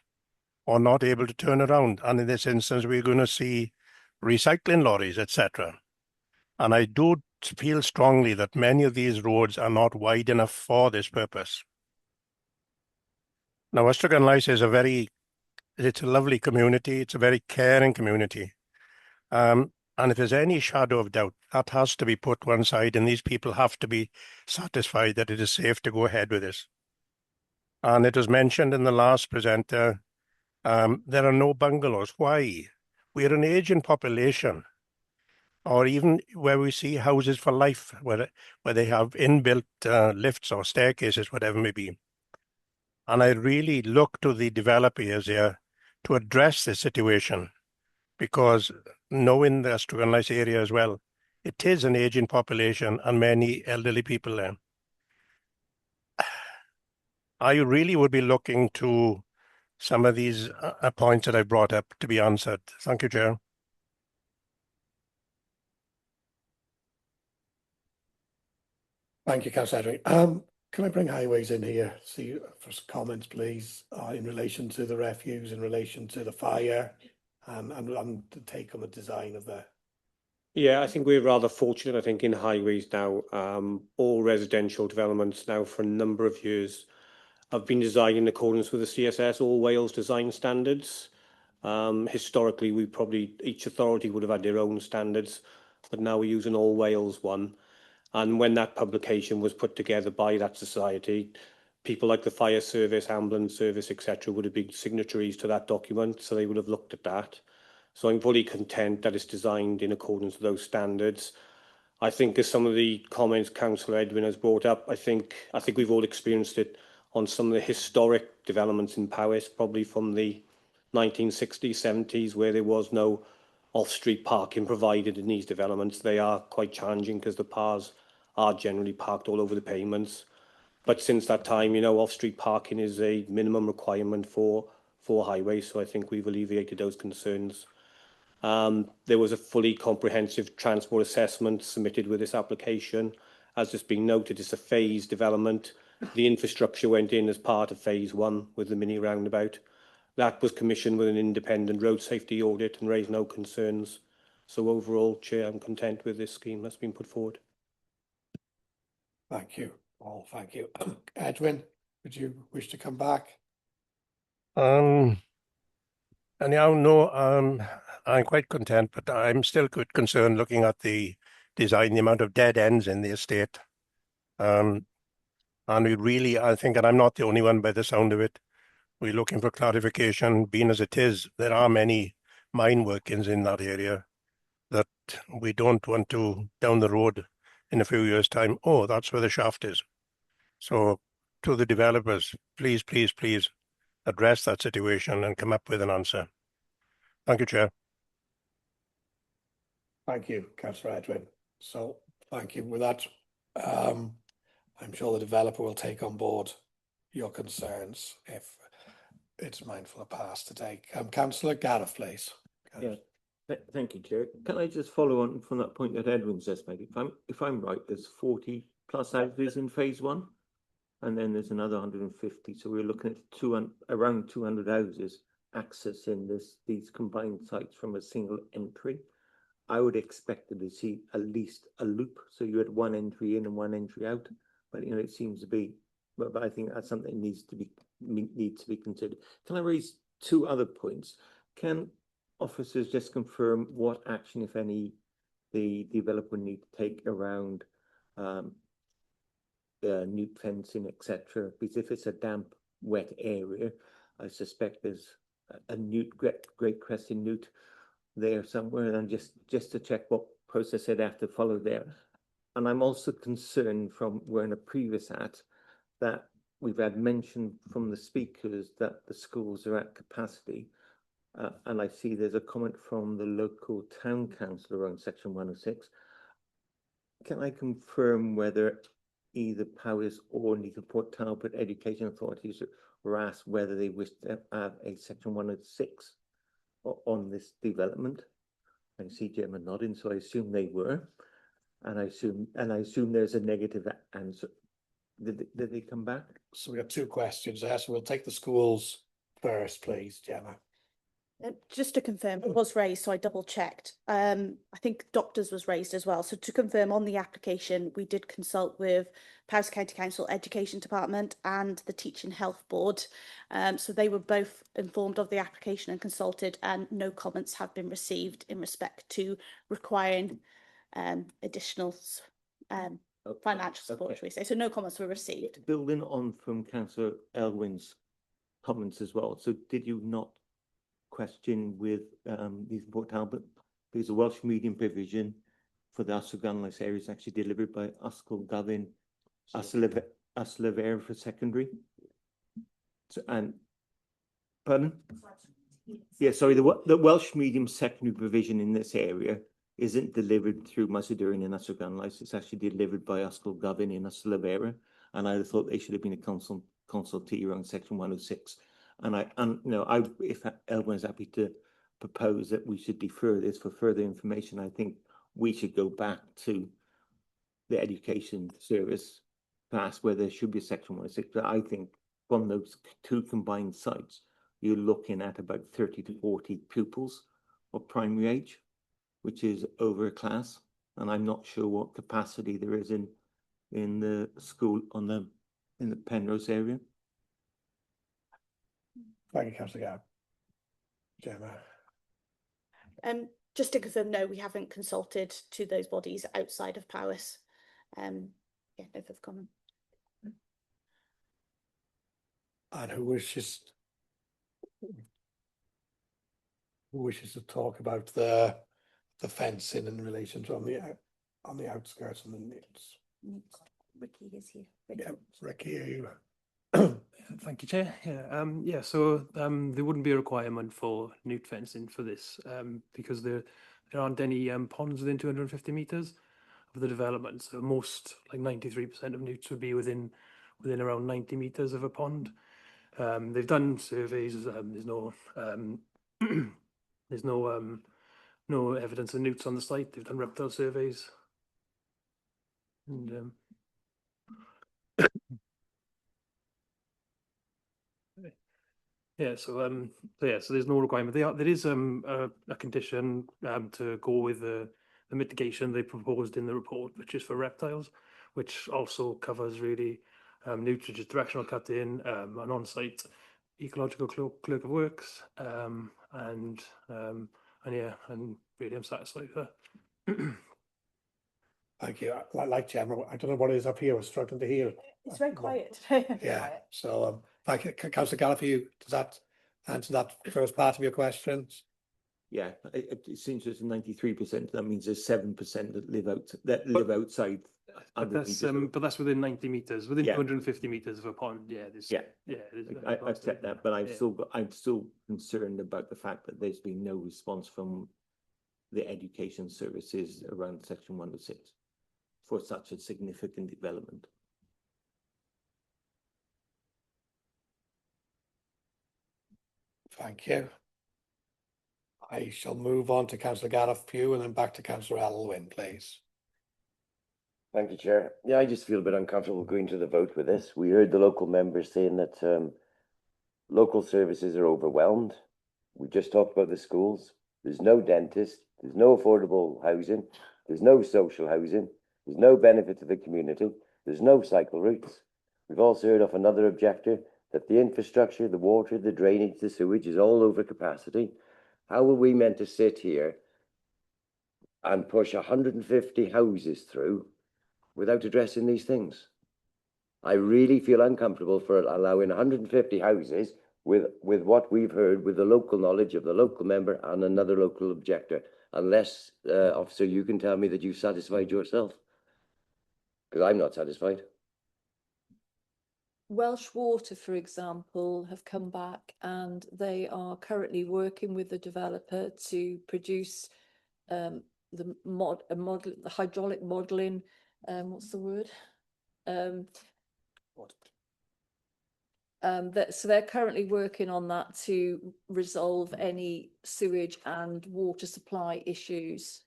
or not able to turn around. And in this instance, we're going to see recycling lorries, etc. And I do feel strongly that many of these roads are not wide enough for this purpose. Now, Ystrad it's a lovely community. It's a very caring community. And if there's any shadow of doubt, that has to be put one side, and these people have to be satisfied that it is safe to go ahead with this. And it was mentioned in the last presenter, there are no bungalows. Why? We're an aging population, or even where we see houses for life, where they have inbuilt lifts or staircases, whatever it may be. And I really look to the developers here to address this situation, because knowing the Ystrad area as well, it is an aging population and many elderly people there. I really would be looking to some of these points that I brought up to be answered. Thank you, Chair. Thank you, Councillor Edwin. Can I bring Highways in here, see for some comments, please, in relation to the refuse, in relation to the fire, and the take on the design of the. Yeah, I think we're rather fortunate, I think, in Highways now. All residential developments now for a number of years have been designed in accordance with the CSS, All Wales Design Standards. Historically, each authority would have had their own standards, but now we use an All Wales one. And when that publication was put together by that society, people like the fire service, ambulance service, etc., would have been signatories to that document, so they would have looked at that. So I'm fully content that it's designed in accordance with those standards. I think as some of the comments Councillor Edwin has brought up, I think we've all experienced it on some of the historic developments in Powys, probably from the 1960s, 70s, where there was no off-street parking provided in these developments. They are quite challenging because the cars are generally parked all over the pavements. But since that time, you know, off-street parking is a minimum requirement for highways, so I think we've alleviated those concerns. There was a fully comprehensive transport assessment submitted with this application. As has been noted, it's a phased development. The infrastructure went in as part of phase 1 with the mini roundabout. That was commissioned with an independent road safety audit and raised no concerns. So overall, Chair, I'm content with this scheme that's been put forward. Thank you. All thank you. Edwin, would you wish to come back? Anyhow, no, I'm quite content, but I'm still quite concerned looking at the design, the amount of dead ends in the estate. And we really, I think, and I'm not the only one by the sound of it, we're looking for clarification. Being as it is, there are many mine workings in that area that we don't want to, down the road in a few years' time, oh, that's where the shaft is. So to the developers, please, please, please address that situation and come up with an answer. Thank you, Chair. Thank you, Councillor Edwin. So thank you. With that, I'm sure the developer will take on board your concerns if it's mindful of past to take. Councillor Gareth, please. Yeah, thank you, Chair. Can I just follow on from that point that Edwin just made? If I'm right, there's 40 plus houses in phase 1, and then there's another 150. So we're looking at around 200 houses accessing these combined sites from a single entry. I would expect to see at least a loop, so you had one entry in and one entry out. But you know, it seems to be. But I think that's something that needs to be considered. Can I raise 2 other points? Can officers just confirm what action, if any, the developer need to take around newt fencing, etc.? Because if it's a damp, wet area, I suspect there's a great crested newt there somewhere, and just to check what process they'd have to follow there. And I'm also concerned from where in a previous that we've had mention from the speakers that the schools are at capacity. And I see there's a comment from the local town council around section 106. Can I confirm whether either Powys or Newport Talbot education authorities were asked whether they wish to have a section 106 on this development? I see Gemma nodding, so I assume they were. And I assume there's a negative answer. Did they come back? So we have 2 questions there. So we'll take the schools first, please, Gemma. Just to confirm, it was raised, so I double checked. I think doctors was raised as well. So to confirm, on the application, we did consult with Powys County Council Education Department and the Teaching Health Board. So they were both informed of the application and consulted, and no comments have been received in respect to requiring additional financial support, Okay. shall we say. So no comments were received. Building on from Councillor Elwyn's comments as well, so did you not question with the Port Talbot, because the Welsh medium provision for the Ysgolhaig area is actually delivered by Ysgolhaig Ysgolhaig for secondary. So, and pardon? Yeah, sorry, the Welsh medium secondary provision in this area isn't delivered through Macedonian and Ysgolhaig. It's actually delivered by Ysgolhaig in Ysgolhaig, and I thought they should have been a consultee around section 106. And if Elwyn is happy to propose that we should defer this for further information, I think we should go back to the education service, perhaps where there should be a section 106. But I think from those two combined sites, you're looking at about 30 to 40 pupils of primary age, which is over a class. And I'm not sure what capacity there is in the school in the Penrose area. Thank you, Councillor Gabb. Gemma. Just to confirm, no, we haven't consulted to those bodies outside of Powys. Yeah, no further comment. And who wishes to talk about the fencing in relation to on the outskirts and the nits? Ricky is here. Yeah, Ricky, are you? Thank you, Chair. Yeah, so there wouldn't be a requirement for newt fencing for this because there aren't any ponds within 250 metres of the development. So most, like 93% of newts would be within around 90 metres of a pond. They've done surveys. There's no evidence of newts on the site. They've done reptile surveys. And so there's no requirement. There is a condition to go with the mitigation they proposed in the report, which is for reptiles, which also covers really newts, which is directional cutting, an on-site ecological clerk of works, and really I'm satisfied with that. Thank you. Like Gemma, I don't know what it is up here. We're struggling to hear. It's very quiet. Yeah. So thank you, Councillor Gallagher. Does that answer that first part of your questions? Yeah, it seems there's 93%. That means there's 7% that live outside. But that's within 90 metres, within 250 metres of a pond. I accept that, but I'm still concerned about the fact that there's been no response from the education services around section 106 for such a significant development. Thank you. I shall move on to Councillor Gareth Pugh and then back to Councillor Elwyn, please. Thank you, Chair. Yeah, I just feel a bit uncomfortable going to the vote with this. We heard the local members saying that local services are overwhelmed. We just talked about the schools. There's no dentist. There's no affordable housing. There's no social housing. There's no benefit to the community. There's no cycle routes. We've also heard of another objector that the infrastructure, the water, the drainage, the sewage is all over capacity. How are we meant to sit here and push 150 houses through without addressing these things? I really feel uncomfortable for allowing 150 houses with what we've heard, with the local knowledge of the local member and another local objector, unless, officer, you can tell me that you've satisfied yourself, because I'm not satisfied. Welsh Water, for example, have come back and they are currently working with the developer to produce the hydraulic modelling. What's the word? So they're currently working on that to resolve any sewage and water supply issues.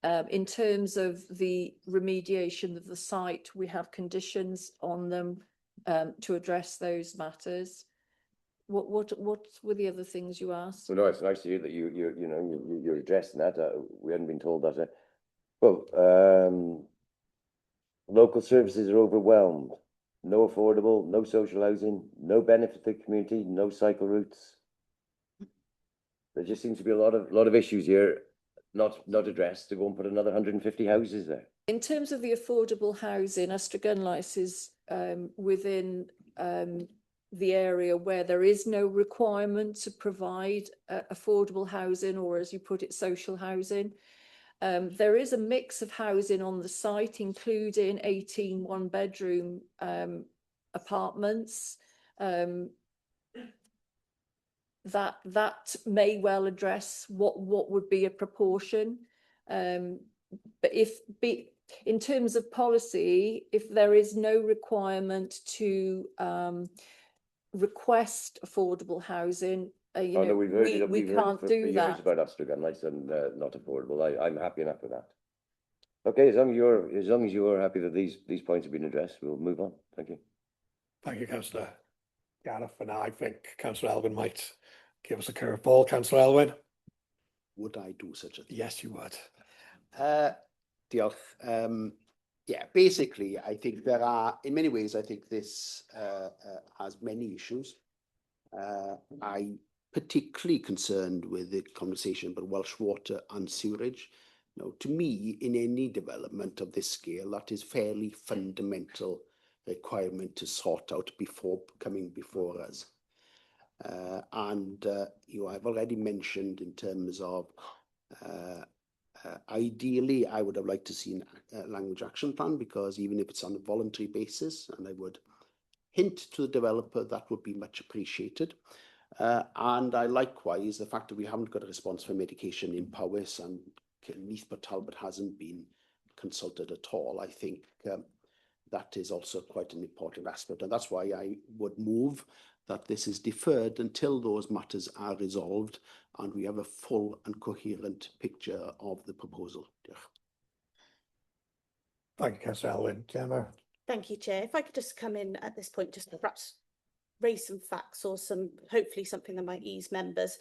In terms of the remediation of the site, we have conditions on them to address those matters. What were the other things you asked? Well, no, it's nice to hear that you're addressing that. We hadn't been told that. Local services are overwhelmed. No affordable, no social housing, no benefit to the community, no cycle routes. There just seems to be a lot of issues here not addressed to go and put another 150 houses there. In terms of the affordable housing, Astragunlice is within the area where there is no requirement to provide affordable housing, or as you put it, social housing. There is a mix of housing on the site, including 18 one-bedroom apartments. That may well address what would be a proportion. But in terms of policy, if there is no requirement to request affordable housing, we can't do that. About Astragunlice and not affordable. I'm happy enough with that. Okay, as long as you're happy that these points have been addressed, we'll move on. Thank you. Thank you, Councillor Gareth. For now, I think Councillor Elwyn might give us a curveball. Councillor Elwyn. Would I do such a thing? Yes, you would. Diolch. Yeah, basically, I think there are, in many ways, I think this has many issues. I'm particularly concerned with the conversation about Welsh water and sewerage. Now, to me, in any development of this scale, that is fairly fundamental requirement to sort out before coming before us. I've already mentioned in terms of ideally, I would have liked to see a language action plan, because even if it's on a voluntary basis, and I would hint to the developer, that would be much appreciated. And I likewise, the fact that we haven't got a response from education in Powys and Neath Port Talbot hasn't been consulted at all, I think that is also quite an important aspect. And that's why I would move that this is deferred until those matters are resolved and we have a full and coherent picture of the proposal. Thank you, Councillor Elwyn. Gemma. Thank you, Chair. If I could just come in at this point, just to perhaps raise some facts or hopefully something that might ease members.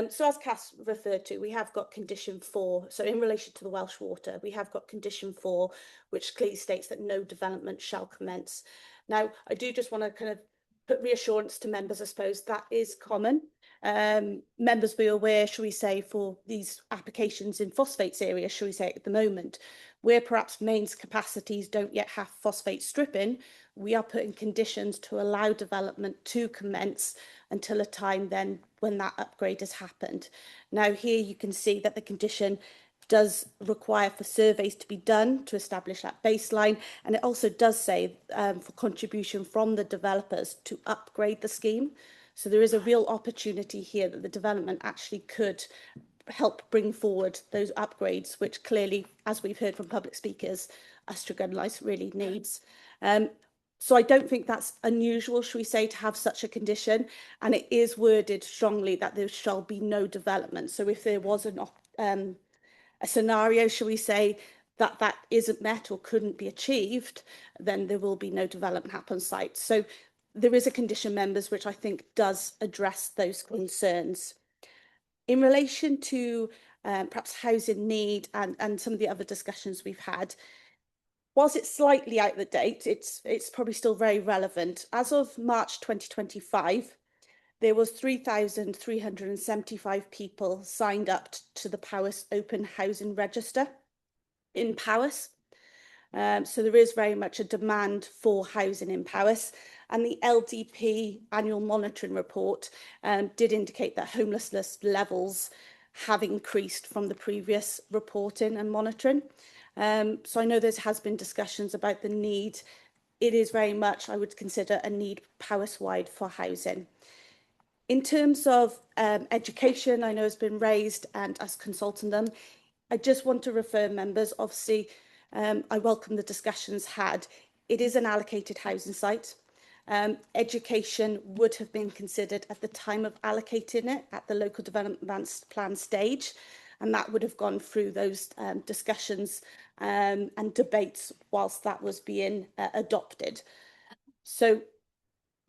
So as Cass referred to, we have got condition 4. So in relation to the Welsh water, we have got condition 4, which clearly states that no development shall commence. Now, I do just want to kind of put reassurance to members, I suppose that is common. Members be aware, shall we say, for these applications in phosphates area, shall we say, at the moment, where perhaps mains capacities don't yet have phosphate stripping, we are putting conditions to allow development to commence until a time then when that upgrade has happened. Now here you can see that the condition does require for surveys to be done to establish that baseline, and it also does say for contribution from the developers to upgrade the scheme. So there is a real opportunity here that the development actually could help bring forward those upgrades, which clearly, as we've heard from public speakers, Astragunlice really needs. So I don't think that's unusual, shall we say, to have such a condition, and it is worded strongly that there shall be no development. So if there was a scenario, shall we say, that isn't met or couldn't be achieved, then there will be no development happen on site. So there is a condition, members, which I think does address those concerns. In relation to perhaps housing need and some of the other discussions we've had, whilst it's slightly out of date, it's probably still very relevant. As of March 2025, there was 3,375 people signed up to the Powys Open Housing Register in Powys. So there is very much a demand for housing in Powys. And the LDP annual monitoring report did indicate that homelessness levels have increased from the previous reporting and monitoring. So I know there has been discussions about the need. It is very much, I would consider, a need Powys-wide for housing. In terms of education, I know has been raised and us consulting them. I just want to refer members, obviously, I welcome the discussions had. It is an allocated housing site. Education would have been considered at the time of allocating it at the local development plan stage, and that would have gone through those discussions and debates whilst that was being adopted. So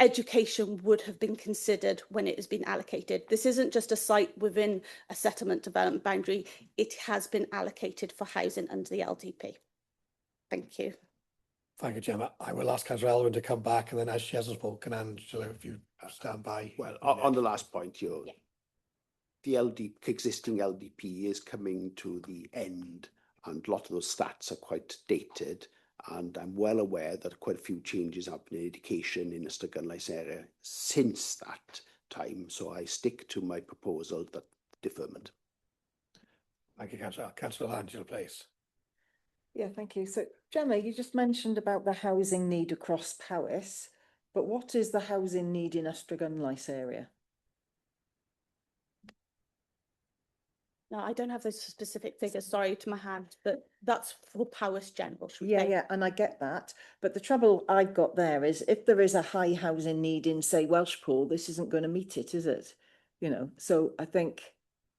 education would have been considered when it has been allocated. This isn't just a site within a settlement development boundary. It has been allocated for housing under the LDP. Thank you. Thank you, Gemma. I will ask Councillor Elwyn to come back, and then as she hasn't spoken, Angela, if you stand by. Well, on the last point, the existing LDP is coming to the end, and a lot of those stats are quite dated. And I'm well aware that quite a few changes have been in education in the Ystwyth area since that time. So I stick to my proposal that deferment. Thank you, Councillor. Councillor Angela, please. Yeah, thank you. So, Gemma, you just mentioned about the housing need across Powys, but what is the housing need in Ystwyth area? No, I don't have those specific figures, sorry, to my hand, but that's for Powys General. Yeah, and I get that. But the trouble I've got there is if there is a high housing need in, say, Welshpool, this isn't going to meet it, is it? You know, so I think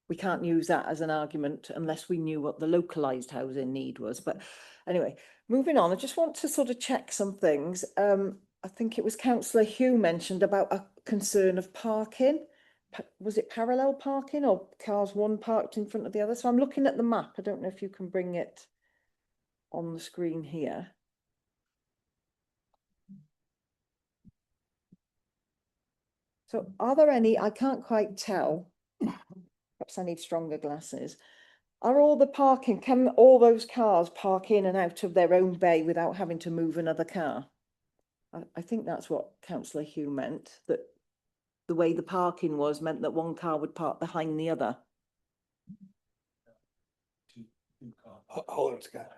we can't use that as an argument unless we knew what the localised housing need was. But anyway, moving on, I just want to sort of check some things. I think it was Councillor Hugh mentioned about a concern of parking. Was it parallel parking or cars one parked in front of the other? So I'm looking at the map. I don't know if you can bring it on the screen here. So are there any, I can't quite tell, perhaps I need stronger glasses. Are all the parking, can all those cars park in and out of their own bay without having to move another car? I think that's what Councillor Hugh meant, that the way the parking was meant that one car would park behind the other. Hold on, Scott.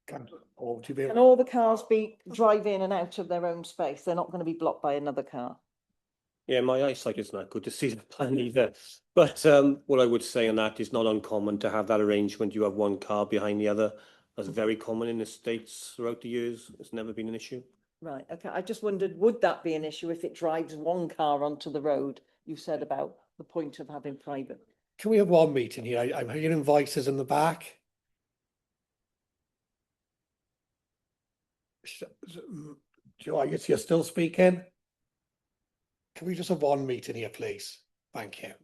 Can all the cars be drive in and out of their own space? They're not going to be blocked by another car. Yeah, my eyesight is not good to see the plan either. But what I would say on that is not uncommon to have that arrangement. You have one car behind the other. That's very common in the States throughout the years. It's never been an issue. Right, okay. I just wondered, would that be an issue if it drives one car onto the road? You said about the point of having private. Can we have one meeting here? I'm hearing voices in the back. Joe, you're still speaking? Can we just have one meeting here, please? Thank you.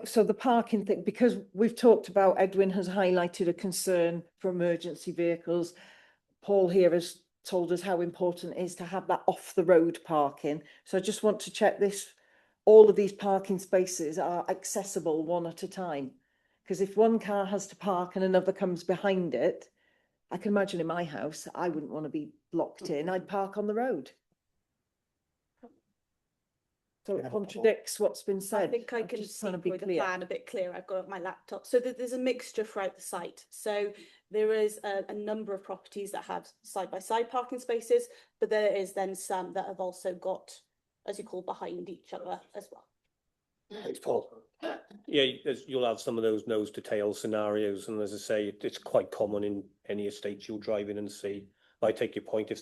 So the parking thing, because we've talked about, Edwin has highlighted a concern for emergency vehicles. Paul here has told us how important it is to have that off the road parking. So I just want to check this. All of these parking spaces are accessible one at a time. Because if one car has to park and another comes behind it, I can imagine in my house, I wouldn't want to be blocked in. I'd park on the road. So it contradicts what's been said. I think I can just trying to speak be with the clear. plan a bit clearer. I've got it on my laptop. So there's a mixture throughout the site. So there is a number of properties that have side-by-side parking spaces, but there is then some that have also got, as you call, behind each other as well. Thanks, Paul. Yeah, you'll have some of those nose to tail scenarios, and as I say, it's quite common in any estate you'll drive in and see. I take your point.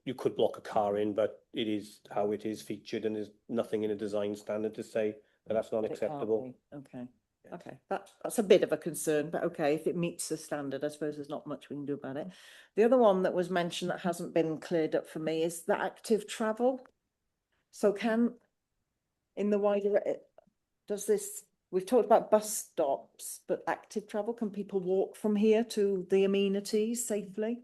You could block a car in, but it is how it is featured, and there's nothing in a design standard to say that that's not acceptable. Okay. Okay, that's a bit of a concern, but okay, if it meets the standard, I suppose there's not much we can do about it. The other one that was mentioned that hasn't been cleared up for me is the active travel. So in the wider, we've talked about bus stops, but active travel, can people walk from here to the amenities safely?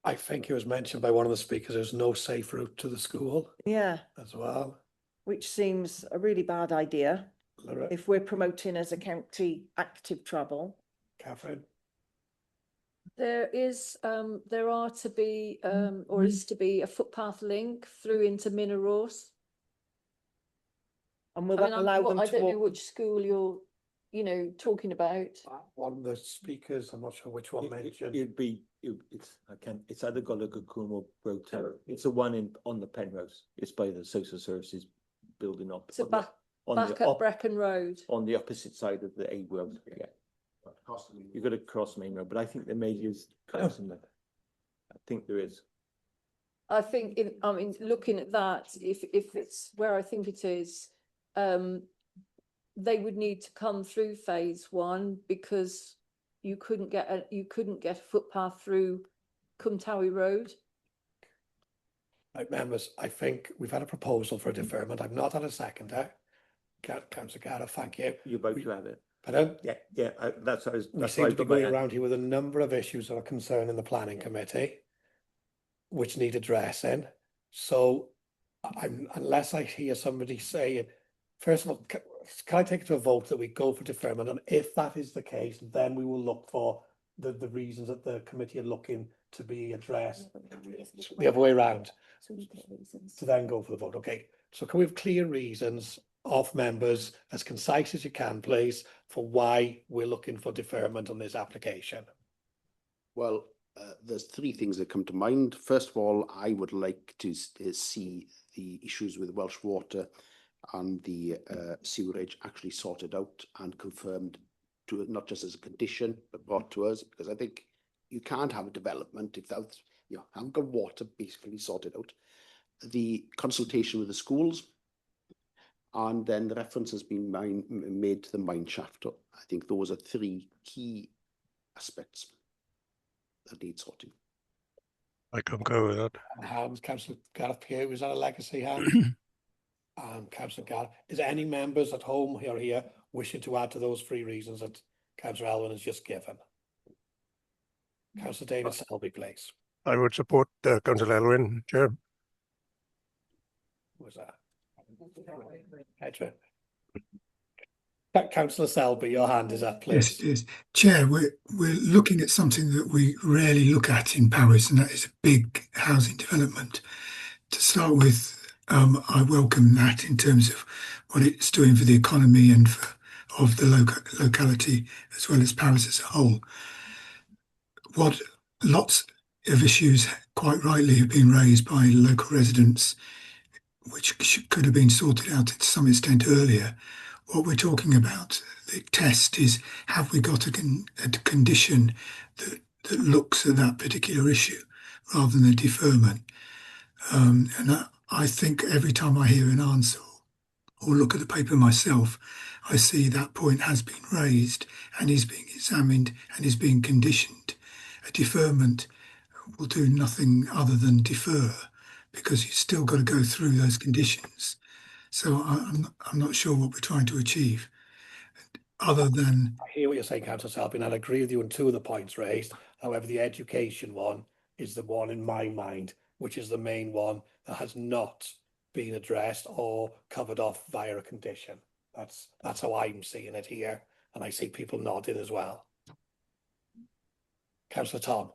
I think it was mentioned by one of the speakers, there's no safe route to the school. Yeah. As well. Which seems a really bad idea. If we're promoting as a county active travel. Catherine? There are to be, or is to be a footpath link through into Minneros. And will that allow them to I don't know walk? which school you're, talking about. One of the speakers, I'm not sure which one mentioned. It's either Gulligoocum or Broto. It's the one on the Penrose. It's by the social services building up. So back up Brecon Road. On the opposite side of the A road. Yeah. You've got to cross Main Road, but I think there may use crossing that. I think there is. I think looking at that, if it's where I think it is, they would need to come through phase one because you couldn't get a footpath through Cumtowie Road. Right, members, I think we've had a proposal for a deferment. I've not had a seconder. Councillor Gareth, thank you. You're about to have it. Pardon? Yeah, that's what I was. We That's seem why I to be put my going hand- around here with a number of issues that are concerning the planning committee, which need addressing. So unless I hear somebody saying, first of all, can I take it to a vote that we go for deferment? And if that is the case, then we will look for the reasons that the committee are looking to be addressed. The other way around. To then go for the vote. Okay. So can we have clear reasons of members, as concise as you can, please, for why we're looking for deferment on this application? Well, there's three things that come to mind. First of all, I would like to see the issues with Welsh Water and the sewerage actually sorted out and confirmed, to not just as a condition, but brought to us, because I think you can't have a development if that's, you know, haven't got water basically sorted out. The consultation with the schools, and then the reference has been made to the mine shaft. I think those are three key aspects that need sorting. I concur with that. Hands, Councillor Gareth Pugh, is that a legacy hand? Councillor Gareth, is there any members at home here wishing to add to those three reasons that Councillor Elwyn has just given? Councillor David Selby, please. I would support Councillor Elwyn, Chair. Who was that? Edwin. Councillor Selby, your hand is up, please. Yes, it is. Chair, we're looking at something that we rarely look at in Powys, and that is a big housing development. To start with, I welcome that in terms of what it's doing for the economy and of the locality, as well as Powys as a whole. What lots of issues, quite rightly, have been raised by local residents, which could have been sorted out to some extent earlier. What we're talking about, the test is, have we got a condition that looks at that particular issue rather than a deferment? And I think every time I hear an answer or look at the paper myself, I see that point has been raised and is being examined and is being conditioned. A deferment will do nothing other than defer, because you've still got to go through those conditions. So I'm not sure what we're trying to achieve, other than... I hear what you're saying, Councillor Selby, and I agree with you on two of the points raised. However, the education one is the one in my mind, which is the main one that has not been addressed or covered off via a condition. That's how I'm seeing it here, and I see people nodding as well. Councillor Tom.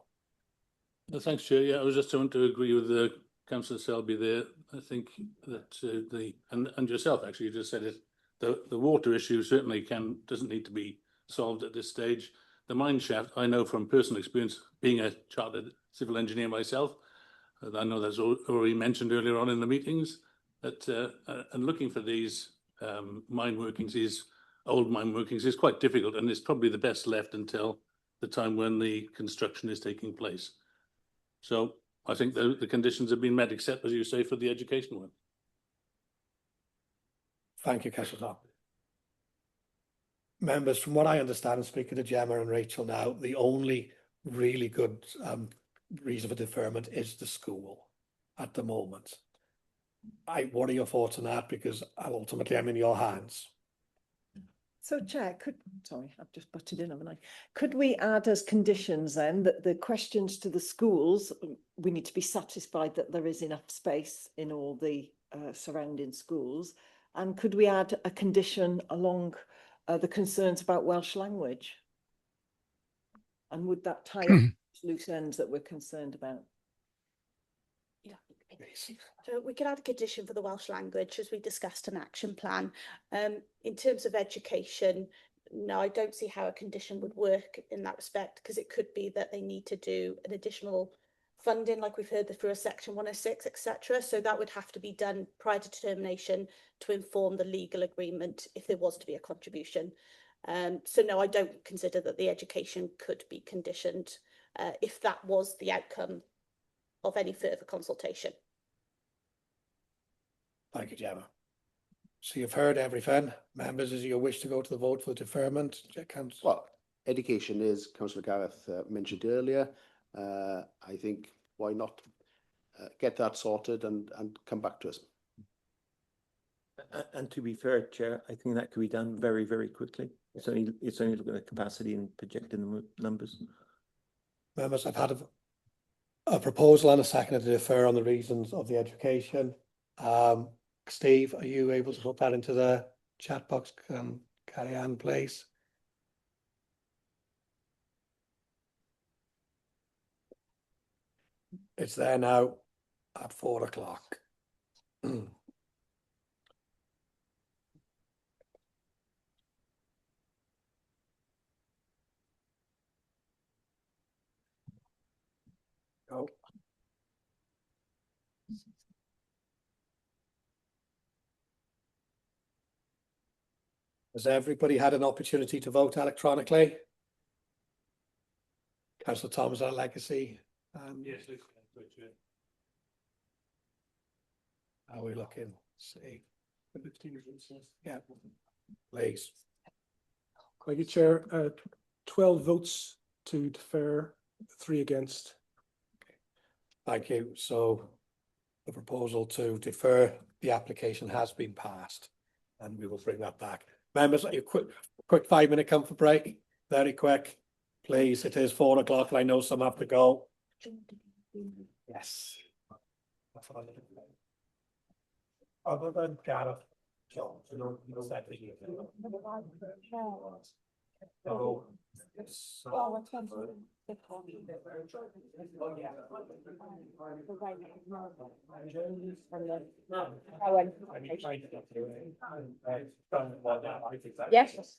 Thanks, Chair. Yeah, I was just going to agree with Councillor Selby there. I think that and yourself actually, you just said it. The water issue certainly doesn't need to be solved at this stage. The mine shaft, I know from personal experience, being a chartered civil engineer myself, I know that's already mentioned earlier on in the meetings, that and looking for these mine workings, these old mine workings, is quite difficult, and it's probably the best left until the time when the construction is taking place. So I think the conditions have been met, except, as you say, for the education one. Thank you, Councillor Tom. Members, from what I understand, speaking to Gemma and Rachel now, the only really good reason for deferment is the school at the moment. What are your thoughts on that? Because ultimately I'm in your hands. So, Chair, sorry, I've just butted in, haven't I? Could we add as conditions then that the questions to the schools, we need to be satisfied that there is enough space in all the surrounding schools, and could we add a condition along the concerns about Welsh language? And would that tie up loose ends that we're concerned about? Yeah. So we could add a condition for the Welsh language, as we discussed an action plan. In terms of education, no, I don't see how a condition would work in that respect, because it could be that they need to do an additional funding, like we've heard, through a Section 106, etc. So that would have to be done prior to determination to inform the legal agreement if there was to be a contribution. So no, I don't consider that the education could be conditioned if that was the outcome of any further consultation. Thank you, Gemma. So you've heard everything. Members, is it your wish to go to the vote for deferment? Well, education is, Councillor Gareth mentioned earlier. I think, why not? get that sorted and come back to us. And to be fair, Chair, I think that could be done very, very quickly. It's only looking at capacity and projecting the numbers. Members, I've had a proposal and a second to defer on the reasons of the education. Steve, are you able to put that into the chat box? Carry on, please. It's there now at 4 o'clock. Go. Has everybody had an opportunity to vote electronically? Councillor Thomas, our legacy. Yes, How are we looking? See. Yeah, please. Thank you, Chair. 12 votes to defer, 3 against. Thank you. So the proposal to defer the application has been passed, and we will bring that back. Members, a quick 5-minute comfort break. Very quick, please. It is 4 o'clock, and I know some have to go. Yes. Other than Gareth, John, Yes.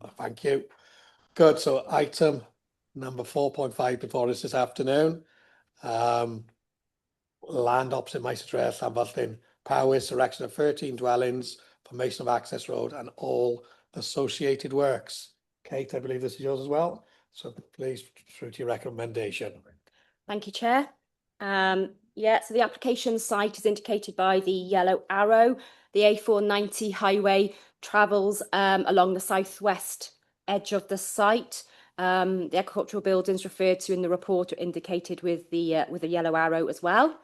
Thank you. Good. So item number 4.5 before us this afternoon. Land opposite Mice Address, Llanfyllin, Powys, erection of 13 dwellings, formation of access road and all associated works. Kate, I believe this is yours as well. So please, through to your recommendation. Thank you, Chair. Yeah, so the application site is indicated by the yellow arrow. The A490 highway travels along the southwest edge of the site. The agricultural buildings referred to in the report are indicated with the yellow arrow as well,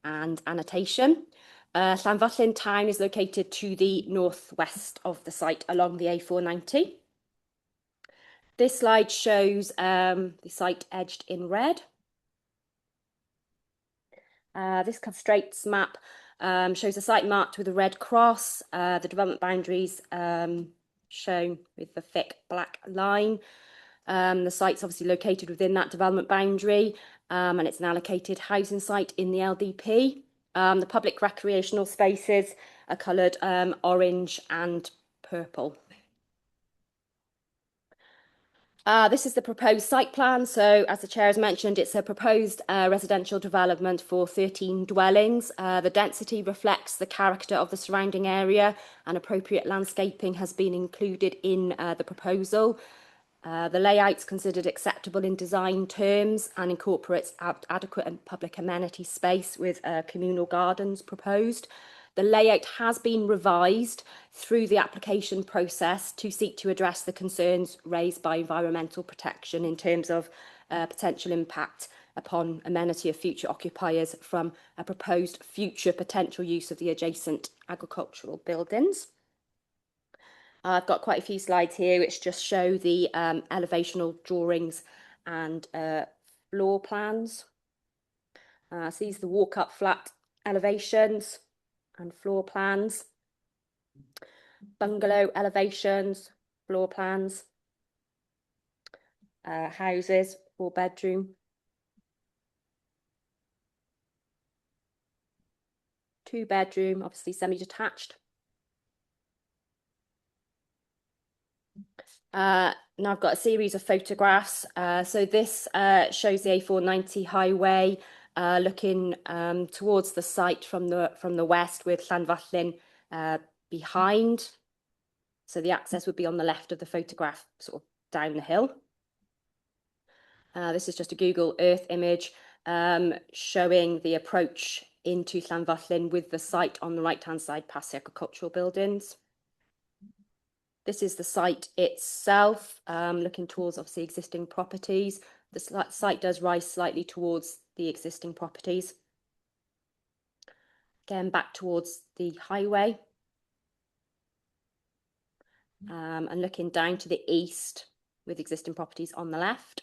and annotation. Llanfyllin town is located to the northwest of the site along the A490. This slide shows the site edged in red. This constraints map shows the site marked with a red cross, the development boundaries shown with the thick black line. The site's obviously located within that development boundary, and it's an allocated housing site in the LDP. The public recreational spaces are coloured orange and purple. This is the proposed site plan. So as the chair has mentioned, it's a proposed residential development for 13 dwellings. The density reflects the character of the surrounding area, and appropriate landscaping has been included in the proposal. The layout's considered acceptable in design terms and incorporates adequate and public amenity space with communal gardens proposed. The layout has been revised through the application process to seek to address the concerns raised by environmental protection in terms of potential impact upon amenity of future occupiers from a proposed future potential use of the adjacent agricultural buildings. I've got quite a few slides here which just show the elevational drawings and floor plans. So these are the walk-up flat elevations and floor plans, bungalow elevations, floor plans, houses, 4-bedroom, 2-bedroom, obviously semi-detached. Now I've got a series of photographs. So this shows the A490 highway looking towards the site from the west, with Llanfachlin behind. So the access would be on the left of the photograph, sort of down the hill. This is just a Google Earth image showing the approach into Llanfachlin with the site on the right-hand side past the agricultural buildings. This is the site itself, looking towards obviously existing properties. The site does rise slightly towards the existing properties. Again, back towards the highway. And looking down to the east with existing properties on the left.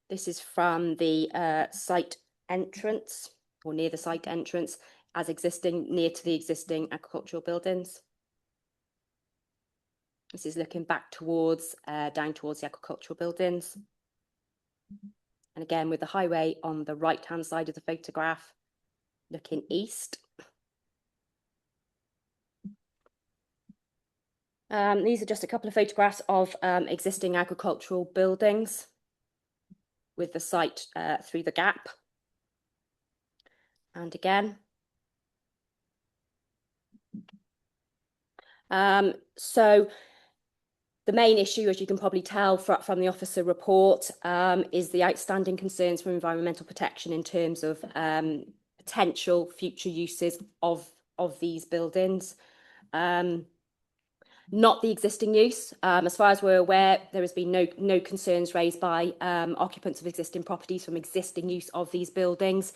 This is from the site entrance, or near the site entrance, as existing, near to the existing agricultural buildings. This is looking back towards, down towards the agricultural buildings. And again, with the highway on the right-hand side of the photograph, looking east. These are just a couple of photographs of existing agricultural buildings with the site through the gap. And again. So the main issue, as you can probably tell from the officer report, is the outstanding concerns for environmental protection in terms of potential future uses of these buildings. Not the existing use. As far as we're aware, there has been no concerns raised by occupants of existing properties from existing use of these buildings.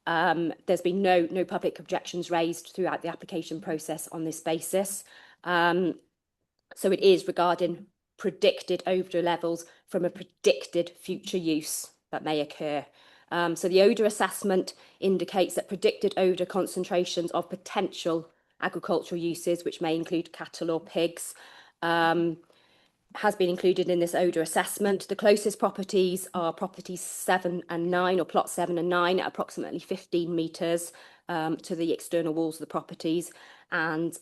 There's been no public objections raised throughout the application process on this basis. So it is regarding predicted odour levels from a predicted future use that may occur. So the odour assessment indicates that predicted odour concentrations of potential agricultural uses, which may include cattle or pigs, has been included in this odour assessment. The closest properties are properties 7 and 9, or plot 7 and 9, at approximately 15 metres to the external walls of the properties. And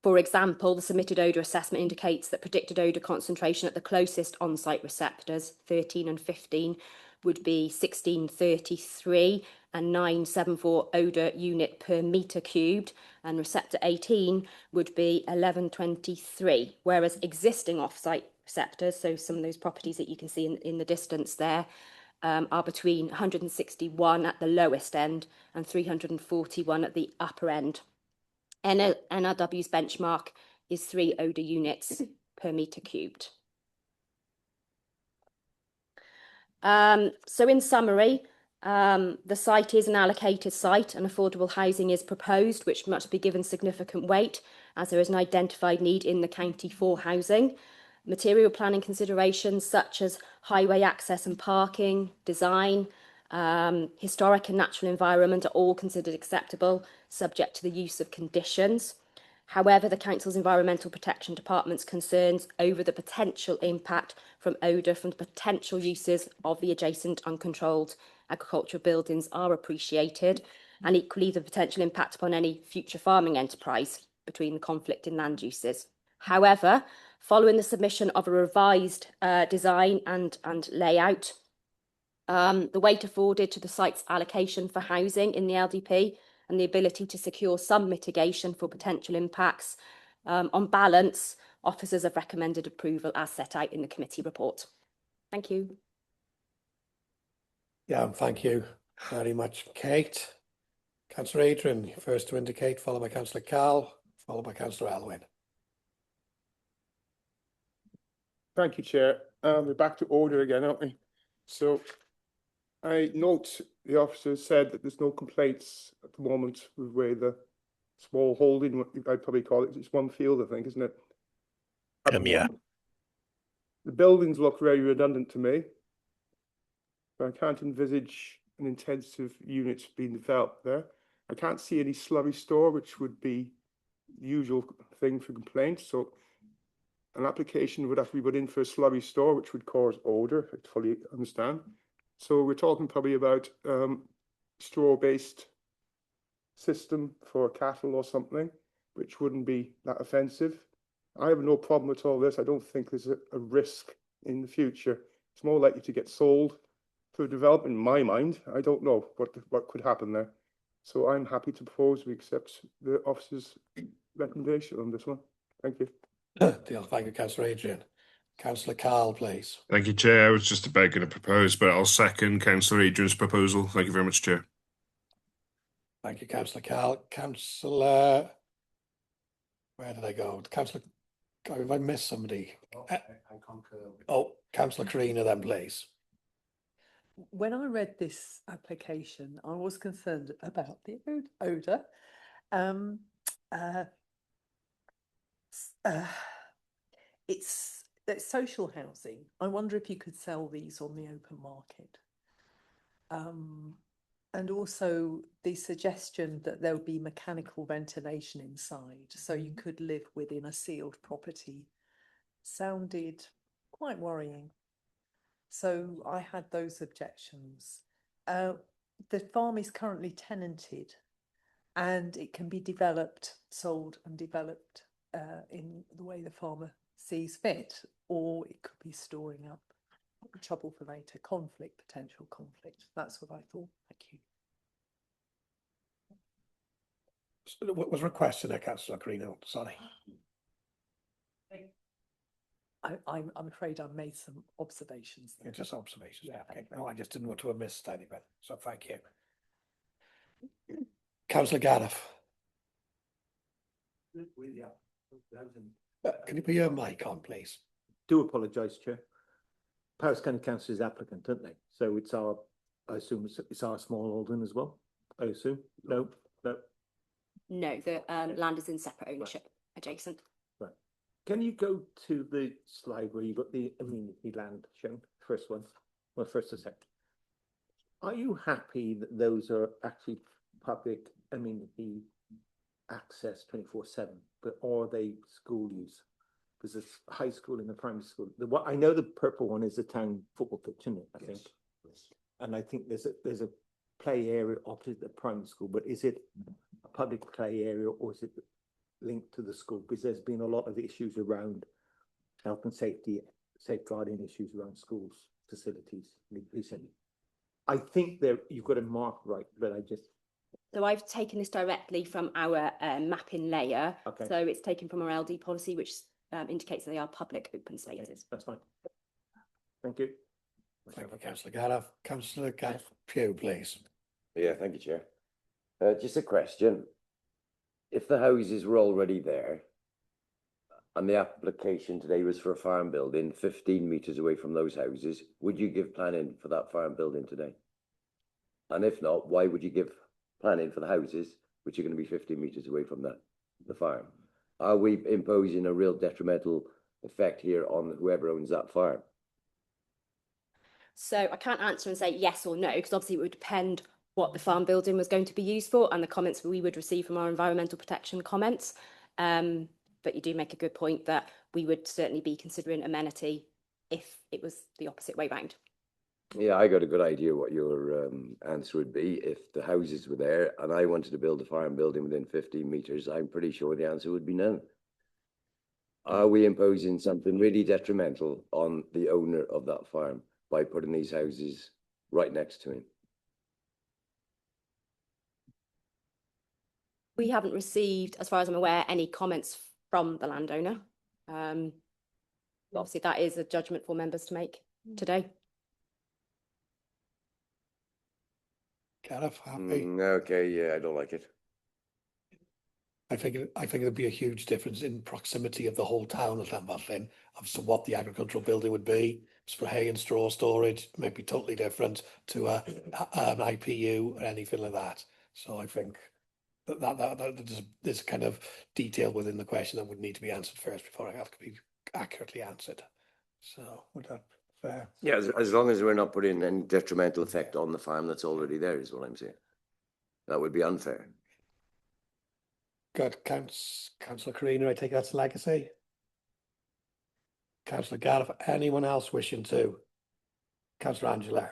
for example, the submitted odour assessment indicates that predicted odour concentration at the closest on-site receptors, 13 and 15, would be 1633 and 974 odour unit per metre cubed, and receptor 18 would be 1123, whereas existing off-site receptors, so some of those properties that you can see in the distance there, are between 161 at the lowest end and 341 at the upper end. NRW's benchmark is 3 odour units per metre cubed. So in summary, the site is an allocated site and affordable housing is proposed, which must be given significant weight as there is an identified need in the county for housing. Material planning considerations such as highway access and parking, design, historic and natural environment are all considered acceptable, subject to the use of conditions. However, the Council's Environmental Protection Department's concerns over the potential impact from odour from the potential uses of the adjacent uncontrolled agricultural buildings are appreciated, and equally the potential impact upon any future farming enterprise between the conflict in land uses. However, following the submission of a revised design and layout. The weight afforded to the site's allocation for housing in the LDP and the ability to secure some mitigation for potential impacts. On balance, officers have recommended approval as set out in the committee report. Thank you. Yeah, thank you very much, Kate. Councillor Adrian, first to indicate, followed by Councillor Carl, followed by Councillor Elwyn. Thank you, Chair. We're back to order again, aren't we? So I note the officer said that there's no complaints at the moment with where the small holding, I'd probably call it, it's one field, I think, isn't it? Yeah. The buildings look very redundant to me. But I can't envisage an intensive unit being developed there. I can't see any slurry store, which would be the usual thing for complaints. So an application would have to be put in for a slurry store, which would cause odour, I fully understand. So we're talking probably about straw-based system for cattle or something, which wouldn't be that offensive. I have no problem at all with this. I don't think there's a risk in the future. It's more likely to get sold for development in my mind. I don't know what could happen there. So I'm happy to propose we accept the officer's recommendation on this one. Thank you. Thank you, Councillor Adrian. Councillor Carl, please. Thank you, Chair. I was just about going to propose, but I'll second Councillor Adrian's proposal. Thank you very much, Chair. Thank you, Councillor Carl. Councillor, where did I go? Councillor, have I missed somebody? I concur. Oh, Councillor Carina then, please. When I read this application, I was concerned about the odour. It's social housing. I wonder if you could sell these on the open market. And also the suggestion that there would be mechanical ventilation inside, so you could live within a sealed property, sounded quite worrying. So I had those objections. The farm is currently tenanted and it can be developed, sold and developed in the way the farmer sees fit, or it could be storing up trouble for later, potential conflict. That's what I thought. Thank you. So what was requested there, Councillor Carino? Sorry. I'm afraid I've made some observations there. Yeah, just observations. Yeah, okay. No, I just didn't want to have missed anything. So thank you. Councillor Gareth. Can you put your mic on, please? Do apologise, Chair. Powys County Council is applicant, aren't they? So it's our, I assume it's our small holding as well. I assume. No. No, the land is in separate ownership, adjacent. Right. Can you go to the slide where you got the amenity land shown? First one, well, first or second. Are you happy that those are actually public amenity access 24/7, but are they school use? Because it's high school and the primary school. I know the purple one is a town football pitch, isn't it? I think. Yes. And I think there's a play area opposite the primary school, but is it a public play area or is it linked to the school? Because there's been a lot of issues around health and safety, safeguarding issues around schools, facilities recently. I think you've got a mark right, but I just. So I've taken this directly from our mapping layer. Okay. So it's taken from our LD policy, which indicates that they are public open spaces. Okay, that's fine. Thank you. Thank you, Councillor Gareth. Councillor Pugh, please. Yeah, thank you, Chair. Just a question. If the houses were already there and the application today was for a farm building 15 metres away from those houses, would you give planning for that farm building today? And if not, why would you give planning for the houses, which are going to be 15 metres away from the farm? Are we imposing a real detrimental effect here on whoever owns that farm? So I can't answer and say yes or no, because obviously it would depend what the farm building was going to be used for and the comments we would receive from our environmental protection comments. But you do make a good point that we would certainly be considering amenity if it was the opposite way round. Yeah, I got a good idea what your answer would be if the houses were there and I wanted to build a farm building within 15 metres. I'm pretty sure the answer would be no. Are we imposing something really detrimental on the owner of that farm by putting these houses right next to him? We haven't received, as far as I'm aware, any comments from the landowner. Obviously, that is a judgment for members to make today. Gareth, happy? Okay, yeah, I don't like it. I think it'd be a huge difference in proximity of the whole town of Llanfadden as to what the agricultural building would be. It's for hay and straw storage, might be totally different to an IPU or anything like that. So I think that there's kind of detail within the question that would need to be answered first before I have to be accurately answered. So would that be fair? Yeah, as long as we're not putting any detrimental effect on the farm that's already there, is what I'm saying. That would be unfair. Good. Councillor Carina, I take that's legacy. Councillor Gareth, anyone else wishing to? Councillor Angela.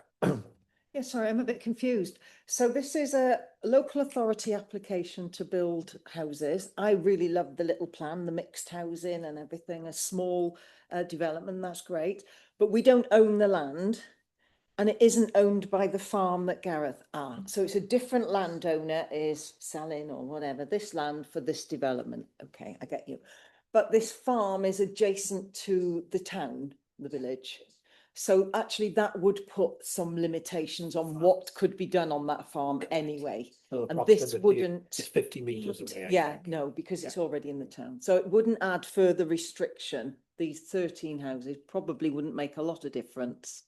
Yeah, sorry, I'm a bit confused. So this is a local authority application to build houses. I really love the little plan, the mixed housing and everything, a small development, that's great. But we don't own the land and it isn't owned by the farm that Gareth are. So it's a different landowner is selling or whatever, this land for this development. Okay, I get you. But this farm is adjacent to the town, the village. So actually that would put some limitations on what could be done on that farm anyway. So And this approximately wouldn't. it's 50 metres away. I Yeah, think. no, because it's already in the town. So it wouldn't add further restriction. These 13 houses probably wouldn't make a lot of difference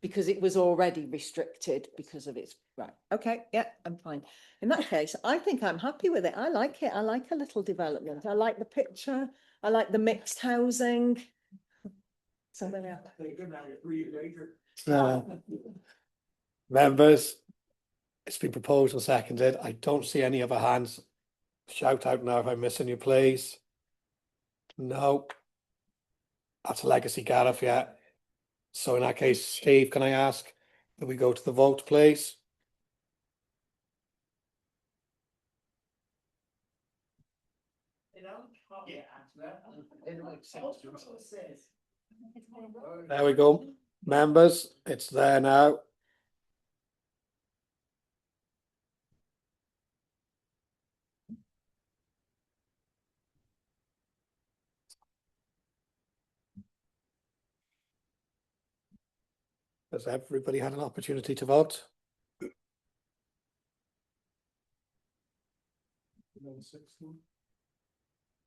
because it was already restricted because of its, right. Okay, yeah, I'm fine. In that case, I think I'm happy with it. I like it. I like a little development. I like the picture. I like the mixed housing. So there we are. Members, it's been proposed and seconded. I don't see any other hands. Shout out now if I'm missing you, please. No. That's a legacy, Gareth, yeah. So in that case, Steve, can I ask that we go to the vote, please? There we go. Members, it's there now. Has everybody had an opportunity to vote?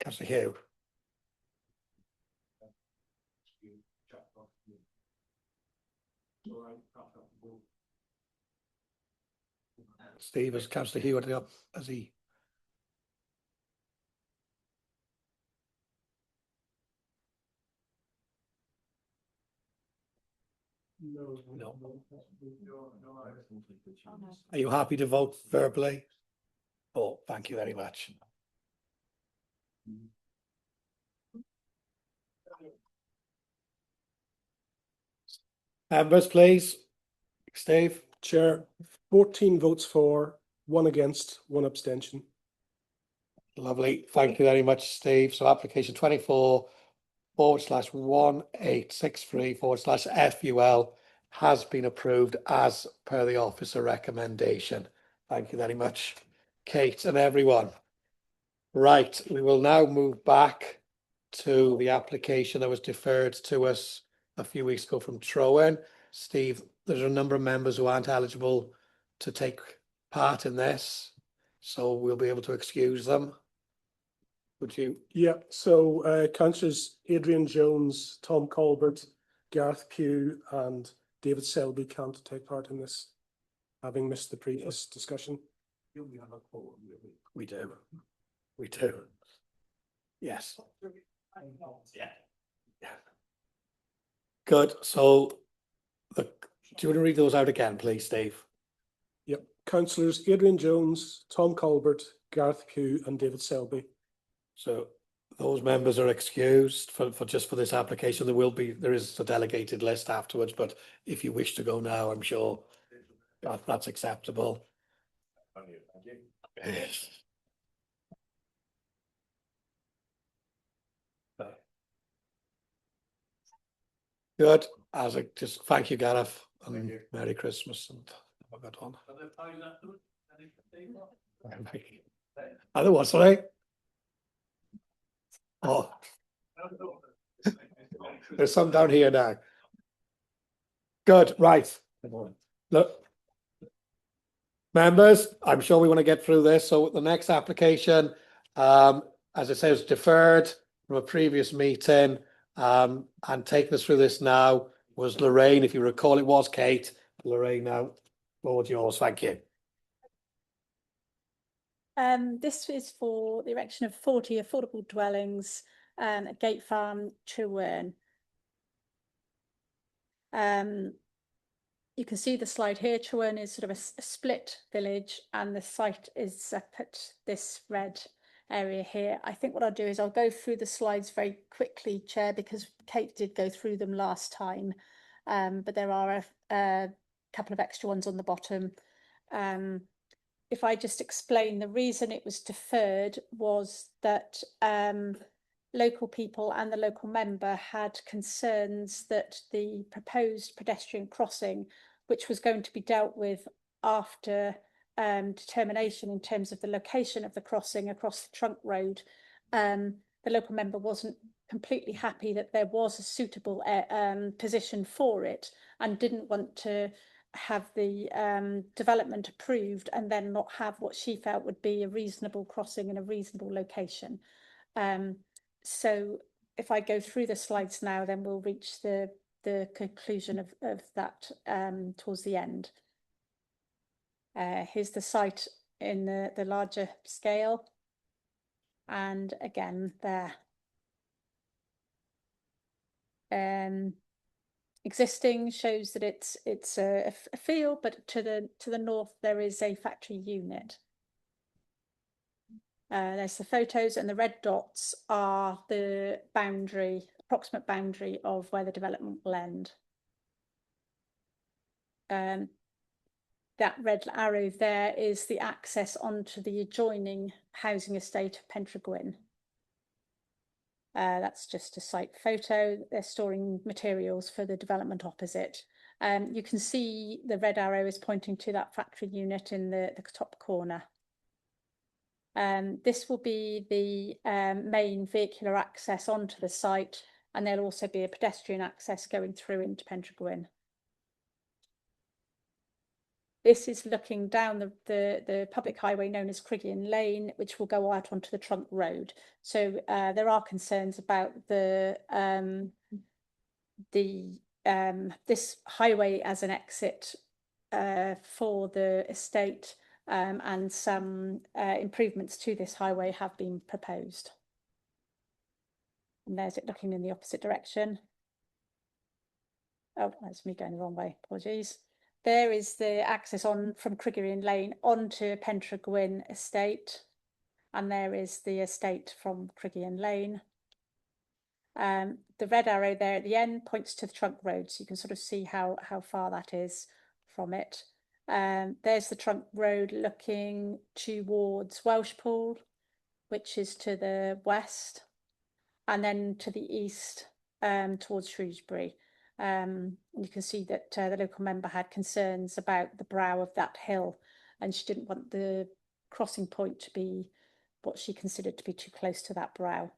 Councillor Hugh. Steve, has Councillor Hugh has he? No. Are you happy to vote verbally? Oh, thank you very much. Members, please. Steve. Chair, 14 votes for, 1 against, 1 abstention. Lovely. Thank you very much, Steve. So application 24/1863/FUL has been approved as per the officer recommendation. Thank you very much, Kate and everyone. Right, we will now move back to the application that was deferred to us a few weeks ago from Trowen. Steve, there's a number of members who aren't eligible to take part in this, so we'll be able to excuse them. Would you? Yeah, so councillors Adrian Jones, Tom Colbert, Gareth Pugh and David Selby can't take part in this, having missed the previous discussion. We do. We do. Yes. Yeah. Good. So do you want to read those out again, please, Steve? Yep. Councillors Adrian Jones, Tom Colbert, Gareth Pugh and David Selby. So those members are excused for just for this application. There is a delegated list afterwards, but if you wish to go now, I'm sure that's acceptable. Yes. Good. As I just thank you, Gareth, and Merry Christmas and have a good one. Other one, sorry. Oh, there's some down here now. Good, right. Look, members, I'm sure we want to get through this. So the next application, as I say, was deferred from a previous meeting, and taking us through this now was Lorraine. If you recall, it was Kate. Lorraine, now, Lord, yours. Thank you. This is for the erection of 40 affordable dwellings at Gate Farm, Chilwern. You can see the slide here. Chilwern is sort of a split village, and the site is up at this red area here. I think what I'll do is I'll go through the slides very quickly, Chair, because Kate did go through them last time, but there are a couple of extra ones on the bottom. If I just explain, the reason it was deferred was that local people and the local member had concerns that the proposed pedestrian crossing, which was going to be dealt with after determination in terms of the location of the crossing across the trunk road, the local member wasn't completely happy that there was a suitable position for it, and didn't want to have the development approved and then not have what she felt would be a reasonable crossing in a reasonable location. So if I go through the slides now, then we'll reach the conclusion of that towards the end. Here's the site in the larger scale. And again, there. Existing shows that it's a field, but to the north there is a factory unit. There's the photos, and the red dots are the boundary, approximate boundary of where the development will end. That red arrow there is the access onto the adjoining housing estate of Pentragwyn. That's just a site photo. They're storing materials for the development opposite. You can see the red arrow is pointing to that factory unit in the top corner. This will be the main vehicular access onto the site, and there'll also be a pedestrian access going through into Pentragwyn. This is looking down the public highway known as Criggion Lane, which will go out onto the trunk road. So there are concerns about this highway as an exit for the estate, and some improvements to this highway have been proposed. And there's it looking in the opposite direction. Oh, that's me going the wrong way. Apologies. There is the access on from Criggion Lane onto Pentragwyn Estate, and there is the estate from Criggion Lane. The red arrow there at the end points to the trunk road, so you can sort of see how far that is from it. There's the trunk road looking towards Welshpool, which is to the west, and then to the east towards Shrewsbury. You can see that the local member had concerns about the brow of that hill, and she didn't want the crossing point to be what she considered to be too close to that brow.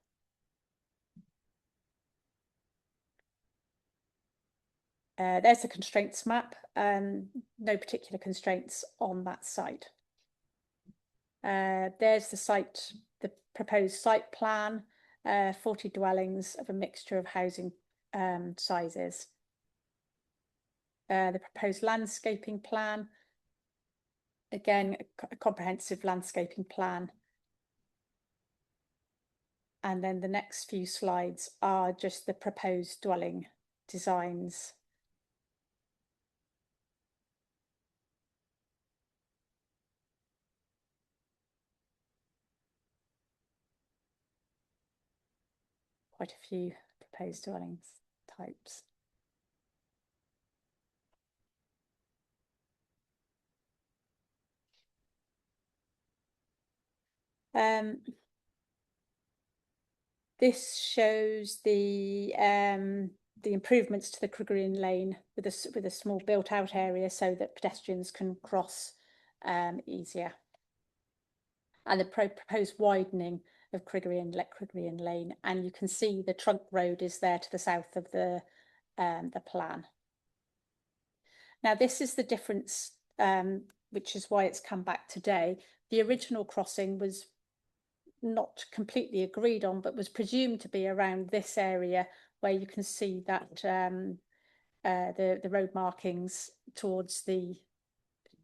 There's the constraints map. No particular constraints on that site. There's the site, the proposed site plan, 40 dwellings of a mixture of housing sizes. The proposed landscaping plan, again, a comprehensive landscaping plan. And then the next few slides are just the proposed dwelling designs. Quite a few proposed dwellings types. This shows the the improvements to the Crigorian Lane with a small built out area so that pedestrians can cross easier. And the proposed widening of Crigorian Lane, and you can see the trunk road is there to the south of the plan. Now this is the difference, which is why it's come back today. The original crossing was not completely agreed on, but was presumed to be around this area where you can see that the road markings towards the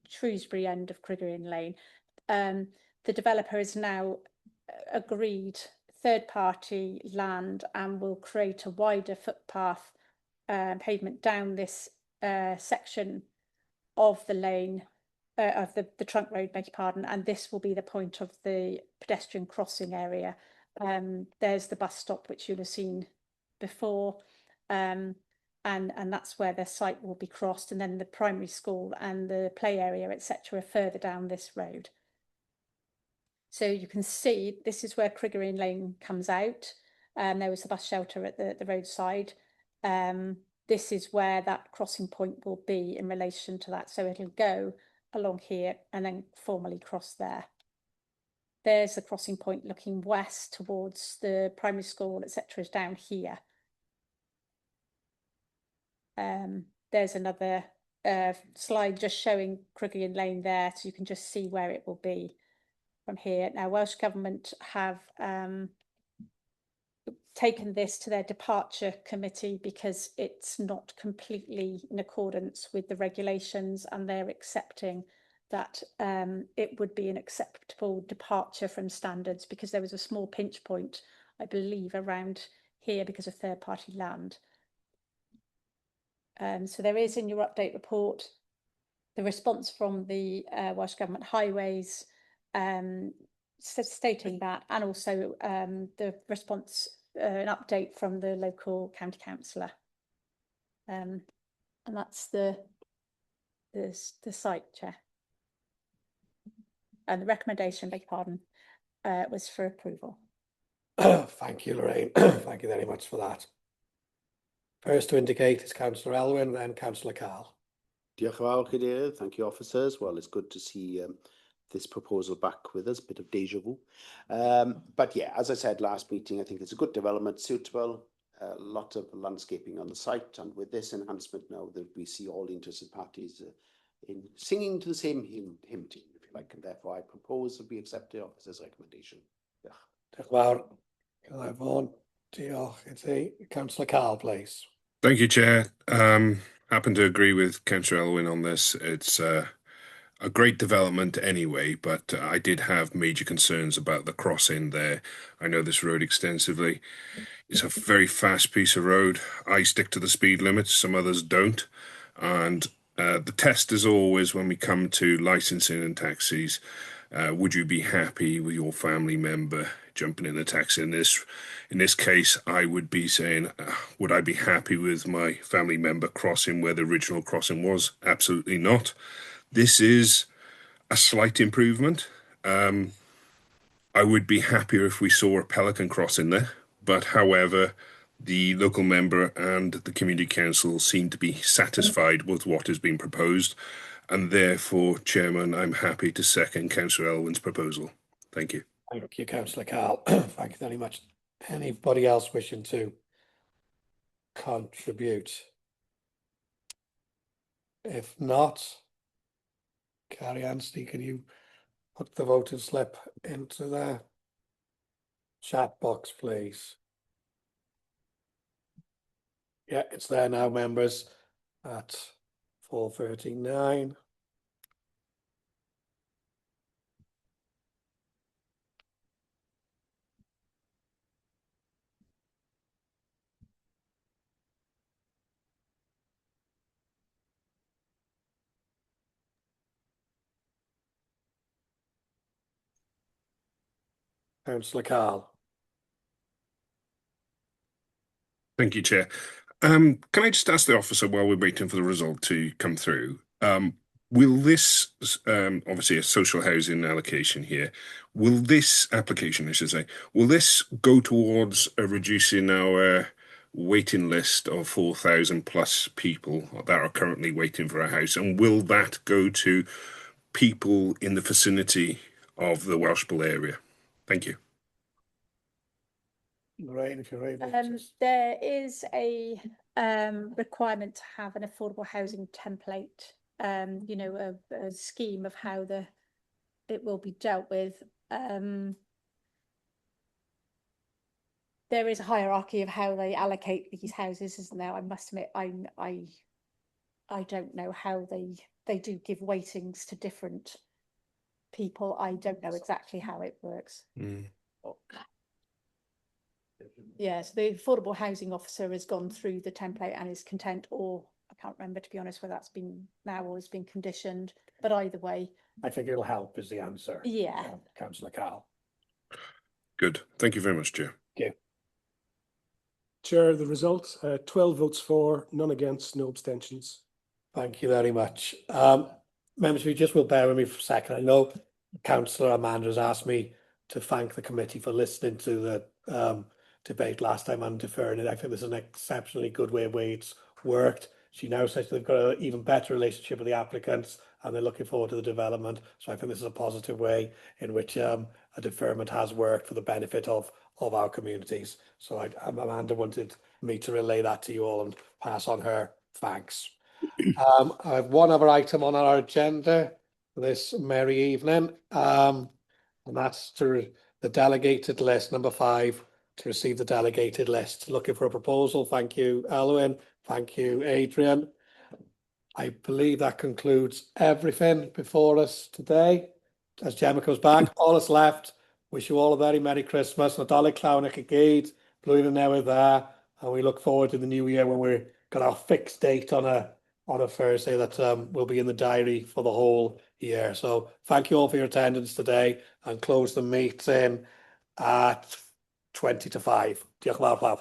Shrewsbury end of Crigorian Lane. The developer has now agreed third-party land and will create a wider footpath pavement down this section of the lane, of the trunk road, beg your pardon, and this will be the point of the pedestrian crossing area. There's the bus stop, which you'll have seen before, and that's where the site will be crossed, and then the primary school and the play area, etc., are further down this road. So you can see this is where Crigorian Lane comes out, and there was the bus shelter at the roadside. This is where that crossing point will be in relation to that. So it'll go along here and then formally cross there. There's the crossing point looking west towards the primary school, etc., is down here. There's another slide just showing Crigorian Lane there, so you can just see where it will be from here. Now, Welsh Government have taken this to their departure committee because it's not completely in accordance with the regulations, and they're accepting that it would be an acceptable departure from standards because there was a small pinch point, I believe, around here because of third-party land. So there is in your update report the response from the Welsh Government Highways stating that, and also the response, an update from the local county councillor, and that's the site, Chair. And the recommendation, beg your pardon, was for approval. Thank you, Lorraine. Thank you very much for that. First to indicate is Councillor Elwyn, then Councillor Carl. Diolch yn fawr, Cadeirydd. Thank you, officers. Well, it's good to see this proposal back with us, a bit of deja vu. But yeah, as I said last meeting, I think it's a good development, suitable, a lot of landscaping on the site, and with this enhancement now that we see all interested parties in singing to the same hymn tune, if you like, and therefore I propose that we accept the officer's recommendation. Diolch yn fawr. Cyngor Vaughan. Diolch. It's Councillor Carl, please. Thank you, Chair. Happen to agree with Councillor Elwyn on this. It's a great development anyway, but I did have major concerns about the crossing there. I know this road extensively. It's a very fast piece of road. I stick to the speed limits, some others don't. And the test is always when we come to licensing and taxis, would you be happy with your family member jumping in a taxi? In this case, I would be saying, would I be happy with my family member crossing where the original crossing was? Absolutely not. This is a slight improvement. I would be happier if we saw a pelican crossing there, but however, the local member and the community council seem to be satisfied with what has been proposed, and therefore, Chairman, I'm happy to second Councillor Elwyn's proposal. Thank you. Thank you, Councillor Carl. Thank you very much. Anybody else wishing to contribute? If not, Carrie Anstey, can you put the voting slip into the chat box, please? Yeah, it's there now, members, at 4:39. Councillor Carl. Thank you, Chair. Can I just ask the officer while we're waiting for the result to come through, will this, obviously a social housing allocation here, will this application, I should say, will this go towards reducing our waiting list of 4,000 plus people that are currently waiting for a house? And will that go to people in the vicinity of the Welshpool area? Thank you. Lorraine, if you're able. There is a requirement to have an affordable housing template, you know, a scheme of how it will be dealt with. There is a hierarchy of how they allocate these houses, isn't there? I must admit, I don't know how they do give weightings to different people. I don't know exactly how it works. Yeah, so the affordable housing officer has gone through the template and is content, or I can't remember, to be honest, whether that's been now or has been conditioned, but either way. I think it'll help is the answer. Yeah. Councillor Carl. Good. Thank you very much, Chair. Thank you. Chair, the result, 12 votes for, none against, no abstentions. Thank you very much. Members, if you just will bear with me for a second. I know Councillor Amanda has asked me to thank the committee for listening to the debate last time and deferring it. I think this is an exceptionally good way it's worked. She now says they've got an even better relationship with the applicants and they're looking forward to the development. So I think this is a positive way in which a deferment has worked for the benefit of our communities. So Amanda wanted me to relay that to you all and pass on her thanks. I have one other item on our agenda this merry evening, and that's to the delegated list, number 5, to receive the delegated list. Looking for a proposal. Thank you, Elwyn. Thank you, Adrian. I believe that concludes everything before us today. As Gemma comes back, all that's left. Wish you all a very Merry Christmas. Nadolig llawn i'ch i gyd. Blwyddyn newydd dda. And we look forward to the new year when we've got our fixed date on a Thursday that will be in the diary for the whole year. So thank you all for your attendance today and close the meeting at 20 to 5. Diolch yn fawr pawb.